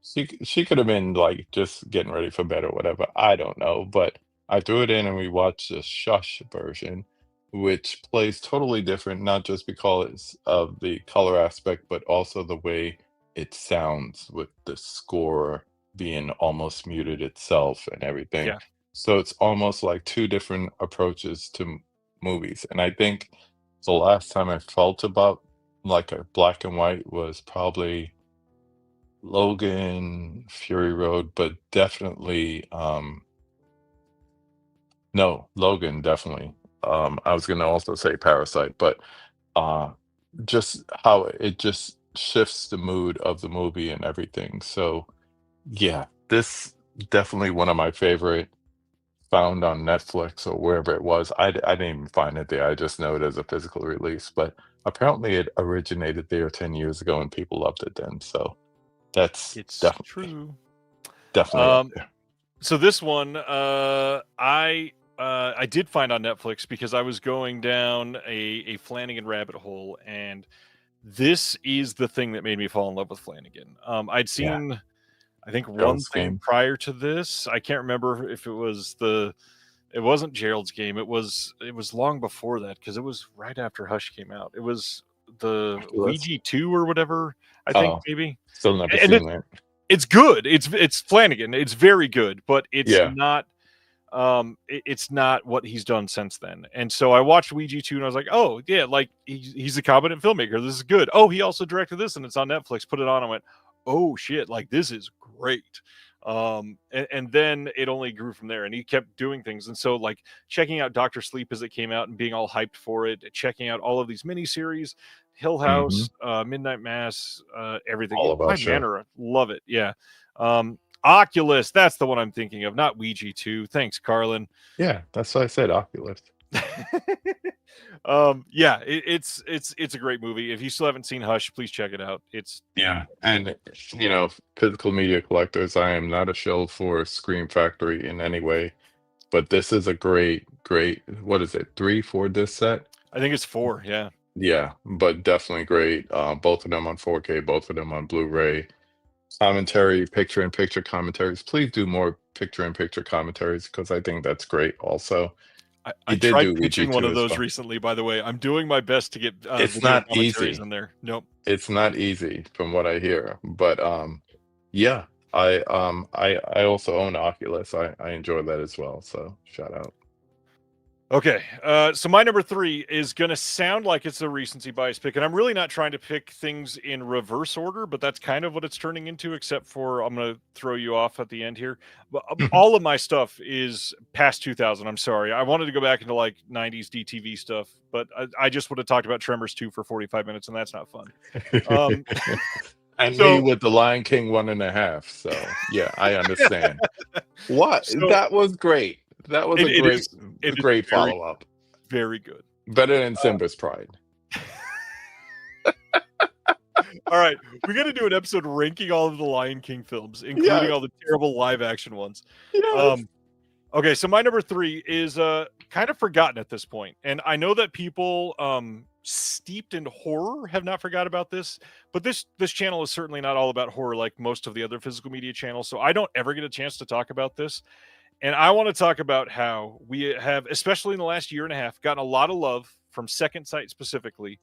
She could have been like just getting ready for bed or whatever. I don't know. But I threw it in and we watched the Shush version, which plays totally different, not just because of the color aspect, but also the way it sounds with the score being almost muted itself and everything. Yeah. So it's almost like two different approaches to movies. And I think the last time I felt about like a black and white was probably Logan, Fury Road, but definitely no, Logan definitely. I was gonna also say Parasite, but uh just how it just shifts the mood of the movie and everything. So yeah, this definitely one of my favorite found on Netflix or wherever it was. I didn't even find it there. I just know it as a physical release, but apparently it originated there 10 years ago and people loved it then. So that's It's definitely true. definitely up there. So this one, I did find on Netflix because I was going down a Flanagan rabbit hole, and this is the thing that made me fall in love with Flanagan. I'd Yeah. seen, I think, one Gerald's thing Game. prior to this. I can't remember if it wasn't Gerald's Game. It was long before that because it was right after Hush came out. It was the Oculus. Ouija 2 or whatever, I think Oh, maybe. still never And seen that. it's good. It's Flanagan. It's very good, but it's Yeah. not it's not what he's done since then. And so I watched Ouija 2 and I was like, oh yeah, like he's a competent filmmaker. This is good. Oh, he also directed this and it's on Netflix. Put it on. I went, oh shit, like this is great. And then it only grew from there and he kept doing things. And so like checking out Dr. Sleep as it came out and being all hyped for it, checking out all of these miniseries, Hill Mhm. House, Midnight Mass, everything. All of By us, sure. Manor, love it. Yeah. Oculus, that's the one I'm thinking of, not Ouija 2. Thanks, Carlin. Yeah, that's why I said Oculus. Yeah, it's a great movie. If you still haven't seen Hush, please check it out. It's Yeah, and physical media collectors, I am not a shill for Scream Factory in any way, but this is a great, what is it, 3, 4 disc set? I think it's 4, yeah. Yeah, but definitely great. Both of them on 4K, both of them on Blu-ray. Commentary, picture-in-picture commentaries. Please do more picture-in-picture commentaries because I think that's great. Also, I he did tried do Ouija pitching one 2 of as those well. recently, by the way. I'm doing my best to get It's video not commentaries easy. in there. Nope. It's not easy from what I hear, but yeah, I also own Oculus. I enjoy that as well. So shout out. Okay, so my number 3 is gonna sound like it's a recency bias pick, and I'm really not trying to pick things in reverse order, but that's kind of what it's turning into, except for I'm gonna throw you off at the end here. But all of my stuff is past 2000. I'm sorry, I wanted to go back into like 90s DTV stuff, but I just would have talked about Tremors 2 for 45 minutes, and that's not fun. Um, And me so, with the Lion King 1.5. So yeah, I understand. What? so That was great. That was it is a it is great very follow-up. very good. Better than Simba's Pride. All right, we got to do an episode ranking all of the Lion King films, including Yes, all the terrible live action ones. yes. Um, okay, so my number 3 is kind of forgotten at this point, and I know that people steeped in horror have not forgot about this, but this channel is certainly not all about horror like most of the other physical media channels. So I don't ever get a chance to talk about this, and I want to talk about how we have, especially in the last year and a half, gotten a lot of love from Second Sight specifically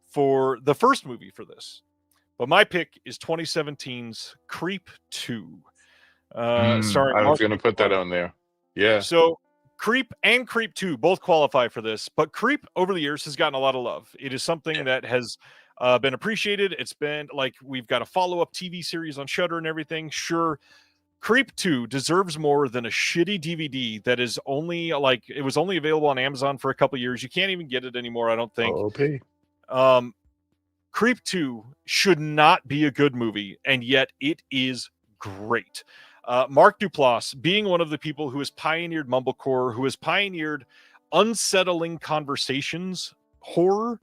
for the first movie for this. But my pick is 2017's Creep 2, starring I was Mark gonna put that Duplass. on there. Yeah. So Creep and Creep 2 both qualify for this, but Creep over the years has gotten a lot of love. It is something Yeah. that has been appreciated. It's been like we've got a follow-up TV series on Shudder and everything. Sure, Creep 2 deserves more than a shitty DVD that is only like it was only available on Amazon for a couple years. You can't even get it anymore, I don't think. OOP. Um, Creep 2 should not be a good movie, and yet it is great. Mark Duplass, being one of the people who has pioneered mumblecore, who has pioneered unsettling conversations horror,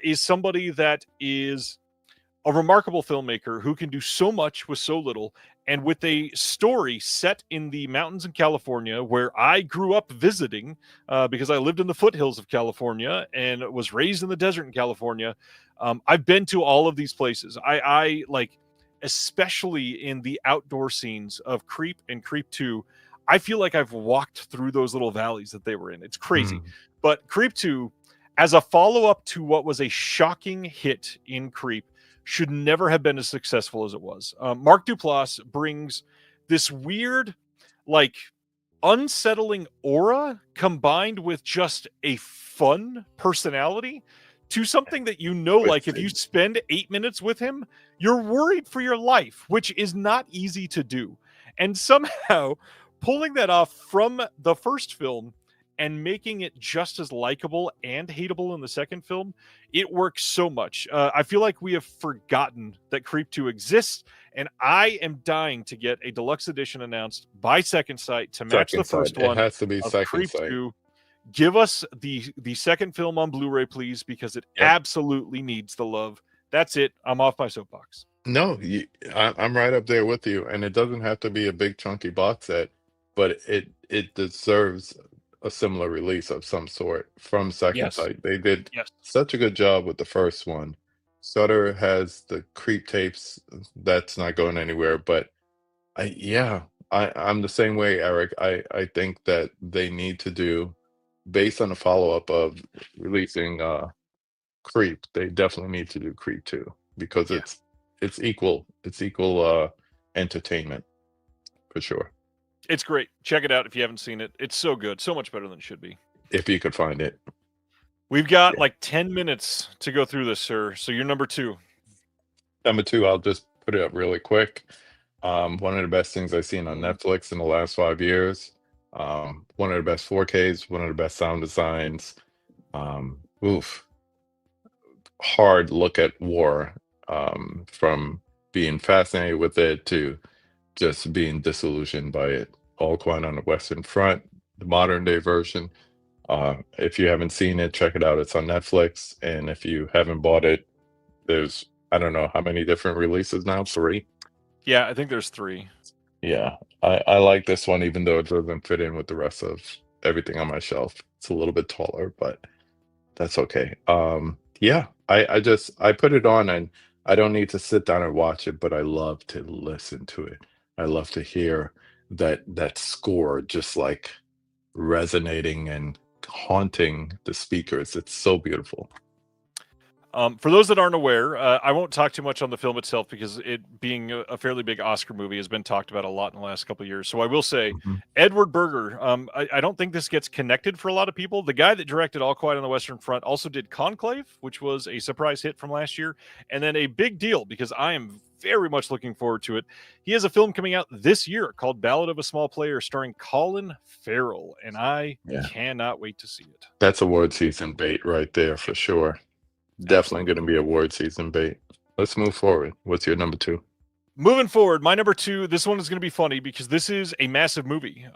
is somebody that is a remarkable filmmaker who can do so much with so little. And with a story set in the mountains in California, where I grew up visiting, because I lived in the foothills of California and was raised in the desert in California. I've been to all of these places. I like, especially in the outdoor scenes of Creep and Creep 2. I feel like I've walked through those little valleys that they were in. It's crazy. Mm. But Creep 2, as a follow up to what was a shocking hit in Creep, should never have been as successful as it was. Mark Duplass brings this weird, like, unsettling aura combined with just a fun personality to something that like if you Twisted. spend 8 minutes with him, you're worried for your life, which is not easy to do. And somehow pulling that off from the first film and making it just as likable and hateable in the second film, it works so much. I feel like we have forgotten that Creep 2 exists, and I am dying to get a deluxe edition announced by Second Sight to match Second the Sight. first It one has to be of Second Creep Sight. 2. Give us the second film on Blu-ray, please, because it Yep. absolutely needs the love. That's it. I'm off my soapbox. No, I'm right up there with you, and it doesn't have to be a big chunky box set, but it deserves a similar release of some sort from Second Yes. Sight. They did Yes. such a good job with the first one. Shudder has the Creep tapes. That's not going anywhere, but I'm the same way, Eric. I think that they need to do based on the follow-up of releasing Creep, they definitely need to do Creep 2 because Yeah. it's equal entertainment for sure. It's great. Check it out if you haven't seen it. It's so good. So much better than it should be. If you could find it. We've got Yeah. like 10 minutes to go through this, sir. So you're number 2. Number 2, I'll just put it up really quick. One of the best things I've seen on Netflix in the last 5 years. One of the best 4Ks, one of the best sound designs. Oof. Hard look at war, from being fascinated with it to just being disillusioned by it. All Quiet on the Western Front, the modern day version. If you haven't seen it, check it out. It's on Netflix. And if you haven't bought it, there's, I don't know how many different releases now, 3. Yeah, I think there's 3. Yeah, I like this one, even though it doesn't fit in with the rest of everything on my shelf. It's a little bit taller, but that's okay. Yeah, I put it on and I don't need to sit down and watch it, but I love to listen to it. I love to hear that score just like resonating and haunting the speakers. It's so beautiful. For those that aren't aware, I won't talk too much on the film itself because it being a fairly big Oscar movie has been talked about a lot in the last couple of years. So I will say, Mhm. Edward Berger. I don't think this gets connected for a lot of people. The guy that directed All Quiet on the Western Front also did Conclave, which was a surprise hit from last year, and then a big deal because I am very much looking forward to it. He has a film coming out this year called Ballad of a Small Player, starring Colin Farrell, and I Yeah, cannot wait to see it. that's award season bait right there for sure. Definitely going Absolutely. to be award season bait. Let's move forward. What's your number two? Moving forward, my number two, this one is going to be funny because this is a massive movie.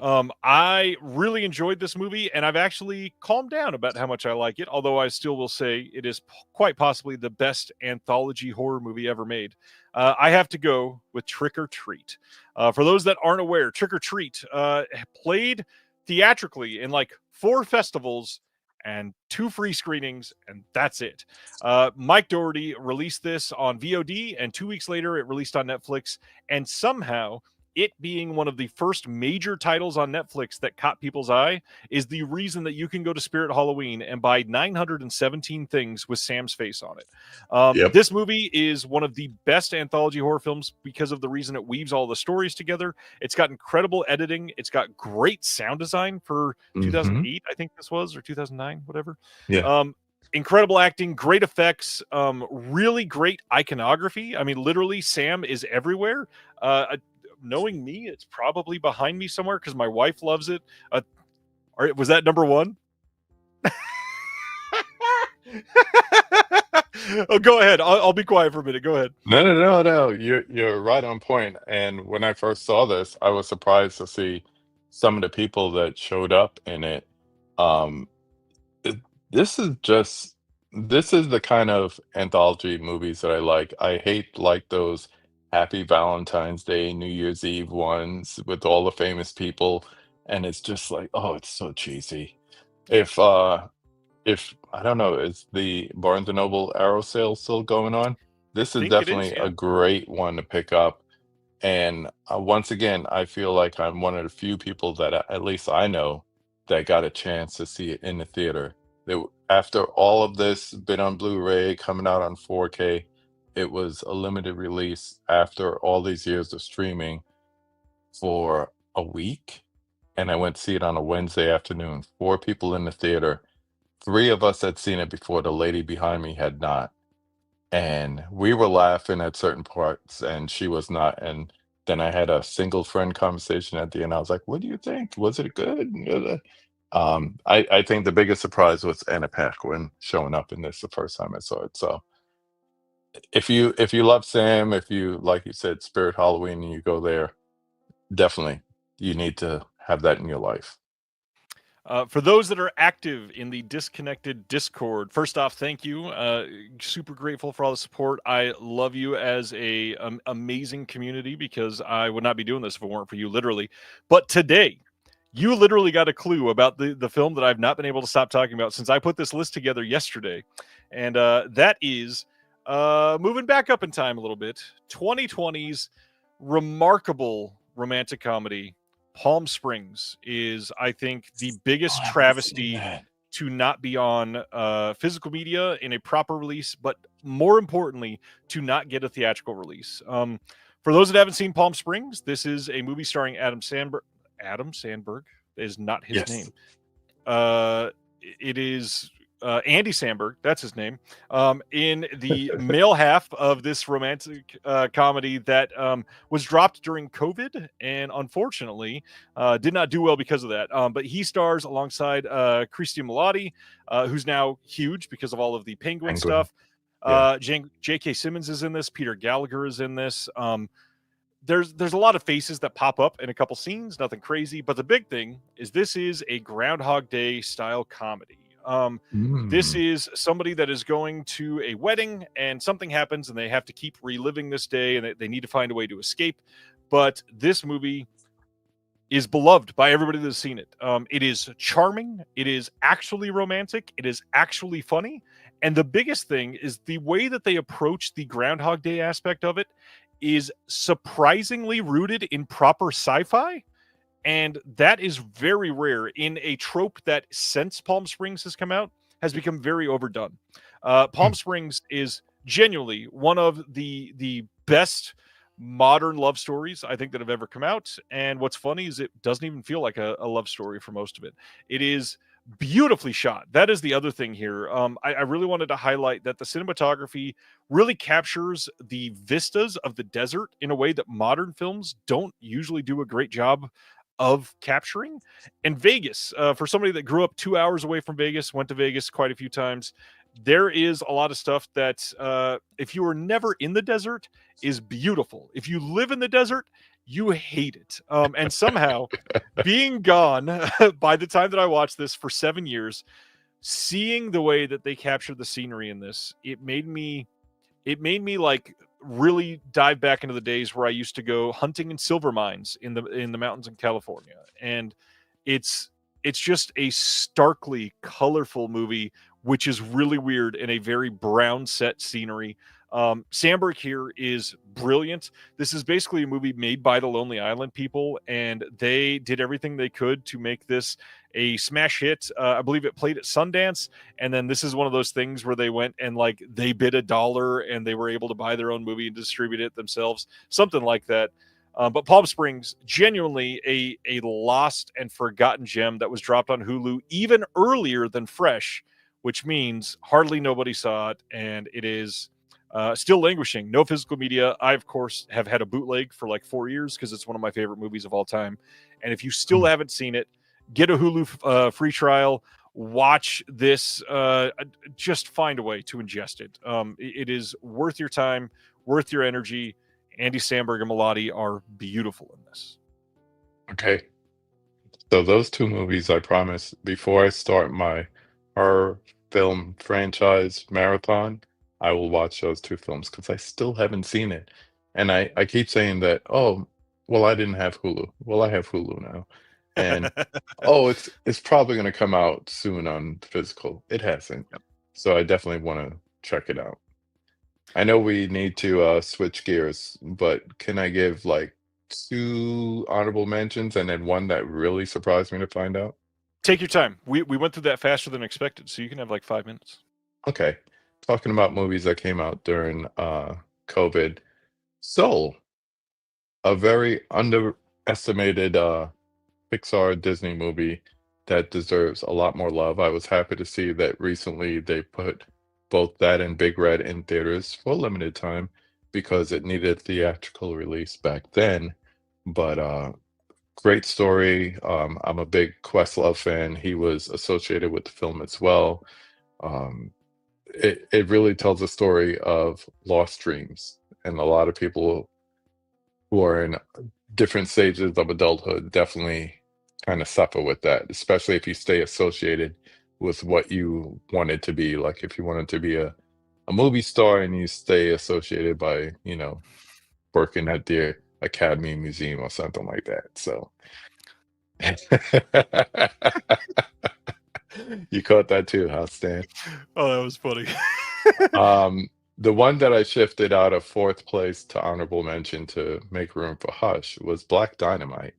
I really enjoyed this movie, and I've actually calmed down about how much I like it, although I still will say it is quite possibly the best anthology horror movie ever made. I have to go with Trick or Treat. For those that aren't aware, Trick or Treat played theatrically in like 4 festivals and 2 free screenings, and that's it. Mike Doherty released this on VOD, and 2 weeks later, it released on Netflix. And somehow, it being one of the first major titles on Netflix that caught people's eye is the reason that you can go to Spirit Halloween and buy 917 things with Sam's face on it. Yep. This movie is one of the best anthology horror films because of the reason it weaves all the stories together. It's got incredible editing. It's got great sound design for Hmm. 2008, I think this was, or 2009, whatever. Yeah. Incredible acting, great effects, really great iconography. I mean, literally, Sam is everywhere. Knowing me, it's probably behind me somewhere because my wife loves it. Was that number one? Oh, go ahead. I'll be quiet for a minute. Go ahead. No. You're right on point. And when I first saw this, I was surprised to see some of the people that showed up in it. Um, it- this is just this is the kind of anthology movies that I like. I hate like those Happy Valentine's Day, New Year's Eve ones with all the famous people, and it's just like, oh, it's so cheesy. Yeah, If I don't know, is the Barnes& and Noble Arrow sale still going on? I This is think it is. definitely a Yeah. great one to pick up, and, once again, I feel like I'm one of the few people that at least I know that got a chance to see it in the theater. After all of this been on Blu-ray, coming out on 4K, it was a limited release after all these years of streaming for a week, and I went to see it on a Wednesday afternoon. 4 people in the theater. 3 of us had seen it before, the lady behind me had not, and we were laughing at certain parts, and she was not, and then I had a single friend conversation at the end. I was like, "What do you think? Was it good?" I think the biggest surprise was Anna Paquin showing up in this the first time I saw it, so if you love Sam, if you, like you said, Spirit Halloween and you go there, definitely, you need to have that in your life. For those that are active in the Disconnected Discord, first off, thank you. Super grateful for all the support. I love you as a amazing community because I would not be doing this if it weren't for you, literally. But today, you literally got a clue about the film that I've not been able to stop talking about since I put this list together yesterday, and that is moving back up in time a little bit. 2020's remarkable romantic comedy Palm Springs is, I think, the Oh, biggest I haven't seen travesty that. to not be on physical media in a proper release, but more importantly, to not get a theatrical release. For those that haven't seen Palm Springs, this is a movie starring Adam Sandberg. Adam Sandberg is not his Yes. name. It is Andy Samberg, that's his name, in the male half of this romantic comedy that was dropped during COVID and unfortunately did not do well because of that. But he stars alongside Christy Milotti, who's now huge because of all of the Penguin Penguin. stuff. Yeah. J.K. Simmons is in this. Peter Gallagher is in this. There's a lot of faces that pop up in a couple scenes, nothing crazy. But the big thing is this is a Groundhog Day style comedy. This Mm. is somebody that is going to a wedding and something happens and they have to keep reliving this day and they need to find a way to escape. But this movie is beloved by everybody that's seen it. It is charming. It is actually romantic. It is actually funny. And the biggest thing is the way that they approach the Groundhog Day aspect of it is surprisingly rooted in proper sci-fi. And that is very rare in a trope that since Palm Springs has come out has become very overdone. Palm Springs is genuinely one of the best modern love stories I think that have ever come out. And what's funny is it doesn't even feel like a love story for most of it. It is beautifully shot. That is the other thing here. I really wanted to highlight that the cinematography really captures the vistas of the desert in a way that modern films don't usually do a great job of capturing. And Vegas, for somebody that grew up 2 hours away from Vegas, went to Vegas quite a few times, there is a lot of stuff that if you were never in the desert is beautiful. If you live in the desert, you hate it. And somehow being gone by the time that I watched this for 7 years, seeing the way that they captured the scenery in this, it made me like really dive back into the days where I used to go hunting in silver mines in the mountains in California. And it's just a starkly colorful movie, which is really weird in a very brown set scenery. Sandberg here is brilliant. This is basically a movie made by the Lonely Island people, and they did everything they could to make this a smash hit. I believe it played at Sundance, and then this is one of those things where they went and like they bid $1 and they were able to buy their own movie and distribute it themselves, something like that. But Palm Springs, genuinely a lost and forgotten gem that was dropped on Hulu even earlier than Fresh, which means hardly nobody saw it, and it is still languishing. No physical media. I, of course, have had a bootleg for like 4 years because it's one of my favorite movies of all time. And if you still haven't seen it, get a Hulu free trial. Watch this. Just find a way to ingest it. It is worth your time, worth your energy. Andy Samberg and Melody are beautiful in this. Okay. So those two movies, I promise, before I start my horror film franchise marathon, I will watch those two films because I still haven't seen it. And I keep saying that, oh, well, I didn't have Hulu. Well, I have Hulu now. And oh, it's probably going to come out soon on physical. It hasn't. Yep. So I definitely want to check it out. I know we need to switch gears, but can I give like 2 honorable mentions and then one that really surprised me to find out? Take your time. We went through that faster than expected, so you can have like 5 minutes. Okay. Talking about movies that came out during COVID. Soul, a very underestimated Pixar Disney movie that deserves a lot more love. I was happy to see that recently they put both that and Big Red in theaters for a limited time because it needed theatrical release back then. But great story. I'm a big Questlove fan. He was associated with the film as well. It really tells a story of lost dreams, and a lot of people who are in different stages of adulthood definitely kind of suffer with that, especially if you stay associated with what you wanted to be. Like if you wanted to be a movie star and you stay associated by, working at the Academy Museum or something like that. So you caught that too, huh, Stan? Oh, that was funny. The one that I shifted out of 4th place to honorable mention to make room for Hush was Black Dynamite.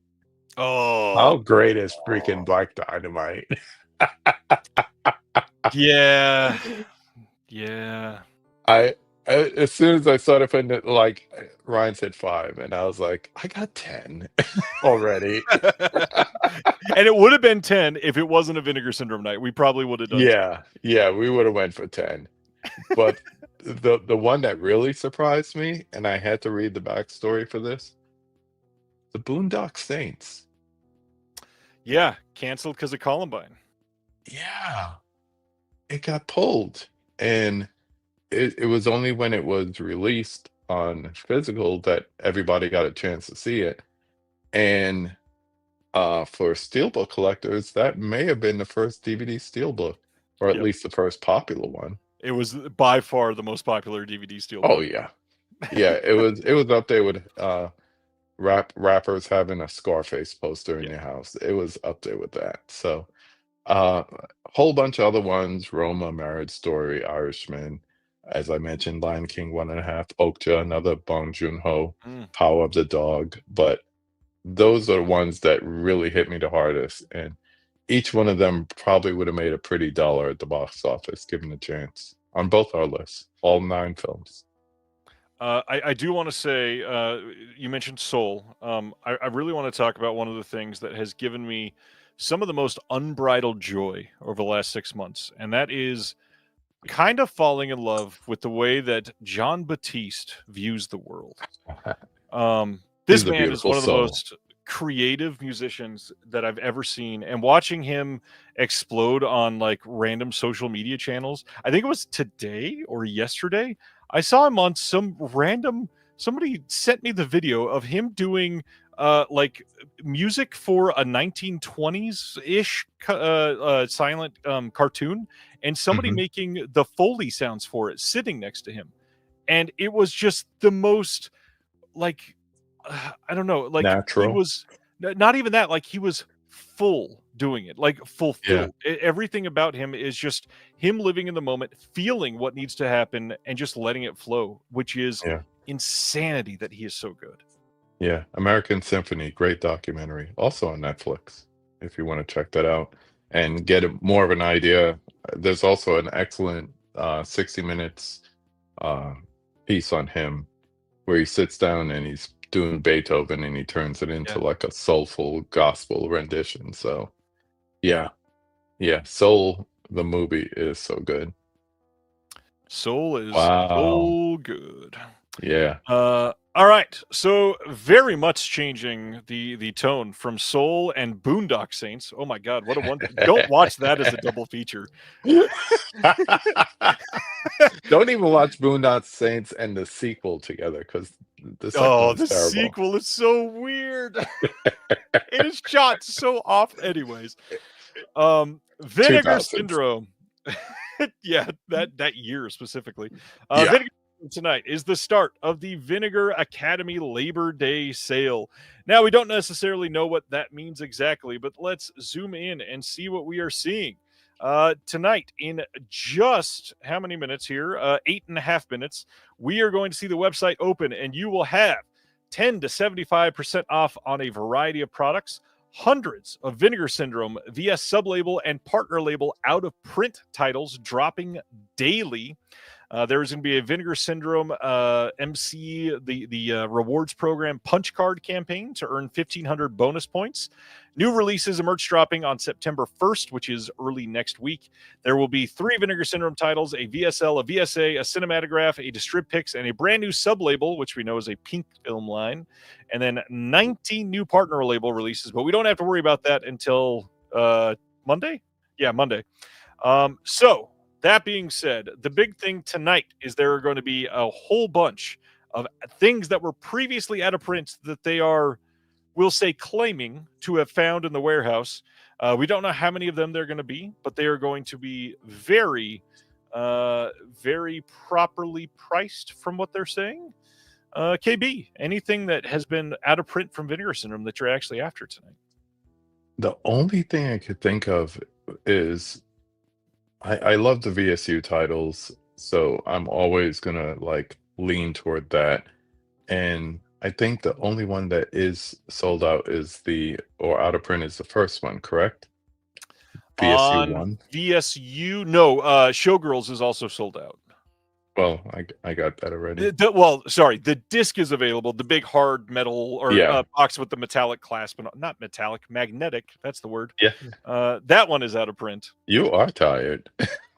Oh, How great is freaking Black Dynamite? yeah. I as soon as I started putting it, like Ryan said 5, and I was like, I got 10 already. And it would have been 10 if it wasn't a Vinegar Syndrome night. We probably would have done. Yeah, we would have went for 10. But the one that really surprised me, and I had to read the backstory for this, the Boondock Saints. Yeah, canceled because of Columbine. Yeah, it got pulled, and it was only when it was released on physical that everybody got a chance to see it. And for steelbook collectors, that may have been the first DVD steelbook, or at Yep. least the first popular one. It was by far the most popular DVD steelbook. Oh yeah, yeah. It was up there with rappers having a Scarface poster in Yeah. your house. It was up there with that. So a whole bunch of other ones: Roma, Marriage Story, Irishman, as I mentioned, Lion King 1.5, Okja, another Bong Joon-ho, Mm. Power of the Dog. But those are the ones that really hit me the hardest, and each one of them probably would have made a pretty dollar at the box office given a chance on both our lists, all 9 films. I do want to say, you mentioned Soul. I really want to talk about one of the things that has given me some of the most unbridled joy over the last 6 months, and that is kind of falling in love with the way that John Batiste views the world. This He's a man is beautiful one of the soul. most creative musicians that I've ever seen, and watching him explode on like random social media channels. I think it was today or yesterday. I saw him on some random. Somebody sent me the video of him doing like music for a 1920s ish silent cartoon, and somebody Mhm. making the Foley sounds for it sitting next to him, and it was just the most like I don't know, like he Natural. was not even that, like he was full doing it, like Yeah. fulfilled. Everything about him is just him living in the moment, feeling what needs to happen, and just letting it flow, which is Yeah. insanity that he is so good. Yeah. American Symphony, great documentary. Also on Netflix, if you want to check that out and get more of an idea. There's also an excellent 60 Minutes uh, piece on him where he sits down and he's doing Beethoven and he turns it into Yeah. like a soulful gospel rendition. So, yeah. Yeah. Soul, the movie, is so good. Soul is Wow. so good. Yeah. All right. So very much changing the tone from Soul and Boondock Saints. Oh my God, what a one! Don't watch that as a double feature. Don't even watch Boondock Saints and the sequel together because the second Oh, one's the terrible. sequel is so weird. It is shot so off. Anyways, Vinegar 2000s. Syndrome. Yeah, that year specifically. Yeah. Vinegar Syndrome tonight is the start of the Vinegar Academy Labor Day sale. Now, we don't necessarily know what that means exactly, but let's zoom in and see what we are seeing. Tonight, in just how many minutes here? 8.5 minutes. We are going to see the website open, and you will have 10 to 75% off on a variety of products. Hundreds of Vinegar Syndrome VS sublabel and partner label out of print titles dropping daily. There is going to be a Vinegar Syndrome MC, the rewards program punch card campaign to earn 1,500 bonus points. New releases and merch dropping on September 1st, which is early next week. There will be 3 Vinegar Syndrome titles, a VSL, a VSA, a Cinematograph, a Distrib-Pix, and a brand new sublabel, which we know is a pink film line. And then 19 new partner label releases, but we don't have to worry about that until Monday? Yeah, Monday. So that being said, the big thing tonight is there are going to be a whole bunch of things that were previously out of print that they are, we'll say, claiming to have found in the warehouse. We don't know how many of them they're going to be, but they are going to be very, very properly priced from what they're saying. KB, anything that has been out of print from Vinegar Syndrome that you're actually after tonight? The only thing I could think of is I love the VSU titles, so I'm always gonna like lean toward that. And I think the only one that is sold out is or out of print is the first one, correct? VSU On 1. VSU, no. Showgirls is also sold out. Well, I got that already. Well, sorry, the disc is available. The big hard metal or Yeah. box with the metallic clasp, but not metallic, magnetic. That's the word. Yeah. That one is out of print. You are tired.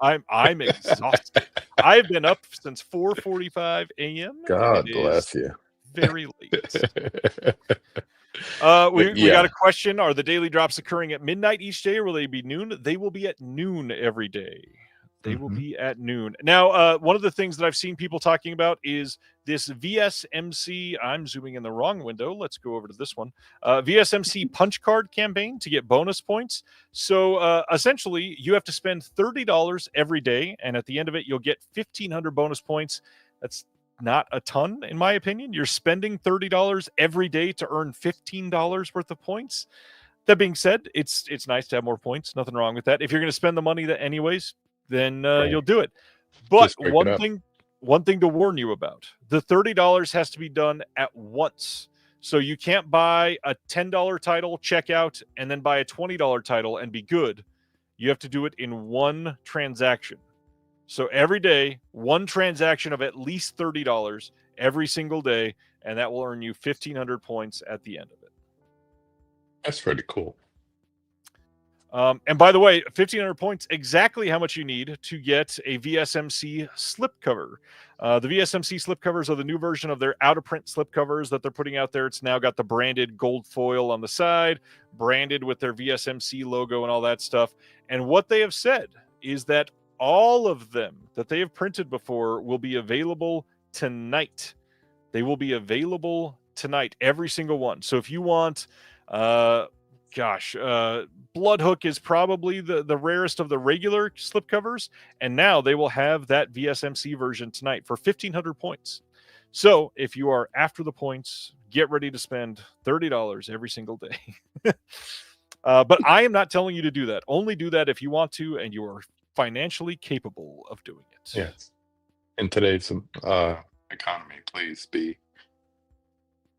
I'm exhausted. I've been up since 4:45 a.m. God It bless is you. very late. But We got yeah. a question. Are the daily drops occurring at midnight each day, or will they be noon? They will be at noon every day. They will Mhm. be at noon. Now, one of the things that I've seen people talking about is this VSMC. I'm zooming in the wrong window. Let's go over to this one. VSMC punch card campaign to get bonus points. So essentially, you have to spend $30 every day, and at the end of it, you'll get 1,500 bonus points. That's not a ton, in my opinion. You're spending $30 every day to earn $15 worth of points. That being said, it's nice to have more points. Nothing wrong with that. If you're going to spend the money that anyways, then you'll do it. But Just break it up. one thing to warn you about: the $30 has to be done at once. So you can't buy a $10 title, check out, and then buy a $20 title and be good. You have to do it in one transaction. So every day, one transaction of at least $30 every single day, and that will earn you 1,500 points at the end of it. That's pretty cool. And by the way, 1,500 points, exactly how much you need to get a VSMC slipcover. The VSMC slipcovers are the new version of their out-of-print slipcovers that they're putting out there. It's now got the branded gold foil on the side, branded with their VSMC logo and all that stuff. And what they have said is that all of them that they have printed before will be available tonight. They will be available tonight, every single one. So if you want... Bloodhook is probably the rarest of the regular slipcovers, and now they will have that VSMC version tonight for 1,500 points. So if you are after the points, get ready to spend $30 every single day. But I am not telling you to do that. Only do that if you want to and you are financially capable of doing it. Yes. In today's economy, please be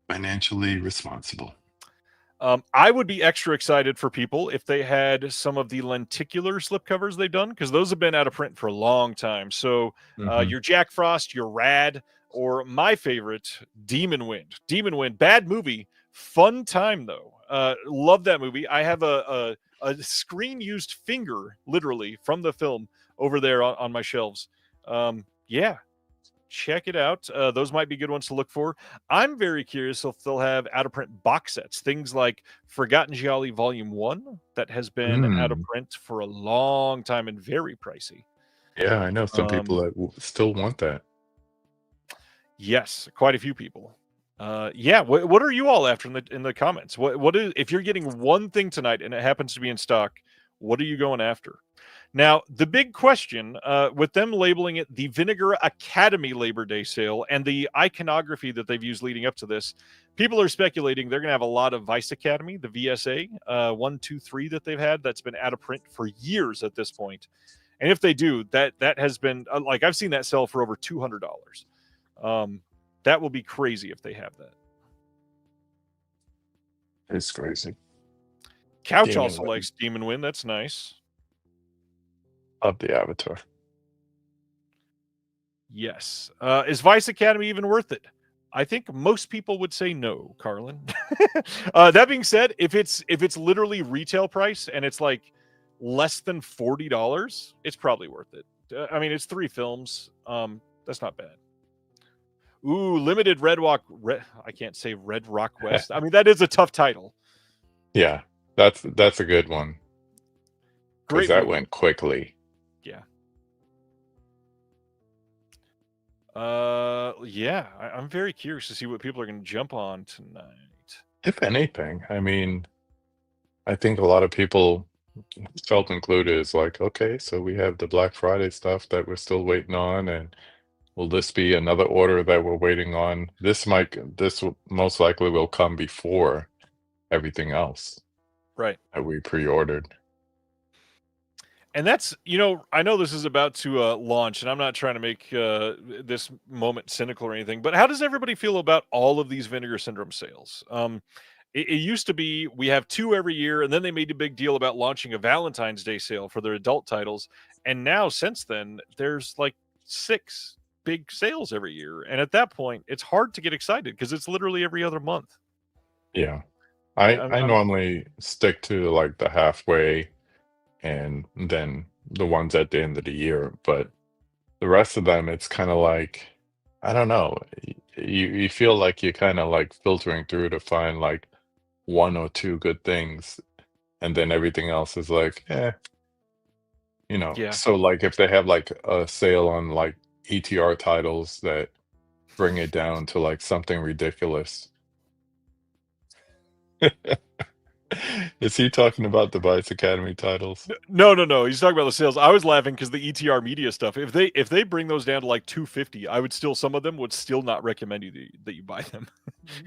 financially responsible. I would be extra excited for people if they had some of the lenticular slipcovers they've done, because those have been out of print for a long time. So your Jack Frost, your Rad, or my favorite, Demon Wind. Demon Wind, bad movie, fun time though. Love that movie. I have a screen-used finger, literally, from the film over there on my shelves. Yeah. Check it out. Those might be good ones to look for. I'm very curious if they'll have out-of-print box sets. Things like Forgotten Gialli Volume 1 that has been out of print for a long time and very pricey. Yeah, I know some people that still want that. Yes, quite a few people. Yeah, what are you all after in the comments? What is, if you're getting one thing tonight and it happens to be in stock, what are you going after? Now, the big question, with them labeling it the Vinegar Academy Labor Day sale and the iconography that they've used leading up to this, people are speculating they're going to have a lot of Vice Academy, the VSA 1, 2, 3 that they've had that's been out of print for years at this point. And if they do, that has been, like, I've seen that sell for over $200. That will be crazy if they have that. It's crazy. Couch Demon also Wind. likes Demon Wind. That's nice. Of the Avatar. Yes. Is Vice Academy even worth it? I think most people would say no, Carlin. That being said, if it's literally retail price and it's like less than $40, it's probably worth it. I mean, it's 3 films. That's not bad. Ooh, limited I can't say Red Rock West. I mean, that is a tough title. Yeah, that's a good one. Because Great that movie. went quickly. Yeah. Yeah, I'm very curious to see what people are going to jump on tonight. If anything, I mean, I think a lot of people, self included, is like, okay, so we have the Black Friday stuff that we're still waiting on, and will this be another order that we're waiting on? This most likely will come before everything else Right. that we pre-ordered. And that's, I know this is about to launch, and I'm not trying to make this moment cynical or anything, but how does everybody feel about all of these Vinegar Syndrome sales? It used to be we have 2 every year, and then they made a big deal about launching a Valentine's Day sale for their adult titles. And now, since then, there's like 6 big sales every year. And at that point, it's hard to get excited because it's literally every other month. Yeah. I normally stick to like the halfway and then the ones at the end of the year, but the rest of them, it's kind of like, I don't know, you feel like you're kind of like filtering through to find like 1 or 2 good things, and then everything else is like, Yeah. So like if they have like a sale on like ETR titles that bring it down to like something ridiculous. Is he talking about the Vice Academy titles? No. He's talking about the sales. I was laughing because the ETR media stuff. If they bring those down to like 250, I would still some of them would still not recommend that you buy them.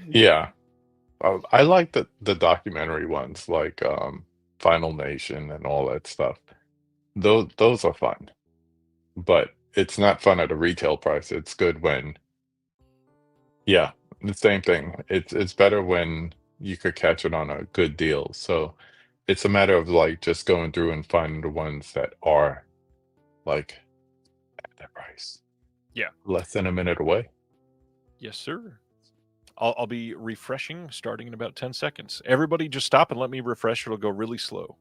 Yeah. I like the documentary ones like Final Nation and all that stuff. Those are fun. But it's not fun at a retail price. It's good when yeah, the same thing. It's better when you could catch it on a good deal. So it's a matter of like just going through and finding the ones that are like at that price. Yeah. Less than a minute away. Yes, sir. I'll be refreshing starting in about 10 seconds. Everybody just stop and let me refresh. It'll go really slow.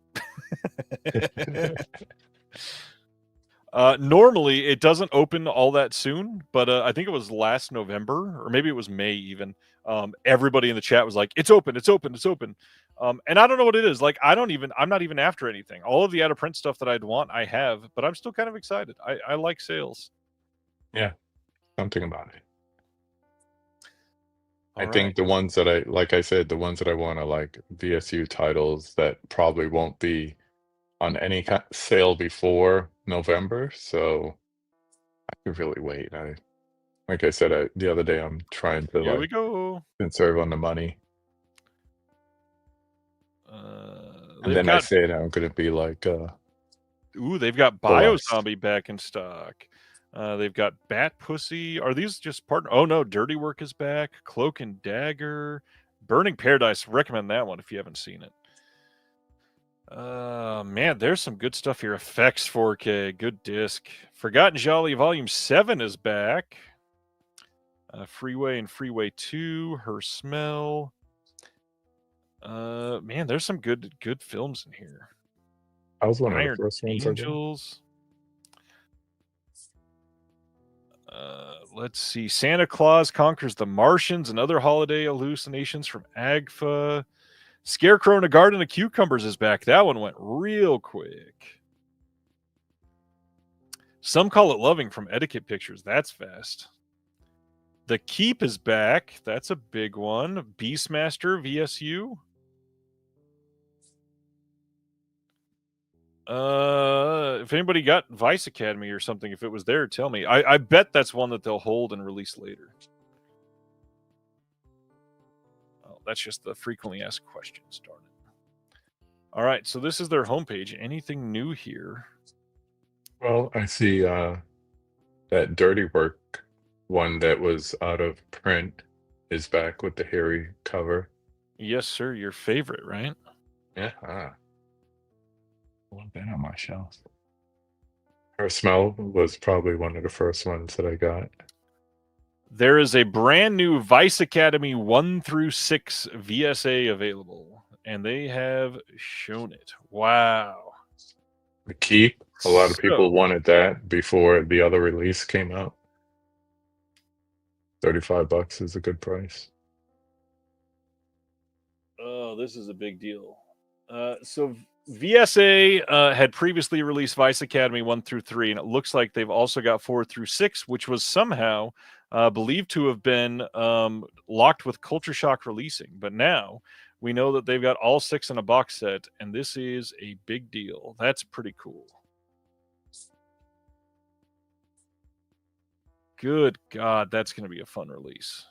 Normally, it doesn't open all that soon, but I think it was last November, or maybe it was May even. Everybody in the chat was like, "It's open, it's open, it's open." And I don't know what it is. Like, I'm not even after anything. All of the out of print stuff that I'd want, I have, but I'm still kind of excited. I like sales. Yeah, something about it. I All think right. the ones that like I said, the ones that I want are like VSU titles that probably won't be on any sale before November. So I could really wait. Like I said, the other day, I'm trying to Here we like go. conserve on the money. And They've then I got say that I'm gonna be like, they've got Bio blessed. Zombie back in stock. They've got Bat Pussy. Are these just partner? Oh no, Dirty Work is back. Cloak and Dagger, Burning Paradise. Recommend that one if you haven't seen it. Man, there's some good stuff here. Effects 4K, good disc. Forgotten Jolly Volume 7 is back. Freeway and Freeway 2, Her Smell. Man, there's some good films in here. I was one of the Iron first ones I got. Angels. Let's see. Santa Claus Conquers the Martians and Other Holiday Hallucinations from Agfa. Scarecrow in a Garden of Cucumbers is back. That one went real quick. Some Call It Loving from Etiquette Pictures. That's fast. The Keep is back. That's a big one. Beastmaster VSU. If anybody got Vice Academy or something, if it was there, tell me. I bet that's one that they'll hold and release later. Oh, that's just the frequently asked questions, darn it. All right, so this is their homepage. Anything new here? Well, I see that Dirty Work one that was out of print is back with the hairy cover. Yes, sir. Your favorite, right? Yeah. I want that on my shelf. Her Smell was probably one of the first ones that I got. There is a brand new Vice Academy 1 through 6 VSA available, and they have shown it. Wow. The Keep, a lot of So- people wanted that before the other release came out. $35 is a good price. Oh, this is a big deal. So VSA had previously released Vice Academy 1 through 3, and it looks like they've also got 4 through 6, which was somehow believed to have been locked with Culture Shock releasing. But now we know that they've got all 6 in a box set, and this is a big deal. That's pretty cool. Good God, that's going to be a fun release.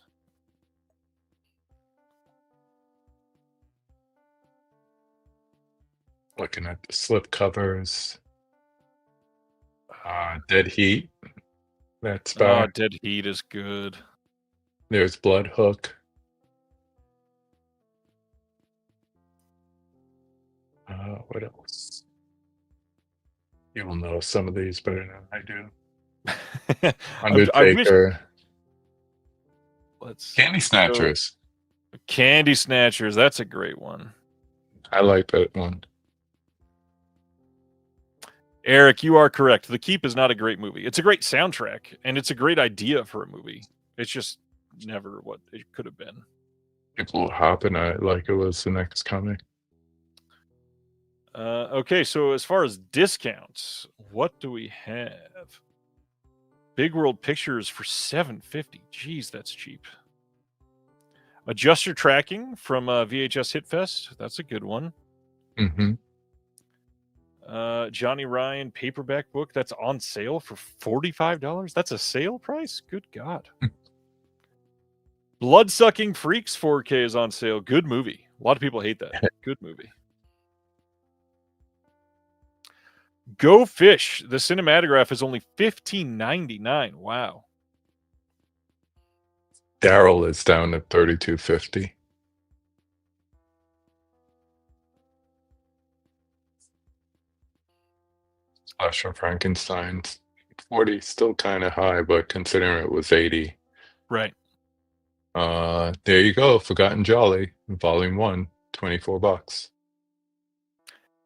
Looking at the slip covers. Dead Heat. That's Oh, back. Dead Heat is good. There's Blood Hook. What else? You will know some of these better than I do. Undertaker. Candy Snatchers. Candy Snatchers. That's a great one. I like that one. Eric, you are correct. The Keep is not a great movie. It's a great soundtrack, and it's a great idea for a movie. It's just never what it could have been. People were hopping at it like it was the next comic. Okay, so as far as discounts, what do we have? Big World Pictures for $750. Jeez, that's cheap. Adjust Your Tracking from VHS Hitfest. That's a good one. Mm-hmm. Johnny Ryan paperback book that's on sale for $45. That's a sale price? Good God. Blood-Sucking Freaks 4K is on sale. Good movie. A lot of people hate that. Good movie. Go Fish. The cinematograph is only $15.99. Wow. Daryl is down at $32.50. Slash from Frankenstein's 40, still kind of high, but considering it was 80. Right. There you go. Forgotten Jolly, Volume 1, $24.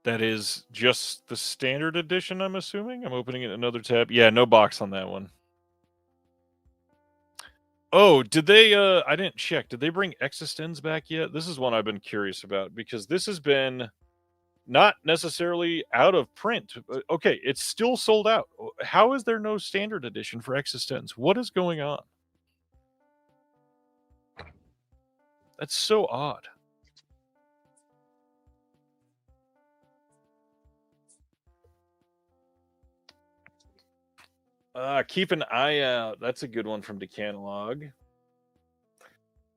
That is just the standard edition, I'm assuming. I'm opening it in another tab. Yeah, no box on that one. Oh, did they I didn't check. Did they bring Existens back yet? This is one I've been curious about because this has been not necessarily out of print. Okay, it's still sold out. How is there no standard edition for Existens? What is going on? That's so odd. Keep an eye out. That's a good one from Decanalog.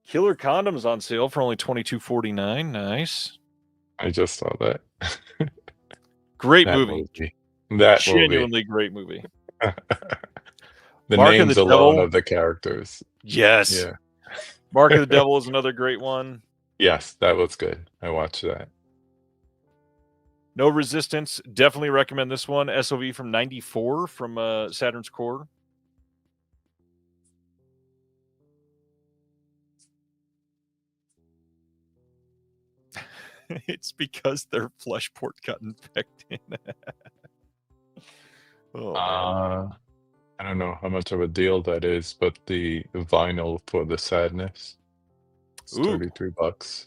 Killer Condoms on sale for only $22.49. Nice. I just saw that. Great That movie. That Genuinely great movie. The Mark of names the alone Devil. of the characters. Yes. Yeah. Mark of the Devil is another great one. Yes, that was good. I watched that. No Resistance. Definitely recommend this one. SOV from 94 from Saturn's Core. It's because their flesh port got infected. Oh, man. I don't know how much of a deal that is, but the vinyl for The Sadness is Ooh. $33.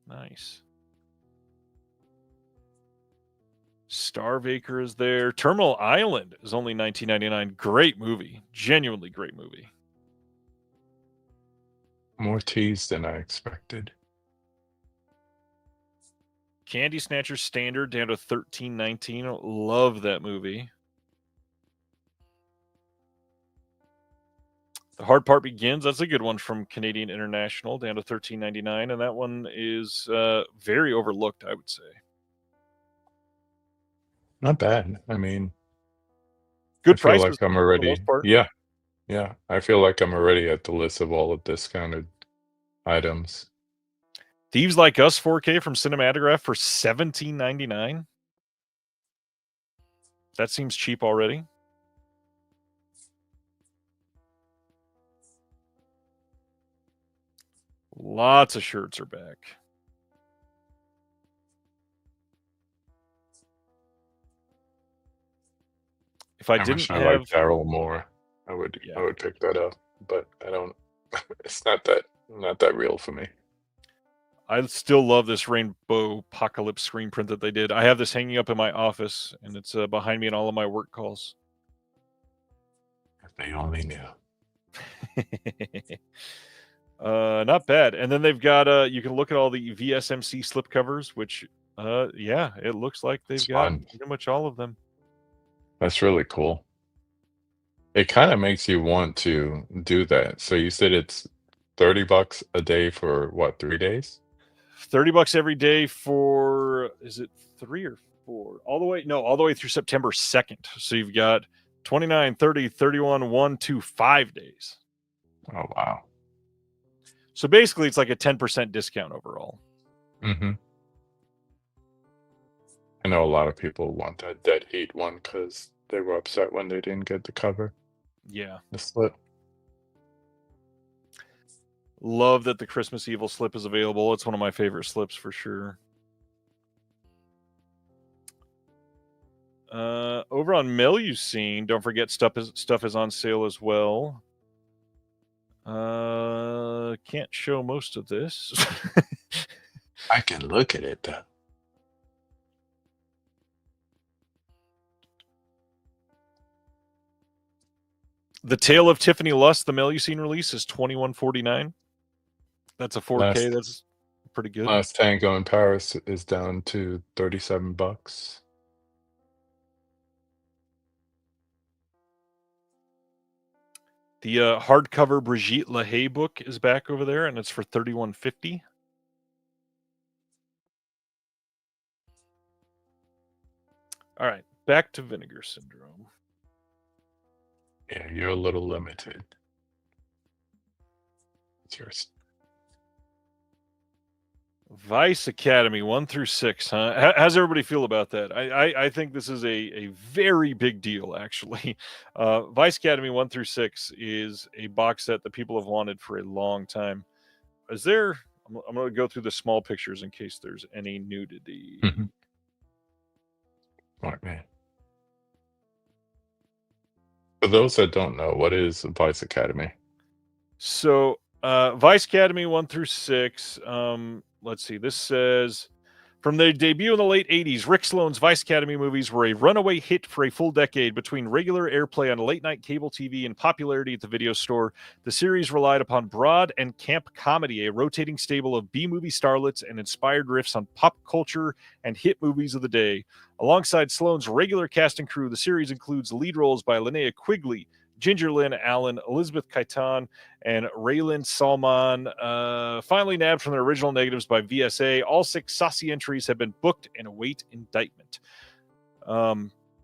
Nice. Starvaker is there. Terminal Island is only $19.99. Great movie. Genuinely great movie. More teas than I expected. Candy Snatcher Standard down to $13.19. Love that movie. The Hard Part Begins. That's a good one from Canadian International down to $13.99. And that one is very overlooked, I would say. Not bad. I mean, Good I feel prices like I'm for the already. most part. Yeah. I feel like I'm already at the list of all the discounted items. Thieves Like Us 4K from Cinematograph for $17.99. That seems cheap already. Lots of shirts are back. If I didn't wish I have liked Daryl more. I would pick that up, but I don't. It's not that real for me. I still love this Rainbow Apocalypse screen print that they did. I have this hanging up in my office, and it's behind me in all of my work calls. If they only knew. Not bad. And then they've got you can look at all the VSMC slipcovers, which it looks like they've got fun. pretty much all of them. That's really cool. It kind of makes you want to do that. So you said it's $30 a day for what, 3 days? $30 every day for, is it 3 or 4? All the way through September 2nd. So you've got 29, 30, 31, 1, 2, 5 days. Oh, wow. So basically it's like a 10% discount overall. Mm-hmm. I know a lot of people want that Dead Heat one because they were upset when they didn't get the cover. Yeah. The slip. Love that the Christmas Evil slip is available. It's one of my favorite slips for sure. Over on Melusine, don't forget stuff is on sale as well. Can't show most of this. I can look at it though. The Tale of Tiffany Lust, the Melusine release, is $21.49. That's a 4K. Last That's pretty good. Last Tango in Paris is down to $37. The hardcover Brigitte Lahaye book is back over there, and it's for $31.50. All right, back to Vinegar Syndrome. Yeah, you're a little limited. It's yours. Vice Academy 1 through 6, huh? How's everybody feel about that? I think this is a very big deal, actually. Vice Academy 1 through 6 is a box set that people have wanted for a long time. Is there... I'm going to go through the small pictures in case there's any nudity. Mm-hmm. Smart man. For those that don't know, what is Vice Academy? So, Vice Academy 1 through 6. Let's see. This says, from their debut in the late 80s, Rick Sloan's Vice Academy movies were a runaway hit for a full decade. Between regular airplay on late-night cable TV and popularity at the video store, the series relied upon broad and camp comedy, a rotating stable of B-movie starlets, and inspired riffs on pop culture and hit movies of the day. Alongside Sloan's regular cast and crew, the series includes lead roles by Linnea Quigley, Ginger Lynn Allen, Elizabeth Kaitan, and Raylan Salman, finally nabbed from their original negatives by VSA. All 6 saucy entries have been booked and await indictment.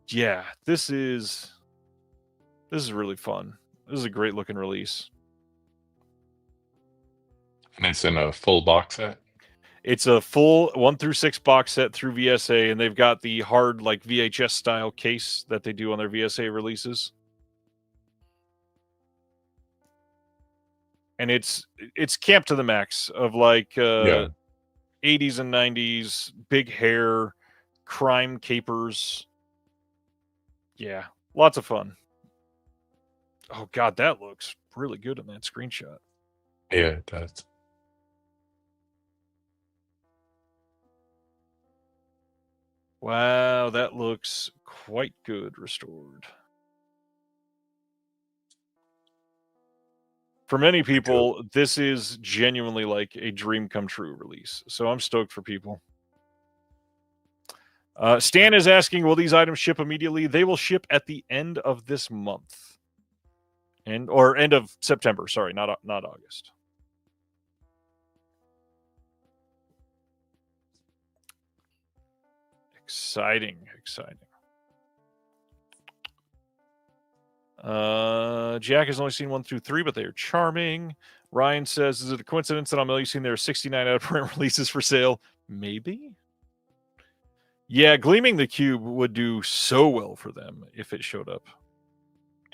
Yeah, this is really fun. This is a great looking release. And it's in a full box set? It's a full 1 through 6 box set through VSA, and they've got the hard, like, VHS style case that they do on their VSA releases. And it's camp to the max of like 80s and 90s, big hair, crime capers. Yeah, lots of fun. Oh, God, that looks really good in that screenshot. Yeah, it does. Wow, that looks quite good restored. For many people, this is genuinely like a dream come true release. So I'm stoked for people. Stan is asking, will these items ship immediately? They will ship at the end of this month. Or end of September. Sorry, not August. Exciting. Jack has only seen 1 through 3, but they are charming. Ryan says, is it a coincidence that I'm only seeing there are 69 out of print releases for sale? Maybe. Yeah, Gleaming the Cube would do so well for them if it showed up.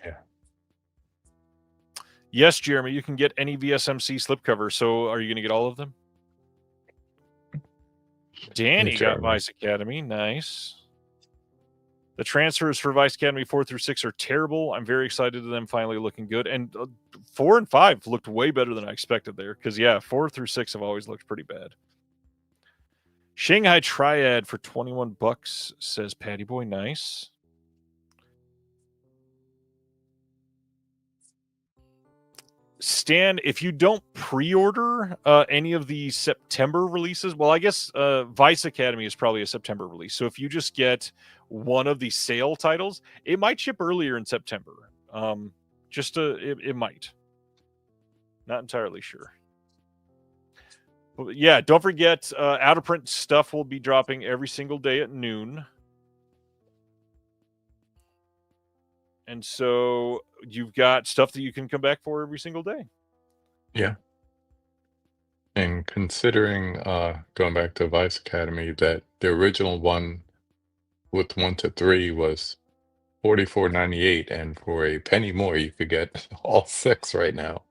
Yeah. Yes, Jeremy, you can get any VSMC slipcover. So are you going to get all of them? Danny got Vice Academy. Nice. The transfers for Vice Academy 4 through 6 are terrible. I'm very excited to them finally looking good. And 4 and 5 looked way better than I expected there. Because, yeah, 4 through 6 have always looked pretty bad. Shanghai Triad for $21, says Patty Boy. Nice. Stan, if you don't pre-order any of the September releases, well, I guess Vice Academy is probably a September release. So if you just get one of the sale titles, it might ship earlier in September. It might. Not entirely sure. But yeah, don't forget, out of print stuff will be dropping every single day at noon. And so you've got stuff that you can come back for every single day. Yeah. And considering, going back to Vice Academy, that the original one with 1 to 3 was $44.98, and for a penny more, you could get all 6 right now.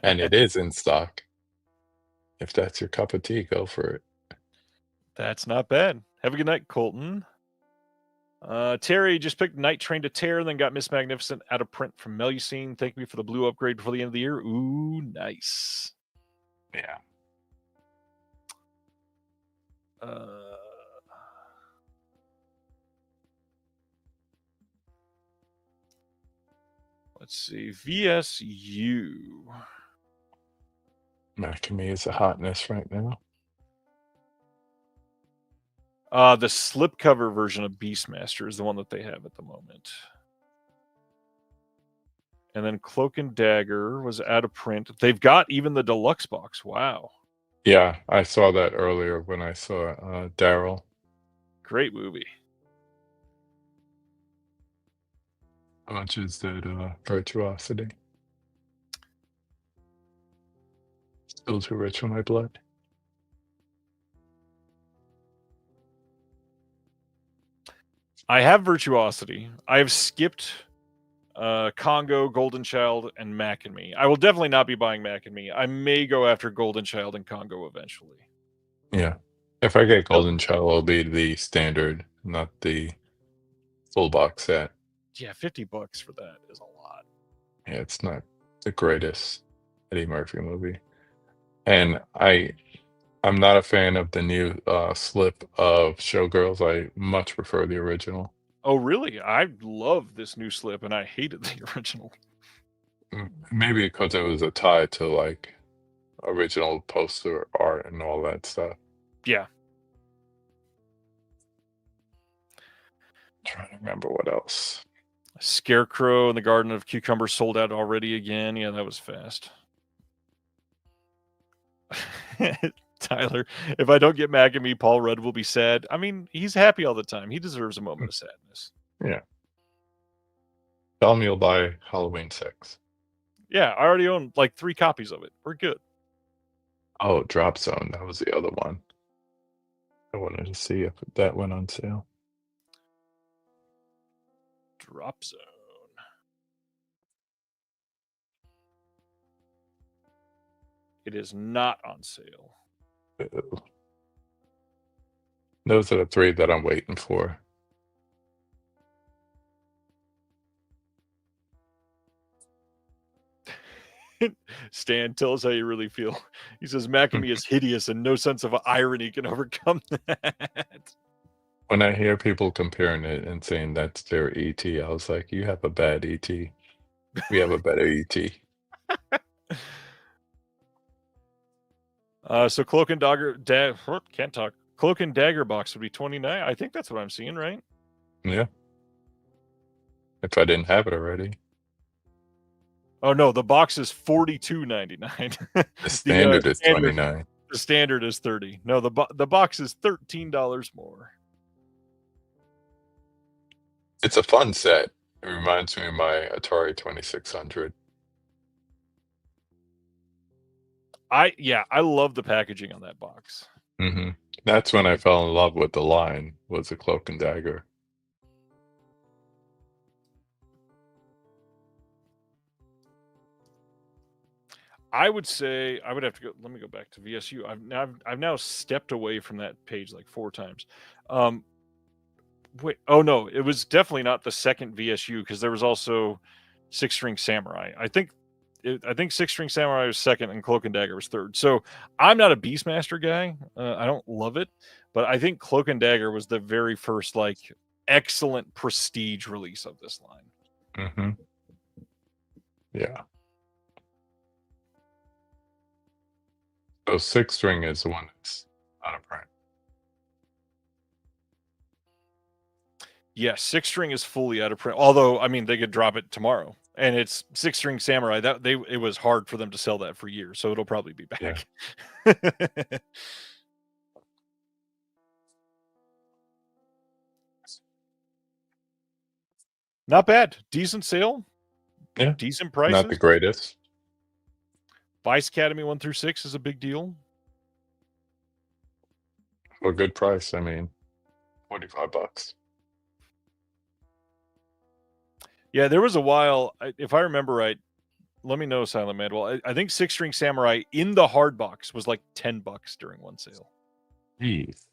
And it is in stock. If that's your cup of tea, go for it. That's not bad. Have a good night, Colton. Terry just picked Night Train to Terror and then got Miss Magnificent out of print from Melusine. Thank me for the blue upgrade before the end of the year. Ooh, nice. Yeah. Let's see. VSU. Macamee is a hotness right now. The slipcover version of Beastmaster is the one that they have at the moment. And then Cloak and Dagger was out of print. They've got even the deluxe box. Wow. Yeah, I saw that earlier when I saw Daryl. Great movie. How much is that Virtuosity? Still too rich for my blood. I have Virtuosity. I have skipped Congo, Golden Child, and Mac and Me. I will definitely not be buying Mac and Me. I may go after Golden Child and Congo eventually. Yeah. If I get Golden Child, it'll be the standard, not the full box set. Yeah, $50 for that is a lot. Yeah, it's not the greatest Eddie Murphy movie. And I'm not a fan of the new slip of Showgirls. I much prefer the original. Oh, really? I love this new slip, and I hated the original. Maybe because it was a tie to like original poster art and all that stuff. Yeah. Trying to remember what else. Scarecrow and the Garden of Cucumber sold out already again. Yeah, that was fast. Tyler, if I don't get Mac and Me, Paul Rudd will be sad. I mean, he's happy all the time. He deserves a moment of sadness. Yeah. Tell me you'll buy Halloween 6. Yeah, I already own like 3 copies of it. We're good. Oh, Drop Zone. That was the other one. I wanted to see if that went on sale. Drop Zone. It is not on sale. Ew. Those are the 3 that I'm waiting for. Stan, tell us how you really feel. He says Mac and Me is hideous and no sense of irony can overcome that. When I hear people comparing it and saying that's their ET, I was like, you have a bad ET. We have a better ET. So Cloak and Dagger, can't talk. Cloak and Dagger box would be $29. I think that's what I'm seeing, right? Yeah. If I didn't have it already. Oh no, the box is $42.99. The standard is standard, $29. The standard is $30. No, the box is $13 more. It's a fun set. It reminds me of my Atari 2600. I love the packaging on that box. Mm-hmm. That's when I fell in love with the line, was the Cloak and Dagger. I would say I would have to go. Let me go back to VSU. I've now stepped away from that page like 4 times. Wait, oh no, it was definitely not the second VSU because there was also Six String Samurai. I think Six String Samurai was second and Cloak and Dagger was third. So I'm not a Beastmaster guy. I don't love it, but I think Cloak and Dagger was the very first like excellent prestige release of this line. Mm-hmm. Yeah. So Six String is the one that's out of print. Yeah, Six String is fully out of print. Although, I mean, they could drop it tomorrow, and it's Six String Samurai. It was hard for them to sell that for years, so it'll probably be back. Yeah. Not bad, decent sale. Yeah, decent prices. not the greatest. Vice Academy 1 through 6 is a big deal. For a good price, I mean, $45. Yeah, there was a while, if I remember right, let me know, Silent Madwell. I think Six String Samurai in the hard box was like $10 during one sale. Jeez.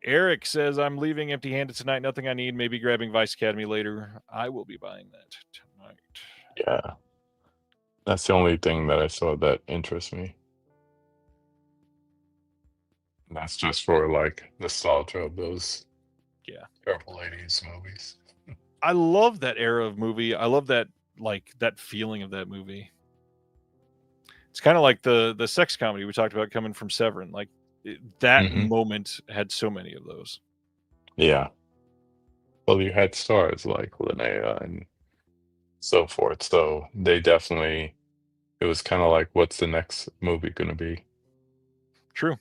Eric says, I'm leaving empty-handed tonight. Nothing I need. Maybe grabbing Vice Academy later. I will be buying that tonight. Yeah. That's the only thing that I saw that interests me. And that's just for like nostalgia of those terrible 80s movies. I love that era of movie. I love that feeling of that movie. It's kind of like the sex comedy we talked about coming from Severin. Like that Hmm. moment had so many of those. Yeah. Well, you had stars like Linnea and so forth. So they definitely, it was kind of like, what's the next movie going to be? True.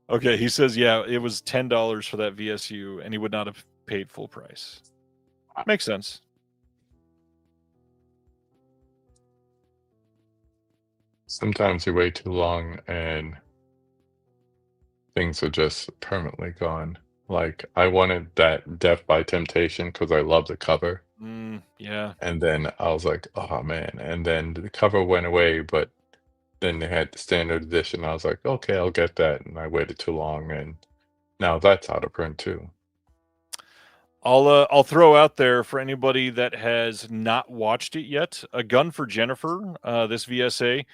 Okay, he says, yeah, it was $10 for that VSU, and he would not have paid full price. Makes sense. Sometimes you wait too long and things are just permanently gone. Like I wanted that Death by Temptation because I love the cover. Yeah. And then I was like, oh man. And then the cover went away, but then they had the standard edition. I was like, okay, I'll get that. And I waited too long, and now that's out of print too. I'll throw out there for anybody that has not watched it yet, A Gun for Jennifer, this VSA.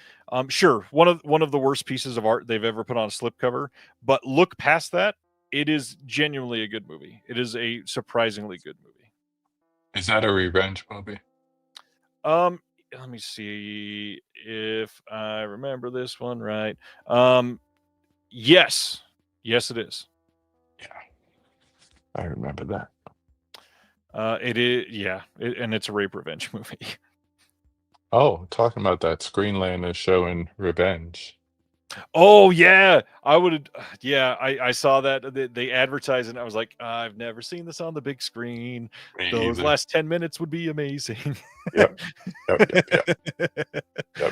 Sure, one of the worst pieces of art they've ever put on a slipcover, but look past that, it is genuinely a good movie. It is a surprisingly good movie. Is that a revenge movie? Let me see if I remember this one right. Yes, it is. Yeah, I remember that. It is, yeah, and it's a rape revenge movie. Oh, talking about that, Screenland is showing Revenge. Oh yeah, I would. Yeah, I saw that they advertised it. And I was like, I've never seen this on the big screen. Me Those either. last 10 minutes would be amazing. Yep. Yep. I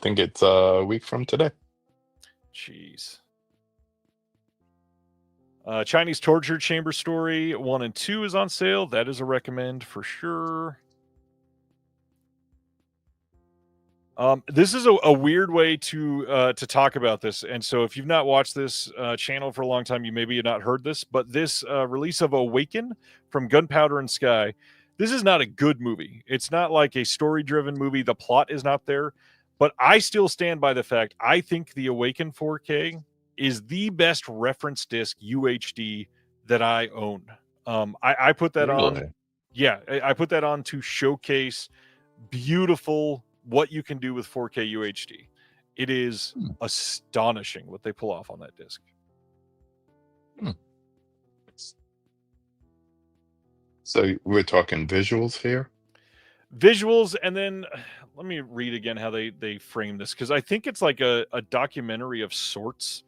think it's a week from today. Jeez. Chinese Torture Chamber Story 1 and 2 is on sale. That is a recommend for sure. This is a weird way to talk about this, and so if you've not watched this channel for a long time, you maybe have not heard this. But this release of Awaken from Gunpowder and Sky, this is not a good movie. It's not like a story-driven movie. The plot is not there, but I still stand by the fact I think the Awaken 4K is the best reference disc UHD that I own. I put that on. Really? Yeah, I put that on to showcase beautiful what you can do with 4K UHD. It is astonishing what they pull off on that disc. So we're talking visuals here? Visuals, and then let me read again how they frame this, because I think it's like a documentary of sorts.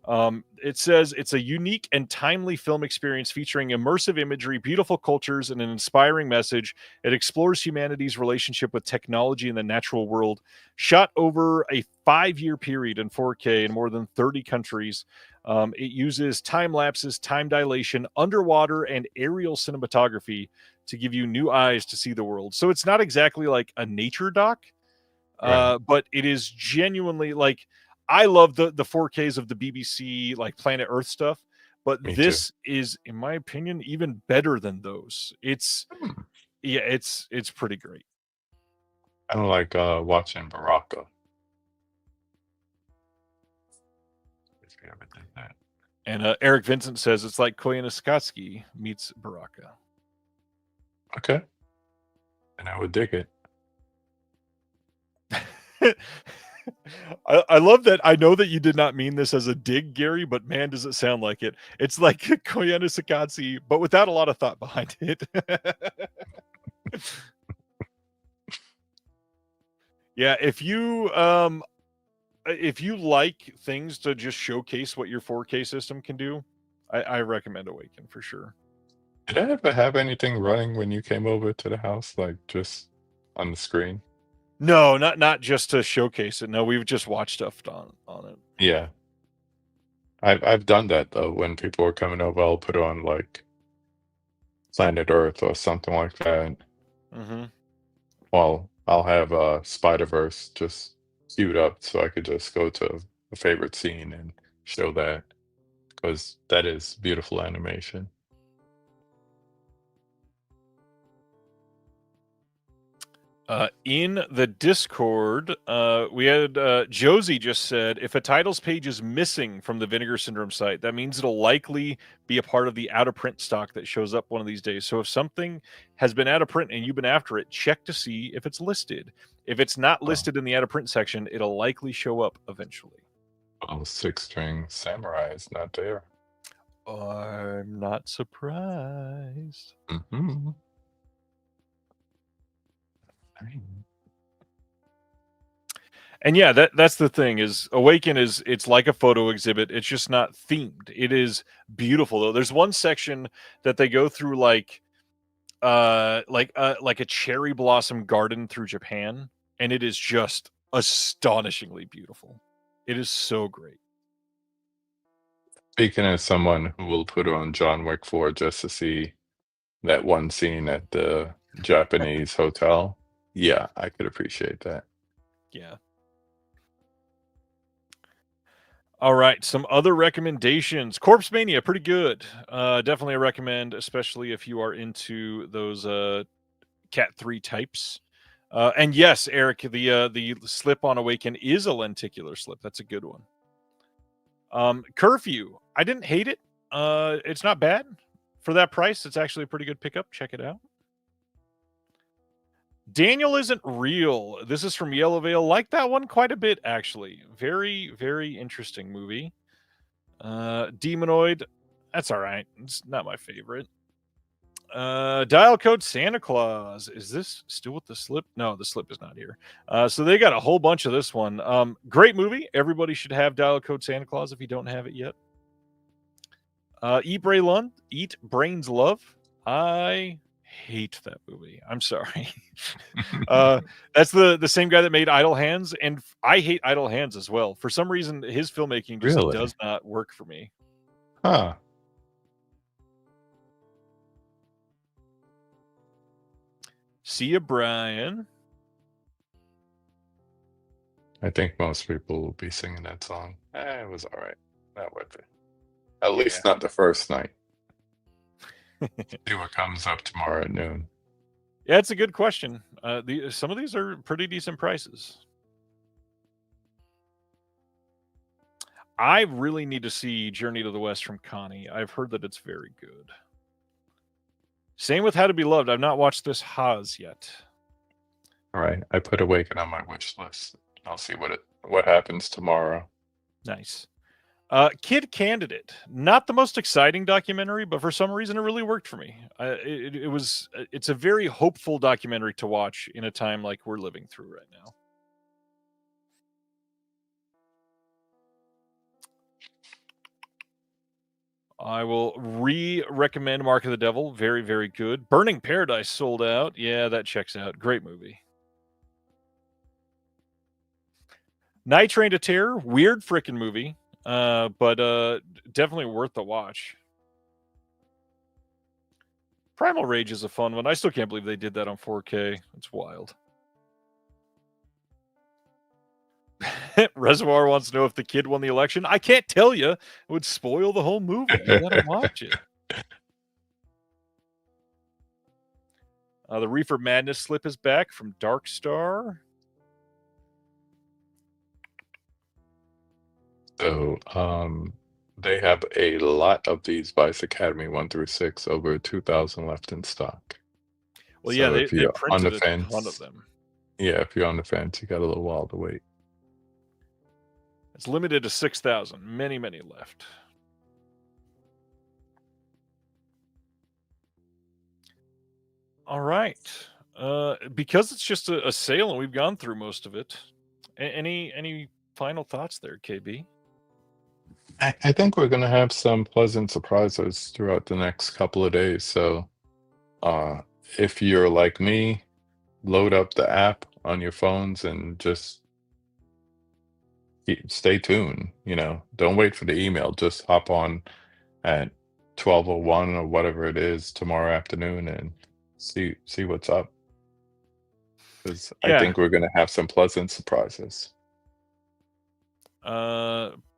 It says it's a unique and timely film experience featuring immersive imagery, beautiful cultures, and an inspiring message. It explores humanity's relationship with technology and the natural world, shot over a 5-year period in 4K in more than 30 countries. It uses time lapses, time dilation, underwater, and aerial cinematography to give you new eyes to see the world. So it's not exactly like a nature doc, Right. but it is genuinely like, I love the 4Ks of the BBC, like Planet Earth stuff, but Me too. this is, in my opinion, even better than those. It's yeah, it's pretty great. I don't like watching Baraka. If you ever did that. And Eric Vincent says it's like Koyaanisqatsi meets Baraka. Okay. And I would dig it. I love that. I know that you did not mean this as a dig, Gary, but man, does it sound like it. It's like Koyaanisqatsi, but without a lot of thought behind it. Yeah, if you like things to just showcase what your 4K system can do, I recommend Awaken for sure. Did I ever have anything running when you came over to the house, like just on the screen? No, not just to showcase it. No, we've just watched stuff on it. Yeah. I've done that though. When people are coming over, I'll put on like Planet Earth or something like that. Mm-hmm. Well, I'll have Spider-Verse just queued up so I could just go to a favorite scene and show that, because that is beautiful animation. In the Discord, we had Josie just said, if a titles page is missing from the Vinegar Syndrome site, that means it'll likely be a part of the out of print stock that shows up one of these days. So if something has been out of print and you've been after it, check to see if it's listed. If it's not listed in the out of print section, it'll likely show up eventually. Oh, Six String Samurai is not there. I'm not surprised. Mm-hmm. And yeah, that's the thing is Awaken it's like a photo exhibit. It's just not themed. It is beautiful though. There's one section that they go through like a cherry blossom garden through Japan, and it is just astonishingly beautiful. It is so great. Speaking as someone who will put on John Wick 4 just to see that one scene at the Japanese hotel, yeah, I could appreciate that. Yeah. All right, some other recommendations. Corpse Mania, pretty good. Definitely a recommend, especially if you are into those Cat 3 types. And yes, Eric, the slip on Awaken is a lenticular slip. That's a good one. Curfew, I didn't hate it. It's not bad. For that price, it's actually a pretty good pickup. Check it out. Daniel Isn't Real. This is from Yellow Veil. Like that one quite a bit, actually. Very, very interesting movie. Demonoid. That's all right. It's not my favorite. Dial Code Santa Claus. Is this still with the slip? No, the slip is not here. So they got a whole bunch of this one. Great movie. Everybody should have Dial Code Santa Claus if you don't have it yet. Eat Brains Love. I hate that movie. I'm sorry. That's the same guy that made Idle Hands, and I hate Idle Hands as well. For some reason, his filmmaking just does not work for me. Huh. See ya, Brian. I think most people will be singing that song. It was all right. Not worth it. At least not the first night. See what comes up tomorrow at noon. Yeah, it's a good question. Some of these are pretty decent prices. I really need to see Journey to the West from Connie. I've heard that it's very good. Same with How to Be Loved. I've not watched this Haas yet. All right, I put Awaken on my wish list. I'll see what happens tomorrow. Nice. Kid Candidate. Not the most exciting documentary, but for some reason it really worked for me. It's a very hopeful documentary to watch in a time like we're living through right now. I will recommend Mark of the Devil. Very, very good. Burning Paradise sold out. Yeah, that checks out. Great movie. Night Train to Terror. Weird frickin' movie. But definitely worth the watch. Primal Rage is a fun one. I still can't believe they did that on 4K. It's wild. Reservoir wants to know if the kid won the election. I can't tell you. It would spoil the whole movie. You gotta watch it. The Reefer Madness slip is back from Dark Star. So, they have a lot of these Vice Academy 1 through 6, over 2,000 left in stock. Well, So yeah, if they you're on printed the a fence, ton of them. yeah, if you're on the fence, you got a little while to wait. It's limited to 6,000. Many, many left. All right. Because it's just a sale and we've gone through most of it. Any final thoughts there, KB? I think we're gonna have some pleasant surprises throughout the next couple of days. So, if you're like me, load up the app on your phones and just stay tuned. Don't wait for the email. Just hop on at 12:01 or whatever it is tomorrow afternoon and see what's up. Because I think we're gonna have some pleasant surprises.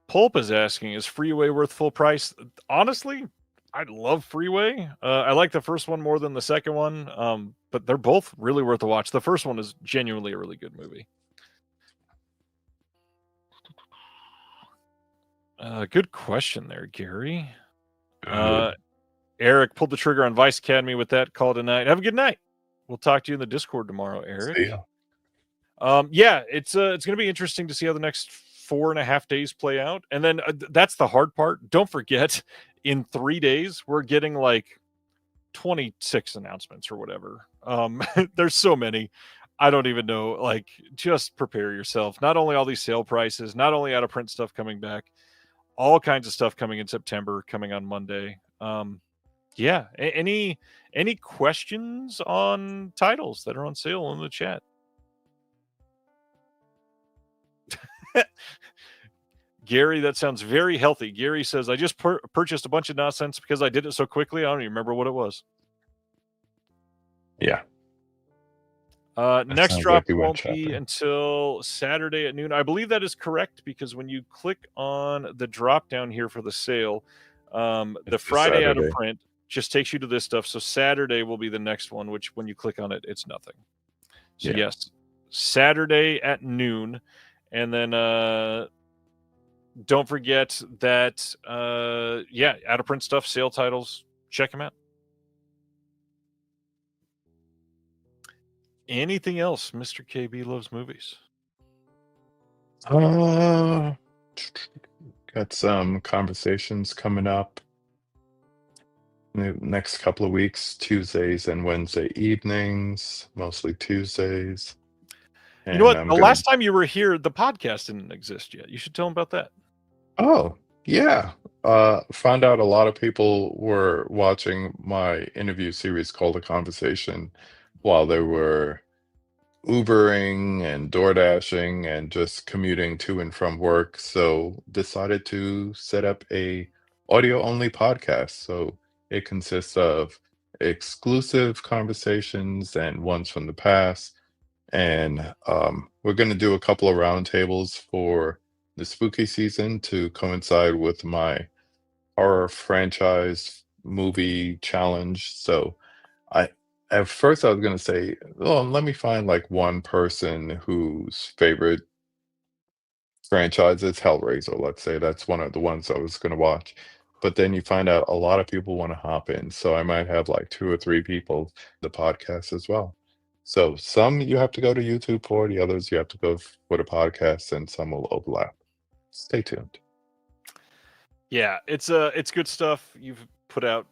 Pulp is asking, is Freeway worth full price? Honestly, I love Freeway. I like the first one more than the second one, but they're both really worth a watch. The first one is genuinely a really good movie. Good question there, Gary. Eric pulled the trigger on Vice Academy with that call tonight. Have a good night. We'll talk to you in the Discord tomorrow, Eric. See ya. Yeah, it's going to be interesting to see how the next 4.5 days play out. And then that's the hard part. Don't forget, in 3 days, we're getting like 26 announcements or whatever. There's so many. I don't even know. Like, just prepare yourself. Not only all these sale prices, not only out of print stuff coming back, all kinds of stuff coming in September, coming on Monday. Yeah. Any questions on titles that are on sale in the chat? Gary, that sounds very healthy. Gary says, I just purchased a bunch of nonsense because I did it so quickly. I don't even remember what it was. Yeah. Next sounds drop like you went won't be shopping. until Saturday at noon. I believe that is correct because when you click on the drop down here for the sale, the It's Friday out of Saturday. print just takes you to this stuff. So Saturday will be the next one, which when you click on it, it's nothing. So Yeah. yes, Saturday at noon. And then don't forget that, out of print stuff, sale titles, check them out. Anything else, Mr. KB Loves Movies? Got some conversations coming up in the next couple of weeks, Tuesdays and Wednesday evenings, mostly Tuesdays. You know what? I'm The gonna- last time you were here, the podcast didn't exist yet. You should tell them about that. Oh, yeah. Found out a lot of people were watching my interview series called The Conversation while they were Ubering and DoorDashing and just commuting to and from work. So decided to set up a audio-only podcast. So it consists of exclusive conversations and ones from the past. And we're going to do a couple of roundtables for the spooky season to coincide with my horror franchise movie challenge. So at first I was going to say, oh, let me find like one person whose favorite franchise is Hellraiser. Let's say that's one of the ones I was going to watch. But then you find out a lot of people want to hop in. So I might have like 2 or 3 people the podcast as well. So some you have to go to YouTube for, the others you have to go for the podcast, and some will overlap. Stay tuned. Yeah, it's good stuff you've put out.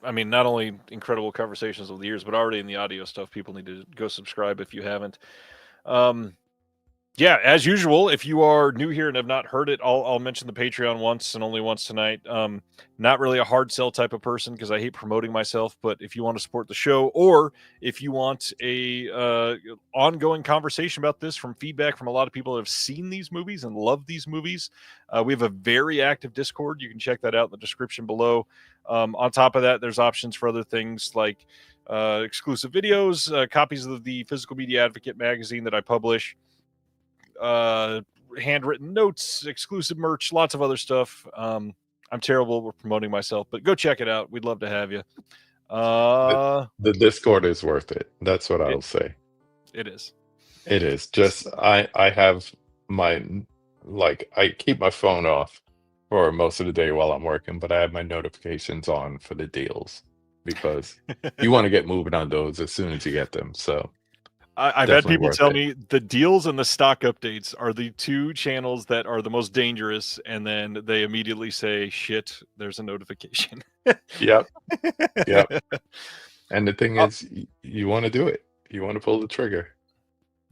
I mean, not only incredible conversations over the years, but already in the audio stuff. People need to go subscribe if you haven't. Yeah, as usual, if you are new here and have not heard it, I'll mention the Patreon once and only once tonight. Not really a hard sell type of person because I hate promoting myself, but if you want to support the show, or if you want a ongoing conversation about this from feedback from a lot of people that have seen these movies and love these movies, we have a very active Discord. You can check that out in the description below. On top of that, there's options for other things like exclusive videos, copies of the Physical Media Advocate magazine that I publish, handwritten notes, exclusive merch, lots of other stuff. I'm terrible with promoting myself, but go check it out. We'd love to have you. The Discord is worth it. That's what I'll say. It is. It is. Just I have my, like, I keep my phone off for most of the day while I'm working, but I have my notifications on for the deals because you want to get moving on those as soon as you get them. So I've had definitely people worth tell it. me the deals and the stock updates are the 2 channels that are the most dangerous, and then they immediately say, shit, there's a notification. Yep. Yep. And the thing is, you want to do it. You want to pull the trigger.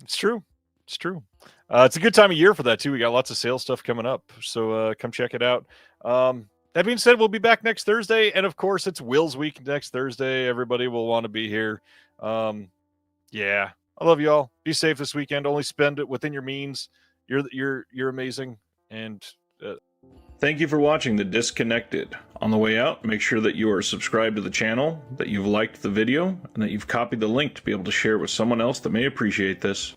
It's true. It's true. It's a good time of year for that, too. We got lots of sales stuff coming up, so come check it out. That being said, we'll be back next Thursday, and of course, it's Will's Week next Thursday. Everybody will want to be here. Yeah. I love you all. Be safe this weekend. Only spend it within your means. You're amazing. And thank you for watching The Disconnected. On the way out, make sure that you are subscribed to the channel, that you've liked the video, and that you've copied the link to be able to share it with someone else that may appreciate this.